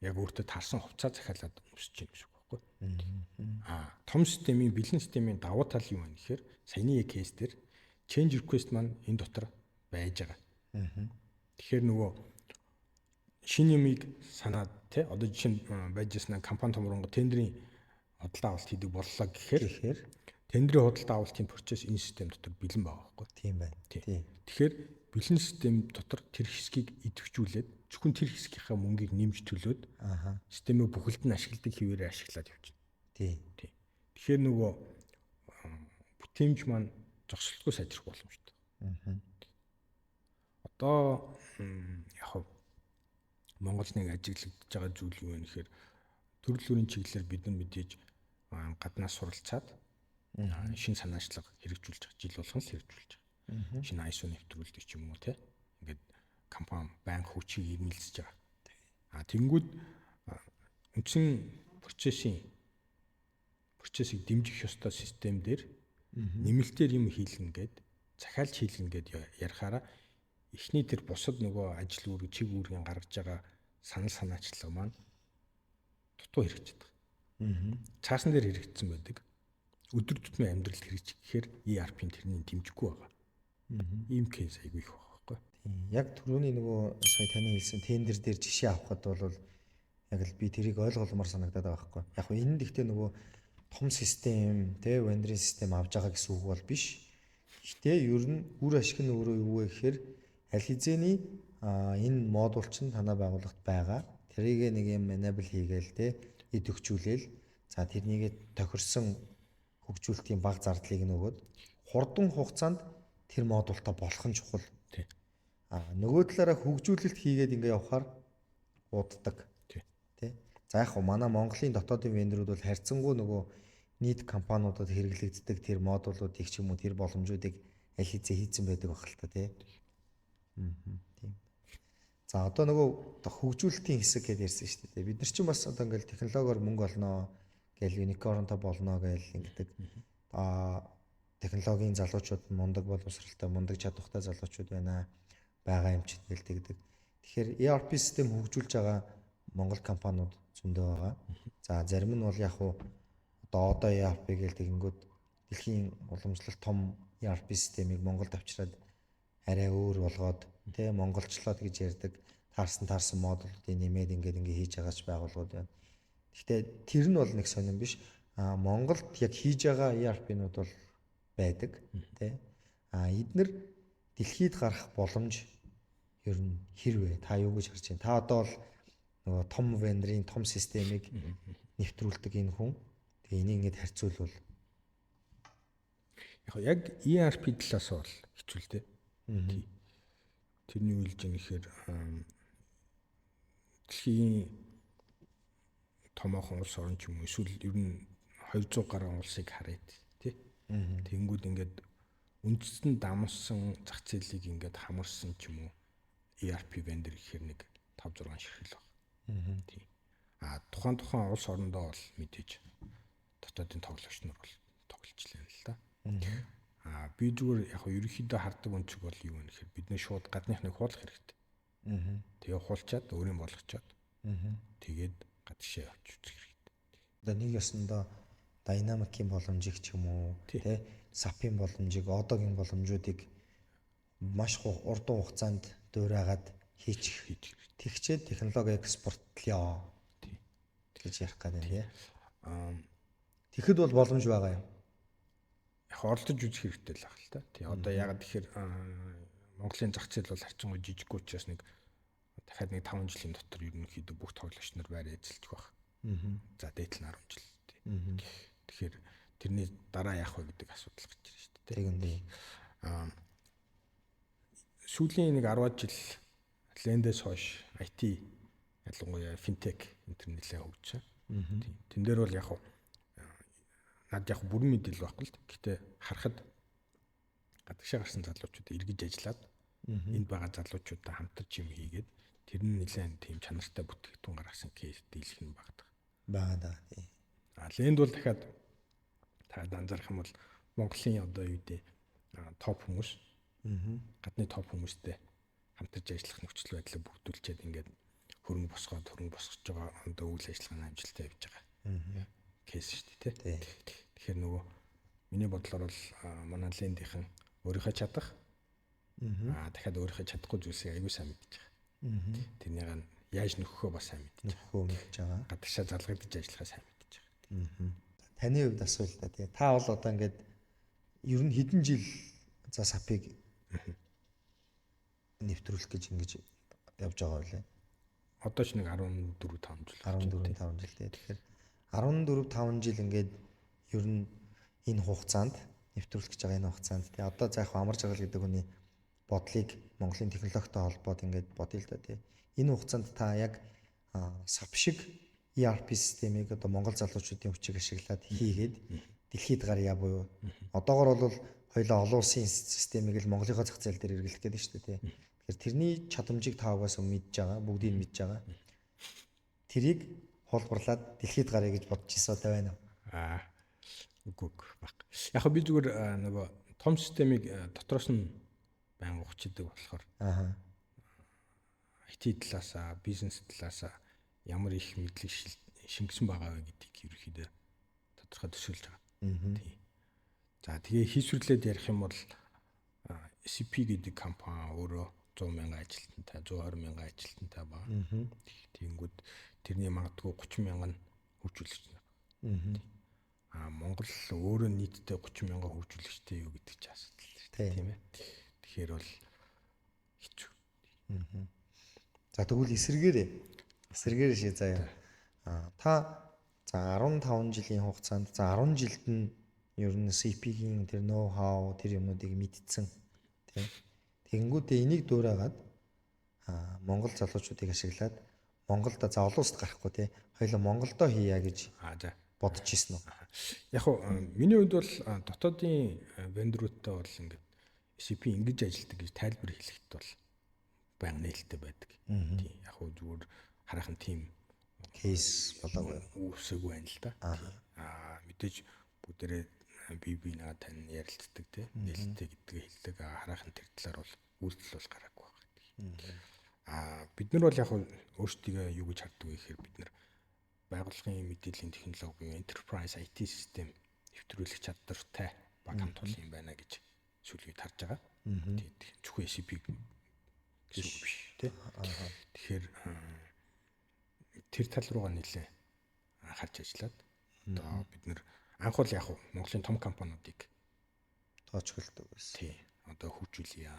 яг өөртөө таарсан хувцас захиалаад өсөж байна гэсэн үг байхгүй. Том системийн бэлэн системийн давуу тал юу вэ гэхээр саяны яг кейс дээр change request маань энэ дотор байж байгаа. Тэгэхээр нөгөө шинэ юмыг санаад тий одоо жишээ нь байж яснаа компани томрон тендерийн худалдаа авалт хийдэг боллоо гэхээр тендерийн худалдаа авалтын процесс энэ систем дотор бэлэн байгаа байхгүй. Тийм байна. Тэгэхээр бэлэн систем дотор тэр хэсгийг идэвхжүүлээд зөвхөн тэр хэсгийнхаа мөнгийг нэмж төлөөд системээ бүхэлд нь ашигладаг хэвээрээ ашиглаад явчихна. Тийм. Тэгэхээр нөгөө бүтээмж маань зогсолтгүй сайжрах боломжтой. Одоо яг Монголд нэг ажиглагдж байгаа зүйл юу вэ гэхээр төрөл бүрийн чиглэлээр бид нар мэдээж гаднаас суралцаад шинэ санаачлага хэрэгжүүлж байгаа. Жил болгон л хэрэгжүүлж байгаа. Шинэ ISO нэвтрүүлдэг ч юм уу те. Ингээд компани банк хүчийг ирмэлцэж байгаа. Тэнгүүд үндсэн процессыг дэмжих ёстой систем дээр нэмэлтээр юм хийлгэн гээд захиалж хийлгэн гээд ярихаараа эхний тэр бусад нөгөө ажил үүрэг чиг үүргийн гаргаж байгаа санал санаачлага маань дутуу хэрэгжиж байгаа. Цаасан дээр хэрэгжсэн байдаг. Өдөр тутмын амьдралд хэрэгжихээр ERP-ийн тэрний дэмжихгүй байгаа. Ийм кейс айгүй их байгаа байхгүй. Яг түрүүний нөгөө сая таны хэлсэн тендер дээр жишээ авахад бол яг л би тэрийг ойлгоолмоор санагдаад байгаа байхгүй. Яг нь энэ дэхтэй нөгөө том систем, вендорын систем авж байгаа гэсэн үг бол биш. Гэхдээ ер нь үр ашиг нь өөрөө юу вэ гэхээр аль хэзээний энэ модуль чинь танай байгууллагт байгаа. Тэрийг нэг юм enable хийгээл идэвхжүүлээл. За тэрнийг тохирсон хөгжүүлэлтийн баг зардлыг нөгөөд хурдан хугацаанд тэр модультай болох нь чухал. Нөгөө талаараа хөгжүүлэлт хийгээд ингээ явахаар уддаг. За яг манай Монголын дотоодын вендорууд бол харьцангуй нөгөө нийт компаниудад хэрэглэгддэг тэр модулуудыг ч юм уу тэр боломжуудыг аль хэзээ хийцэн байдаг баг л та тийм. За одоо нөгөө хөгжүүлэлтийн хэсэг гэдээ ярьсан шүү дээ. Бид нар чинь бас одоо ингээл технологиор мөнгө олноо гээл unicorn-то болно гээл ингэдэг. Технологийн залуучууд мундаг боловсралтай, мундаг чадвартай залуучууд байгаа юм чид гэлдэгдэг. Тэгэхээр ERP систем хөгжүүлж байгаа Монгол компаниуд зөндөө байгаа. За зарим нь бол яг одоо ERP гээл тэгэнгүүт дэлхийн уламжлалт том ERP системийг Монголд авчираад арай өөр болгоод монголчлоод гэж ярьдаг таарсан модулуудыг нэмээд ингээ хийж байгаач байгууллагууд байна. Гэхдээ тэр нь бол нэг сонирн биш. Монголд яг хийж байгаа ERP-нууд бол байдаг эднэр дэлхийд гарах боломж ер нь хэрвээ та юу гэж харж байна? Та одоо л нөгөө том вендорын том системийг нэвтрүүлдэг энэ хүн. Тэгээ энийг ингэж харьцуулбал яг ERP талаас бол хэцүү л дээ. Тэрний үйлж юм ихээр дэлхийн томоохон улс орн ч юм уу эсвэл ер нь 200 гаруй улсыг хараад тий. Тэнгүүд ингээд үндсэн дамсан зах зээлийг ингээд хамарсан ч юм уу ERP vendor гэхээр нэг 5 6 ширхэл баг. Тий. Тухайн улс орондоо бол мэдээж дотоодын тоглогч нар бол тоглож лээ л да. Би зүгээр яг ерөнхийдөө хардаг өнцөг бол юу вэ гэхээр бид нэ шууд гадныхныг хуулах хэрэгтэй. Тэгээ хуулчаад өөрийн болгочоод тэгээд гадшаа явж үзэх хэрэгтэй. Одоо нэг ёсондоо динамикийн боломжийг ч юм уу тий сапын боломжийг одоогийн боломжуудыг маш урдан хугацаанд дуурайгаад хийчих. Тэгчээд технологи экспортлё гэж ярих гэдэг тий. Тэгэхэд бол боломж байгаа юм. Яг оролдож үзэх хэрэгтэй л байна л та. Тий одоо яг тэгэхээр Монголын зах зээл бол харьцангуй жижиггүй учраас нэг дахиад нэг 5 жилийн дотор ерөнхийдөө бүх тоглогч нар байраа эзэлж байх. За дээдл нь 10 жил тий. Тэгэхээр тэрний дараа яах вэ гэдэг асуудал гарч ирж шүү дээ. Тэгэндээ сүүлийн нэг 10 жил лендээс хойш IT ялангуяа финтек интернэтлээ хөгжсөн. Тэн дээр бол яг над яг бүрэн мэдээлэл байхгүй л. Гэхдээ харахад гадагшаа гарсан залуучууд эргэж ажиллаад энд байгаа залуучуудаа хамтарч юм хийгээд тэр нь нэлээд тийм чанартай бүтээгдэхүүн гаргасан кейс дийлэх нь багтдаг. Бага тий. Энд бол дахиад та анзаарах юм бол Монголын одоо юу гэдэг топ хүмүүс гадны топ хүмүүстэй хамтарч ажиллах нөхцөл байдлыг бүрдүүлчихэд ингээд хөрөнгө босгож байгаа одоо үйл ажиллагааны амжилттай явж байгаа. Кейс шүү дээ тий. Тэгэхээр нөгөө миний бодлоор бол манай лендийнхэн өөрийнхөө чадах дахиад өөрийнхөө чадахгүй зүйлсийг аягүй сайн мэдж байгаа. Тэрнийг нь яаж нөхөхөө бас сайн мэдж байгаа. Гадагшаа залгагдаж ажиллахаа сайн мэдж байгаа. Таны хувьд асуулт та тий. Та бол одоо ингээд ер нь хэдэн жил за сапыг нэвтрүүлэх гэж ингэж явж байгаа вэ? Одоо ч нэг 14-5 жил. 14-5 жил тий. Тэгэхээр 14-5 жил ингээд ер нь энэ хугацаанд нэвтрүүлэх гэж байгаа энэ хугацаанд тий. Одоо за яг амар жаргал гэдэг хүний бодлыг Монголын технологитой холбоод ингээд бодъё л да тий. Энэ хугацаанд та яг SAP шиг ERP системийг одоо Монгол залуучуудын хүчийг ашиглаад хийгээд дэлхийд гарья буюу одоогор бол хоёулаа олон улсын системийг л Монголынхоо зах зээл дээр эргэлдэх гэдэг шүү дээ тий. Тэгэхээр тэрний чадамжийг та угаас мэдж байгаа, бүгдийг мэдж байгаа. Тэрийг хулбарлаад дэлхийд гарья гэж бодож ирсэн удаа байна уу? Үгүй баг. Яг би зүгээр нөгөө том системийг дотроос нь байнга ухчихдаг болохоор IT талаасаа, бизнес талаасаа ямар их мэдлэг шингэсэн байгаа вэ гэдгийг ерөөхдөө тодорхой төсөөлж байгаа. Тийм. За тэгээ хийсвэрлээд ярих юм бол SAP гэдэг компани өөрөө 100,000 ажилтнтай, 120,000 ажилтнтай байна. Тэгэнгүүт тэрний магадгүй 30,000 хөгжүүлэгч байна. Монгол өөрөө нийтдээ 30,000 хөгжүүлэгчтэй юу гэдэг ч асуудал тийм ээ. Тэгэхээр бол хэцүү. За тэгвэл эсэргээр шээ заяа. Та за 15 жилийн хугацаанд за 10 жилд нь ер нь CP-ийн тэр ноу хау тэр юмнуудыг мэдсэн тийм. Тэгэнгүүтээ энийг дуурайгаад Монгол залуучуудыг ашиглаад Монголд за олон улсад гарахгүй тий. Хоёулаа Монголдоо хийя гэж бодож ирсэн үү? Яг хоо миний хувьд бол дотоодын вендоруудтай бол ингээд SAP ингэж ажилладаг гэж тайлбар хэлэхэд бол байнга нээлттэй байдаг. Тийм. Яг хоо зүгээр хараахан тийм кейс болоогүй үсэгүй байна л да. Мэдээж бүгдээрээ би наа тань ярилцдаг тий. Нээлттэй гэдгээ хэлдэг. Хараахан тэр талаар бол үйлдэл бол гараагүй байна. Бид нар бол яг өөрсдөө юу гэж харддаг вэ гэхээр бид нар байгууллагын мэдээллийн технологийн enterprise IT систем нэвтрүүлэх чадвартай баг хамт олон юм байна гэж сүлгийг харж байгаа. Тийм зөвхөн SAP гэсэн үг биш тий. Тэгэхээр тэр тал руугаа нэлээ анхаарч ажиллаад одоо бид нар анх бол яг Монголын том компаниудыг тооцоолдог байсан. Тий. Одоо хөгжүүлье.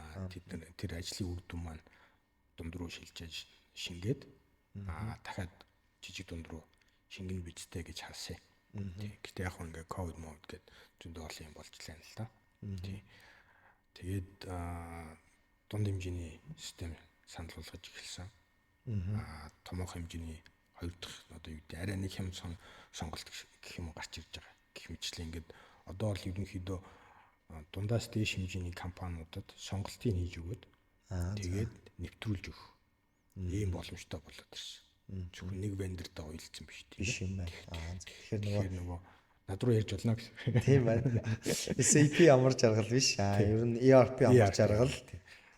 Тэр ажлын үр дүн маань дунд руу шилжиж шингээд дахиад жижиг дунд руу шингэн бичтэй гэж харсан. Гэтэ яг ингээ ковид мод гэд зөндөө олон юм болж лээ л да. Тэгээд дунд хэмжээний систем санал болгож эхэлсэн. Томоохон хэмжээний хоёр дахь одоо юу гэдэг арай нэг хэм сонголт гэх юм гарч ирж байгаа. Гэх мэтлээ ингээд одоо бол ерөнхийдөө дундаас дээш хэмжээний компаниудад сонголтыг хийж өгöd тэгээд нэвтрүүлж өгөх ийм боломжтой болоод ирсэн. Зөвхөн нэг вендортой уялдсан биш юм байна. Тэгэхээр нөгөө над руу ярьж болно гэсэн. Тийм байна. SAP амар жаргал биш. Ер нь ERP амар жаргал.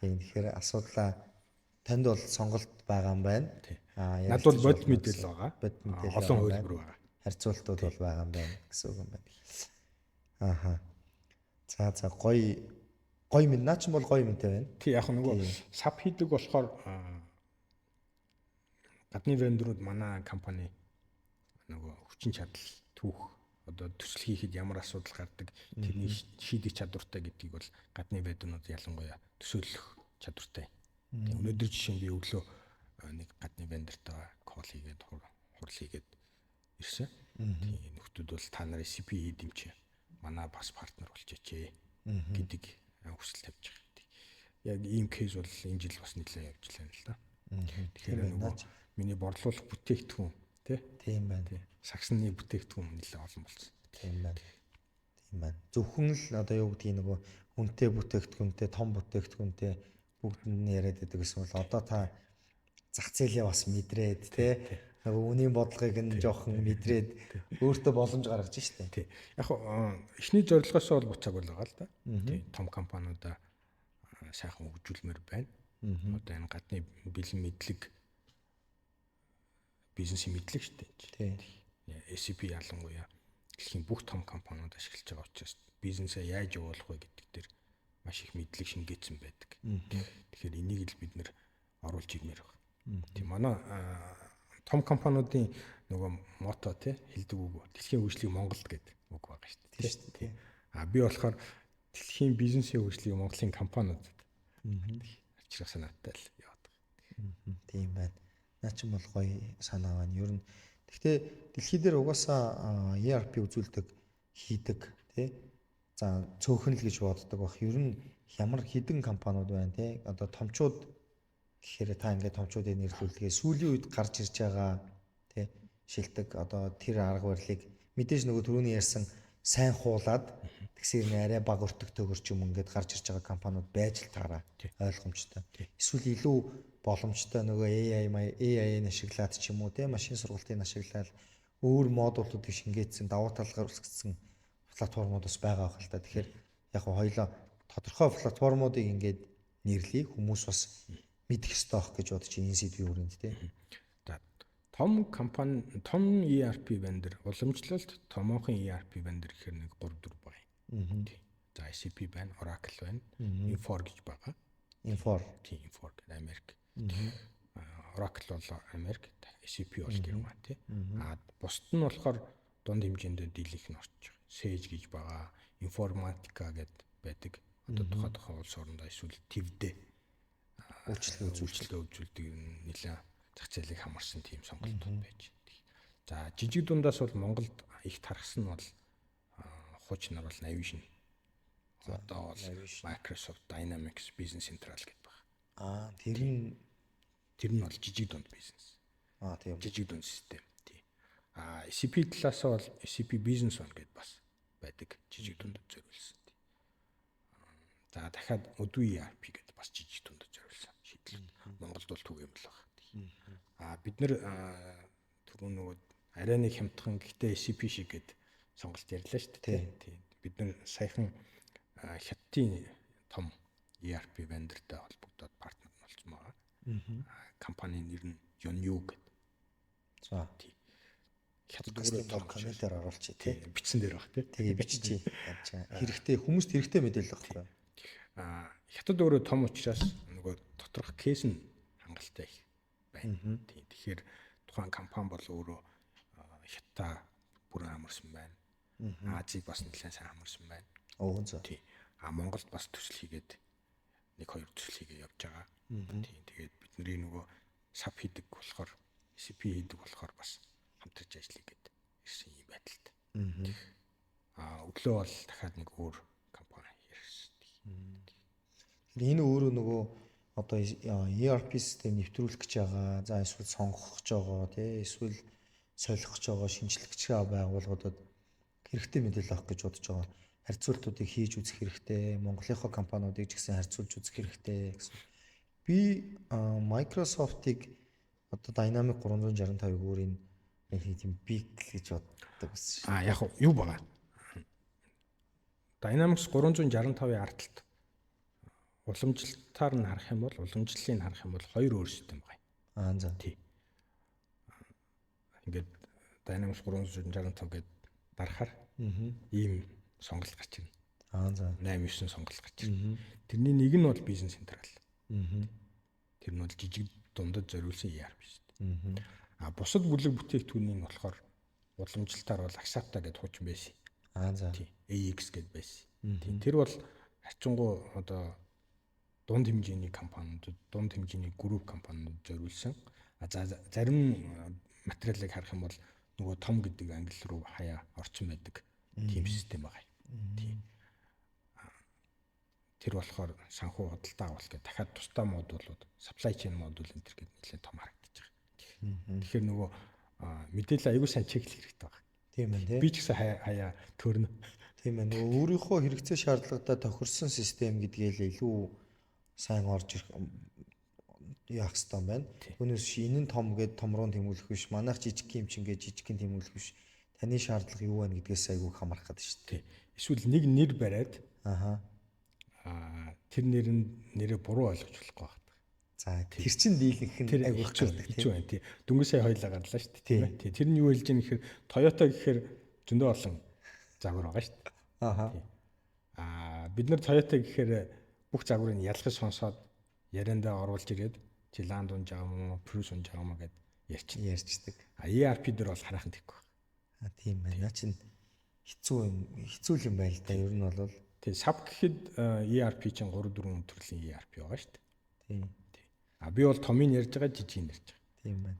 Тийм. Тэгэхээр асуудлаа танд бол сонголт байгаа юм байна. Над бол бодит мэдээлэл байгаа. Олон хөлбөр байгаа. Харьцуултууд бол байгаа юм байна гэсэн үг юм байна. За гоё минь наа ч бол гоё миньтэй байна. Тий яг нөгөө SAP хийдэг болохоор гадны вендорууд манай компани нөгөө хүчин чадал түүх одоо төсөл хийхэд ямар асуудал гардаг тэрний шийдэх чадвартай гэдгийг бол гадны вендорууд ялангуяа төсөөлөх чадвартай. Тийм өнөөдөр жишээ нь би өглөө нэг гадны вендортой кол хийгээд хурал хийгээд ирсэн. Тийм нөхдүүд бол та нарын SAP хийдэмч манай бас партнер болчихжээ гэдэг хүсэл тавьж байгаа. Яг ийм кейс бол энэ жил бас нэлээд явж байна л да. Тэгэхээр нөгөө миний борлуулах бүтээгдэхүүн тийм байна. Сагсны бүтээгдэхүүн нэлээд олон болсон. Тийм байна. Зөвхөн л одоо юу гэдгийг нөгөө хүнтэй бүтээгдэхүүнтэй, том бүтээгдэхүүнтэй бүгд нь яриад байдаг гэсэн бол одоо та зах зээлээ бас мэдрээд те нөгөө үнийн бодлогыг нь жоохон мэдрээд өөртөө боломж гаргаж штэ. Тий. Яг эхний зорилгоосоо бол буцааг байгаа л да. Тий. Том компаниудаа сайхан хөгжүүлмээр байна. Одоо энэ гадны бэлэн мэдлэг бизнесийн мэдлэг шүү дээ. Тий. SAP ялангуяа дэлхийн бүх том компаниуд ашиглаж байгаа учраас бизнесээ яаж явуулах вэ гэдэг дээр маш их мэдлэг шингээсэн байдаг. Тэгэхээр энийг л бид нэр оруулж ирмээр байна. Тийм манай том компаниудын нөгөө мото тий хэлдэг үг дэлхийн хөгжлийг Монголд гэдэг үг байгаа шүү дээ. Би болохоор дэлхийн бизнесийн хөгжлийг Монголын компаниудад авчрах санаатай л яваад байгаа. Тийм байна. Наа ч юм бол гоё санаа байна. Ер нь гэхдээ дэлхий дээр угаасаа ERP үзүүлдэг хийдэг тий. За цөөхөн л гэж боддог бах. Ер нь ямар хідэн компаниуд байна тий. Одоо томчууд гэхээр та ингээд томчуудыг нэрлүүлдэг. Сүүлийн үед гарч ирж байгаа тий шилдэг одоо тэр арга барилыг мэдээж нөгөө түрүүний ярьсан сайн хуулаад тэгсээр арай баг өртөгтэйгөр ч юм ингээд гарч ирж байгаа компаниуд байж л таараа ойлгомжтой. Эсвэл илүү боломжтой нөгөө AI-ын ашиглаад ч юм уу тий машин сургалтын ашиглаад өөр модулуудыг шингээсэн давуу талгаар үсгэсэн платформуд бас байгаа байх л та. Тэгэхээр яг хоёлоо тодорхой платформуудыг ингээд нэрлэе хүмүүс бас мэдэх ёстой ах гэж бодож энэ сэдвийн хүрээнд тий. За том компани, том ERP vendor, уламжлалт томоохон ERP vendor гэхээр нэг 3 4 байна. Тий. За SAP байна, Oracle байна, Infor гэж байгаа. Infor гэдэг Америк. Oracle бол Америк, SAP бол Герман тий. Бусд нь болохоор дунд хэмжээндээ дийлэх нь орж байгаа. Sage гэж байгаа, Informatica гэдэг байдаг. Одоо тухайн улс орондоо эсвэл TIV-дээ үйлчлэгээ үзүүлдэг нэлээд зах зээлийг хамарсан тийм сонголтууд байж. За жижиг дундаас бол Монголд их тархсан нь бол хуучин нар бол Navision. Одоо бол Microsoft Dynamics Business Central гэдэг байна. Тэр нь бол жижиг дунд бизнес. Тийм. Жижиг дунд систем. Тий. SAP талаас бол SAP Business One гэдэг бас байдаг. Жижиг дундад зориулсан. За дахиад өдөө ERP гэдэг бас жижиг дундад зориулсан шийдэл. Монголд бол түгэм л байна. Бид нэр түрүү нөгөө арай нэг хямдхан гэхдээ SAP шиг гэдэг сонголт ярьлаа шүү дээ. Тий. Бид нэр саяхан хятадын том ERP vendorтай холбогдоод партнер болсон байгаа. Компанийн нэр нь Yonyu гэдэг. За тий. Хятад өөрөө комментээр оруулчих тий. Бичсэн дээр баг тий. Тэгээ биччихье. Хэрэгтэй хүмүүст хэрэгтэй мэдээлэл багхгүй. Хятад өөрөө том учраас нөгөө доторх кейс нь хангалттай их байна. Тий. Тэгэхээр тухайн компани бол өөрөө Хятад бүрэн амарсан байна. Азийг бас нэлээд сайн амарсан байна. Тий. Монголд бас төсөл хийгээд 1-2 төсөл хийгээ явж байгаа. Тий. Тэгээд бидний нөгөө SAP хийдэг болохоор SAP хийдэг болохоор бас хамтарч ажиллая гэдэг ирсэн юм байдалтай. Өглөө бол дахиад нэг өөр компани ярьсан. Энэ өөрөө нөгөө одоо ERP систем нэвтрүүлэх гэж байгаа. За эсвэл сонгох гэж байгаа тий эсвэл солих гэж байгаа шинжлэх байгууллагуудад хэрэгтэй мэдээлэл авах гэж бодож байгаа. Харьцуултуудыг хийж үзэх хэрэгтэй. Монголынхоо компаниудыг ч гэсэн харьцуулж үзэх хэрэгтэй гэсэн. Би Microsoft-ыг одоо Dynamics 365-ыг өөрийн нэг тийм big гэж боддог байсан. Яг юу байгаа? Dynamics 365-ийн ардталт уламжлалтаар нь харах юм бол уламжлалыг харах юм бол хоёр өөр систем байгаа. За. Тий. Ингээд Dynamics 365 гэдэг дарахаар ийм сонголт гарч ирнэ. За. 8-9 сонголт гарч ирнэ. Тэрний нэг нь бол бизнес централ. Тэр нь бол жижиг дундад зориулсан ERP шүү дээ. Бусад бүлэг бүтээгдэхүүнийг болохоор уламжлалтаар бол Axapta гэдэг хуучин байсан. За. Тий. AX гэдэг байсан. Тий. Тэр бол харьцангуй одоо дунд хэмжээний компаниудад, дунд хэмжээний групп компаниудад зориулсан. Зарим материалыг харах юм бол нөгөө том гэдэг англи руу хаяа орчин байдаг тийм систем байгаа. Тий. Тэр болохоор санхүү худалдаа авалт гэх дахиад тусдаа модулууд, supply chain модуль энэ төр гэдэг нэлээд том харагдаж байгаа. Тэгэхээр нөгөө мэдээлэл аягүй сайн чеклэх хэрэгтэй байна. Тийм ээ тий. Би ч гэсэн хаяа төрнө. Тийм ээ. Нөгөө өөрийнхөө хэрэгцээ шаардлагатай тохирсон систем гэдгээ л илүү сайн орж ирэх яах хэрэгтэй юм байна. Түүнээс энэ нь том гэд томроо тэмүүлэх биш. Манайх жижиг юм чинь гэж жижигхэн тэмүүлэх биш. Таны шаардлага юу байна гэдгээс айгүй хамаарах гэдэг шүү дээ. Эсвэл нэг нэр бариад тэр нэрээ буруу ойлгож болохгүй байна. За тэр чин дийлэнх нь айгүй хэцүү байна тий. Дөнгөж сая хоёлаа гарлаа шүү дээ тийм ээ. Тэр нь юу хэлж ийм гэхээр Toyota гэхээр зөндөө олон загвар байгаа шүү дээ. Бид нар Toyota гэхээр бүх загварыг ялгаж сонсоод яриандаа оруулж ирээд чи Land унж байгаа юм уу, Prius унж байгаа юм уу гэд ярьчдаг. ERP дээр бол хараахан тэггүй. Тийм байна. Наа чин хэцүү юм байл та. Ер нь бол тий SAP гэхэд ERP чинь 3 4 төрлийн ERP байгаа шүү дээ. Тийм. Би бол томыг ярьж байгаа, жижиг ярьж байгаа. Тийм байна.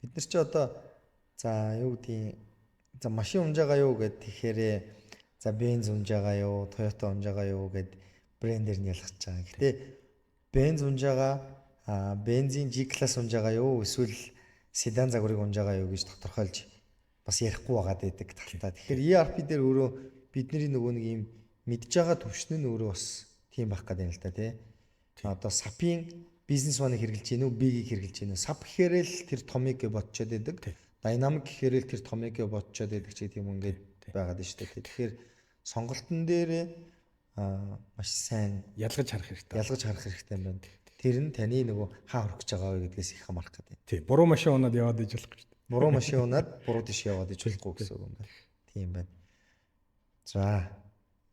Бид нар чи одоо за юу гэдгийг за машин унж байгаа юу гэд тэгэхээр за Benz унж байгаа юу, Toyota унж байгаа юу гэд брэндээр нь ялгаж байгаа. Гэтэ Benz унж байгаа бензин G-класс унж байгаа юу эсвэл седан загварыг унж байгаа юу гэж тодорхойлж бас ярихгүй байгаа гэдэг талтай. Тэгэхээр ERP дээр өөрөө бидний нөгөө нэг юм мэдж байгаа төвшин нь өөрөө бас тийм байх гэдэг юм л та тий. Одоо SAP-ийн бизнес планыг хэрэгжилж гинүү, B-ийг хэрэгжилж гинүү. SAP гэхээр л тэр томыг бодчоод байдаг. Dynamic гэхээр л тэр томыг бодчоод байдаг ч тийм ингээд байгаад байна шүү дээ. Тэгэхээр сонголтын дээр маш сайн ялгаж харах хэрэгтэй юм байна. Тэр нь таны нөгөө хаа хүрэх гэж байгаа вэ гэдгээс их хамаарах гэдэг. Тий, буруу машин унаад яваад иж болохгүй шүү дээ. Буруу машин унаад буруу тийш яваад иж болохгүй гэсэн үг юм байна. Тийм байна. За,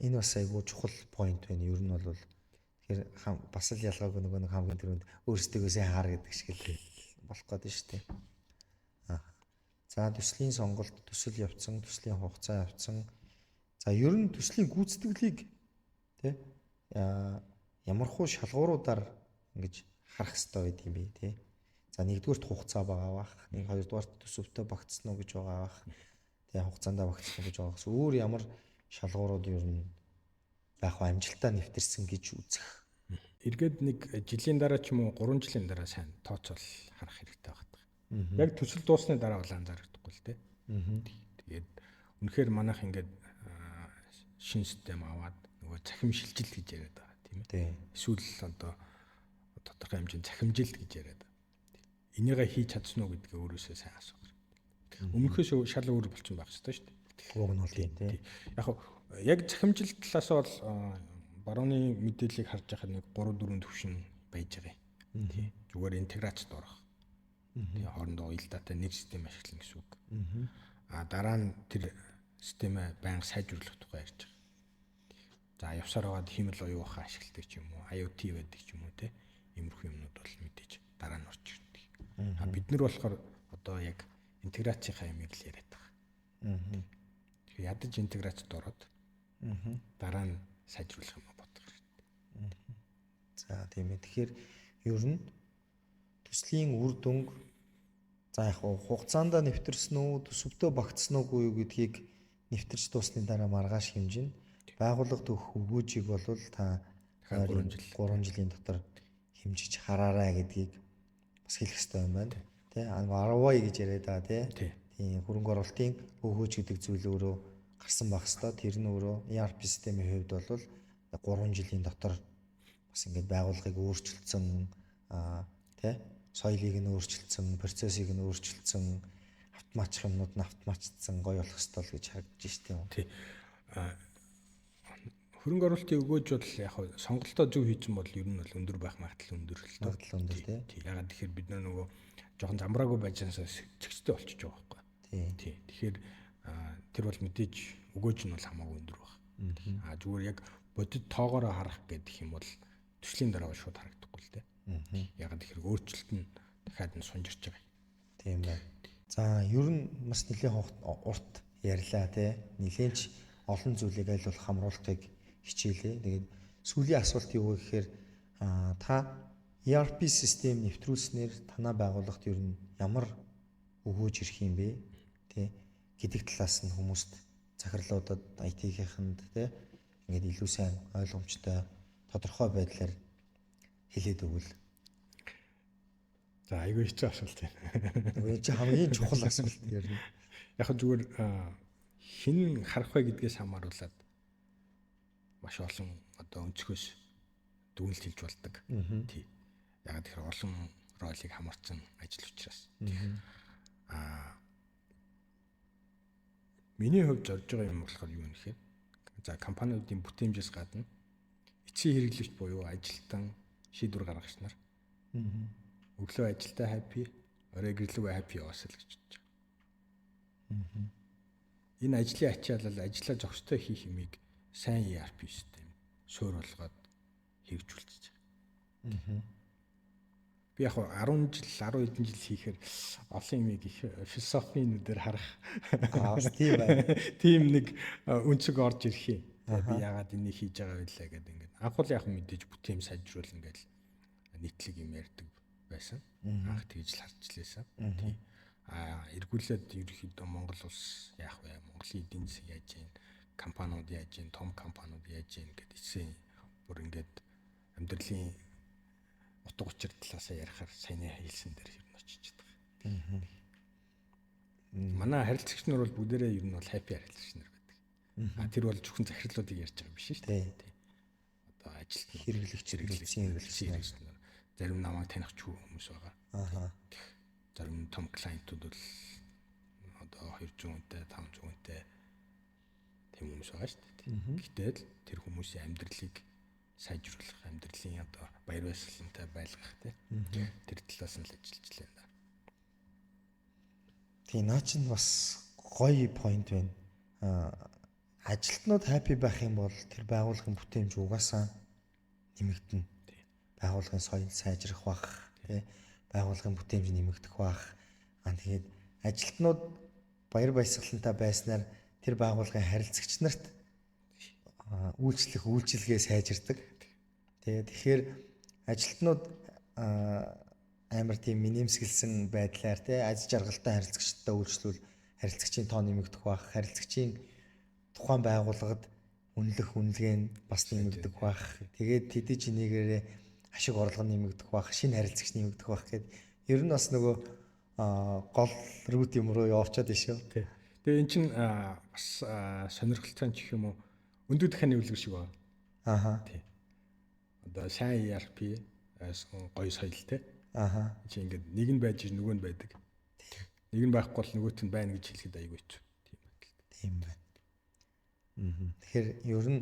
энэ бас айгүй чухал point байна. Ер нь бол тэгэхээр бас л ялгаагүй нөгөө нэг хамгийн түрүүнд өөрсдөө сайн хаар гэдэг шиг л болох гэдэг шүү дээ. За, төслийн сонголт, төсөл явцсан, төслийн хугацаа явцсан. За, ер нь төслийн гүйцэтгэлийг тий ямархуу шалгууруудаар ингэж харах хэрэгтэй байд юм би тий. За нэгдүгээрт хугацаа байгаа бах, нэг хоёрдугаарт төсөвтөө багтсан уу гэж байгаа бах. Тэгээ хугацаандаа багтсан уу гэж байгаа. Өөр ямар шалгуурууд ер нь яг амжилтаа нэвтэрсэн гэж үзэх. Эргээд нэг жилийн дараа ч юм уу 3 жилийн дараа сайн тооцоол харах хэрэгтэй байна. Яг төсөл дуусны дараа бол анзаарахгүй л тий. Тэгээд үнэхээр манайх ингээд шин систем аваад нөгөө цахим шилжилт гэж яриад байгаа тийм ээ. Эсвэл одоо тодорхой хэмжээнд цахимжилт гэж яриад байгаа. Энийгээ хийж чадсан уу гэдгээ өөрөөсөө сайн асуух хэрэгтэй. Өмнөхөөс шал өөр болчихсон байх хэрэгтэй шүү дээ. Уг нь бол тийм. Яг цахимжилт талаас бол барууны мэдээллийг харж байхад нэг 3 4 төвшин байж байгаа юм. Тий. Зүгээр интеграцид орох. Тий хоорондоо уялдаатай нэг систем ашиглана гэсэн үг. Дараа нь тэр системээ байнга сайжруулах тухай ярьж байгаа. За явсаар аваад химэл оюун ухаан ашигладаг ч юм уу, IoT байдаг ч юм уу те. Иймэрхүү юмнууд бол мэдээж дараа нь орж ирдэг. Бид нар болохоор одоо яг интеграцийнхаа юмыг л яриад байгаа. Тэгэхээр ядаж интеграцид ороод дараа нь сайжруулах юм бодох хэрэгтэй. За тийм ээ. Тэгэхээр ер нь төслийн үр дүнг за яг хугацаанд нэвтэрсэн үү, төсөвтөө багтсан уу гэдгийг нэвтэрч дуусны дараа маргааш хэмжинэ. Байгууллагад өгөх өгөөжийг бол та 3 жилийн дотор хэмжиж хараарай гэдгийг бас хэлэх хэрэгтэй юм байна. Тэ ROI гэж яриад байгаа тий. Тийм хөрөнгө оруулалтын өгөөж гэдэг зүйл өөрөө гарсан байх хэвээр. Тэр нь өөрөө ERP системийн хувьд бол 3 жилийн дотор бас ингээд байгууллагыг өөрчилсөн тий соёлыг нь өөрчилсөн, процессыг нь өөрчилсөн, автоматчих юмнууд нь автоматчдсан гоё болох хэвээр л гэж харагдаж штеп юм. Тий. Хөрөнгө оруулалтын өгөөж бол яг сонголтоо зөв хийсэн бол ер нь бол өндөр байх магадлал өндөр л дээ. Тий. Ягаад тэгэхээр бид нөгөө жоохон замбраагүй байжсанаас цэгцтэй болчихж байгаа байхгүй. Тий. Тэгэхээр тэр бол мэдээж өгөөж нь бол хамаагүй өндөр баг. Зүгээр яг бодит тоогоороо харах гэдэг юм бол төслийн дараа шууд харагдахгүй л дээ. Ягаад тэгэхээр өөрчлөлт нь дахиад нь сунжирч байгаа. Тийм байна. За ер нь бас нэлээд урт ярьлаа тий. Нэлээч олон зүйлийг аль болох хамруулахыг хичээлээ. Тэгээд сүүлийн асуулт юу вэ гэхээр та ERP систем нэвтрүүлснээр танай байгууллагт ер нь ямар өгөөж ирэх юм бэ? Тэ гэдэг талаас нь хүмүүст захирлуудад IT-гийнхэнд тэ ингээд илүү сайн ойлгомжтой тодорхой байдлаар хэлээд өгвөл. За айгүй хэцүү асуулт байна. Үгүй чи хамгийн чухал асуулт ярина. Яг зүгээр хэн харах вэ гэдгээс хамааруулаад маш олон одоо өнцгөөс дүгнэлт хийж болдог. Тий. Яг тэгэхээр олон ролыг хамарсан ажил учраас. Миний хувьд зорж байгаа юм болохоор юу вэ гэхээр за компаниудын бүтээмжээс гадна эцсийн хэрэглэгч буюу ажилтан шийдвэр гаргагч нар өглөө ажилдаа happy, орой гэрлүүгээ happy яваасаа л гэж бодож байгаа. Энэ ажлын ачаалал ажлаа зохистой хийх юмыг сайн ERP систем суурь болгоод хэрэгжүүлж байгаа. Би яг 10 жил 10 хэдэн жил хийхээр олон юмыг их философинуудаар харах тийм байна. тийм нэг өнцөг орж ирэх юм. Би яагаад энийг хийж байгаа байлаа гэдэг ингээд анхуул яг мэдээж бүтэем сайжруулна гэж нийтлэг юм ярьдаг байсан. Анх тэгж л харж лээсэн. Тий. Эргүүлээд ерөнхийдөө Монгол улс яах вэ? Монголын эдийн засаг яаж ийн, компаниуд яаж ийн, том компаниуд яаж ийн гэдэг эсээ бүр ингээд амьдралын утга учир талаасаа ярихаар саяны хэлсэн дээр хэрнэ очиж байгаа. Манай харилцагч нар бол бүгдээрээ ер нь бол happy харилцагч нар байдаг. Тэр бол зөвхөн захирлуудыг ярьж байгаа юм биш шүү дээ. Одоо ажилт хэрэглэгч нар зарим намайг таних ч хүмүүс байгаа. Зарим том клиентууд бол одоо 200 үнэтэй 500 үнэтэй тийм хүмүүс байгаа шүү дээ. Гэтэл тэр хүмүүсийн амьдралыг сайжруулах, амьдралын одоо баяр баясгалантай байлгах тэр талаас нь л ажиллаж байна. Тийм наа чинь бас гоё point байна. Ажилтнууд happy байх юм бол тэр байгууллагын бүтээмж угаасаа нэмэгдэнэ. Байгууллагын соёл сайжрах бах, тий. Байгууллагын бүтээмж нэмэгдэх бах. Тэгээд ажилтнууд баяр баясгалантай байснаар тэр байгууллагын харилцагч нарт үйлчлэгээ сайжирдаг. Тэгэхээр ажилтнууд амар тийм минимсгэлсэн байдлаар тий аз жаргалтай харилцагчтай үйлчлүүл харилцагчийн тоо нэмэгдэх бах, харилцагчийн тухайн байгууллагад үнэлгээ нь бас нэмэгдэх бах. Тэгээд тэдний чинийгээрээ ашиг орлого нэмэгдэх бах, шинэ харилцагч нэмэгдэх бах гэд ер нь бас нөгөө гол рут юм руу явуулчаад байна шүү. Тэгээ эн чинь бас сонирхолтой ч юм уу өндөр дахианы үлгэр шиг байна. Тий. Одоо сайн ERP гоё соёлтой. Чи ингээд нэг нь байж нөгөө нь байдаг. Нэг нь байхгүй бол нөгөөт нь байна гэж хэлэхэд айгүй ч. Тийм байна. Тэгэхээр ер нь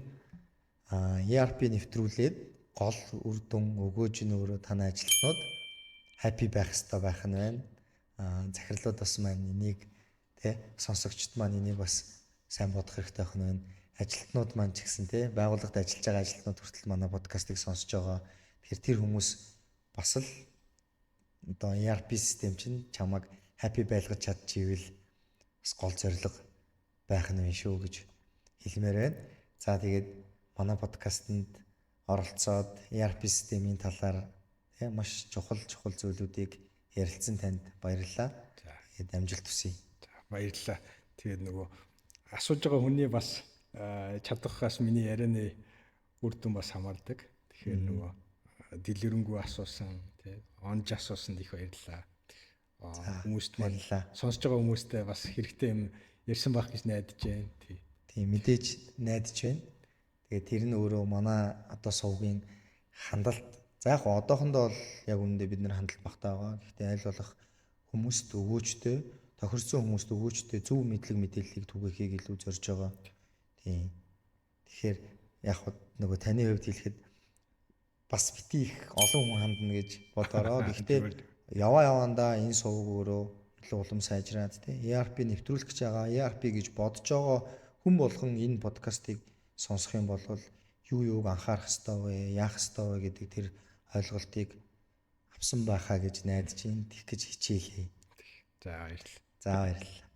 ERP нэвтрүүлээд гол үр дүн өгөөж нь өөрөө танай ажилтнууд happy байх хэрэгтэй байх нь байна. Захирлууд бас маань энийг тий сонсогчд маань энийг бас сайн бодох хэрэгтэй байх нь байна. Ажилтнууд маань ч гэсэн тий байгууллагад ажиллаж байгаа ажилтнууд хүртэл манай подкастыг сонсож байгаа. Тэгэхээр тэр хүмүүс бас л одоо ERP систем чинь чамайг happy байлгаж чадчихвэл бас гол зорилго байх нь вэ шүү гэж хэлмээр байна. За тэгээд манай подкастэнд оролцоод ERP системийн талаар тий маш чухал зүйлүүдийг ярилцсан танд баярлалаа. Тэгээд амжилт хүсье. Баярлалаа. Тэгээд нөгөө асууж байгаа хүний бас чадвахаас миний ярианы үр дүн бас хамаардаг. Тэгэхээр нөгөө дэлгэрэнгүй асуусан, тий онж асуусан их баярлалаа. Хүмүүст маань сонсож байгаа хүмүүстээ бас хэрэгтэй юм ярьсан байх гэж найдаж байна. Тийм мэдээж найдаж байна. Тэгээд тэр нь өөрөө манай одоо сувгийн хандлт. За яг одоохондоо бол яг үүндээ бид нар хандлт багтаа байгаа. Гэхдээ аль болох хүмүүст өгөөжтэй, тохирсон хүмүүст өгөөжтэй зөв мэдээллийг түгээхийг илүү зорж байгаа. Тийм. Тэгэхээр яг нөгөө таны хувьд хэлэхэд бас бити их олон хүн хандна гэж бодороо. Гэхдээ явандаа энэ сувг өөрөө илүү улам сайжраад тий ERP нэвтрүүлэх гэж байгаа. ERP гэж бодож байгаа хүн болгон энэ подкастыг сонсох юм бол юу юуг анхаарах ёстой вэ, яах ёстой вэ гэдэг тэр ойлголтыг авсан байхаа гэж найдаж байна. Тэгэх гэж хичээе. За баярлалаа. За баярлалаа.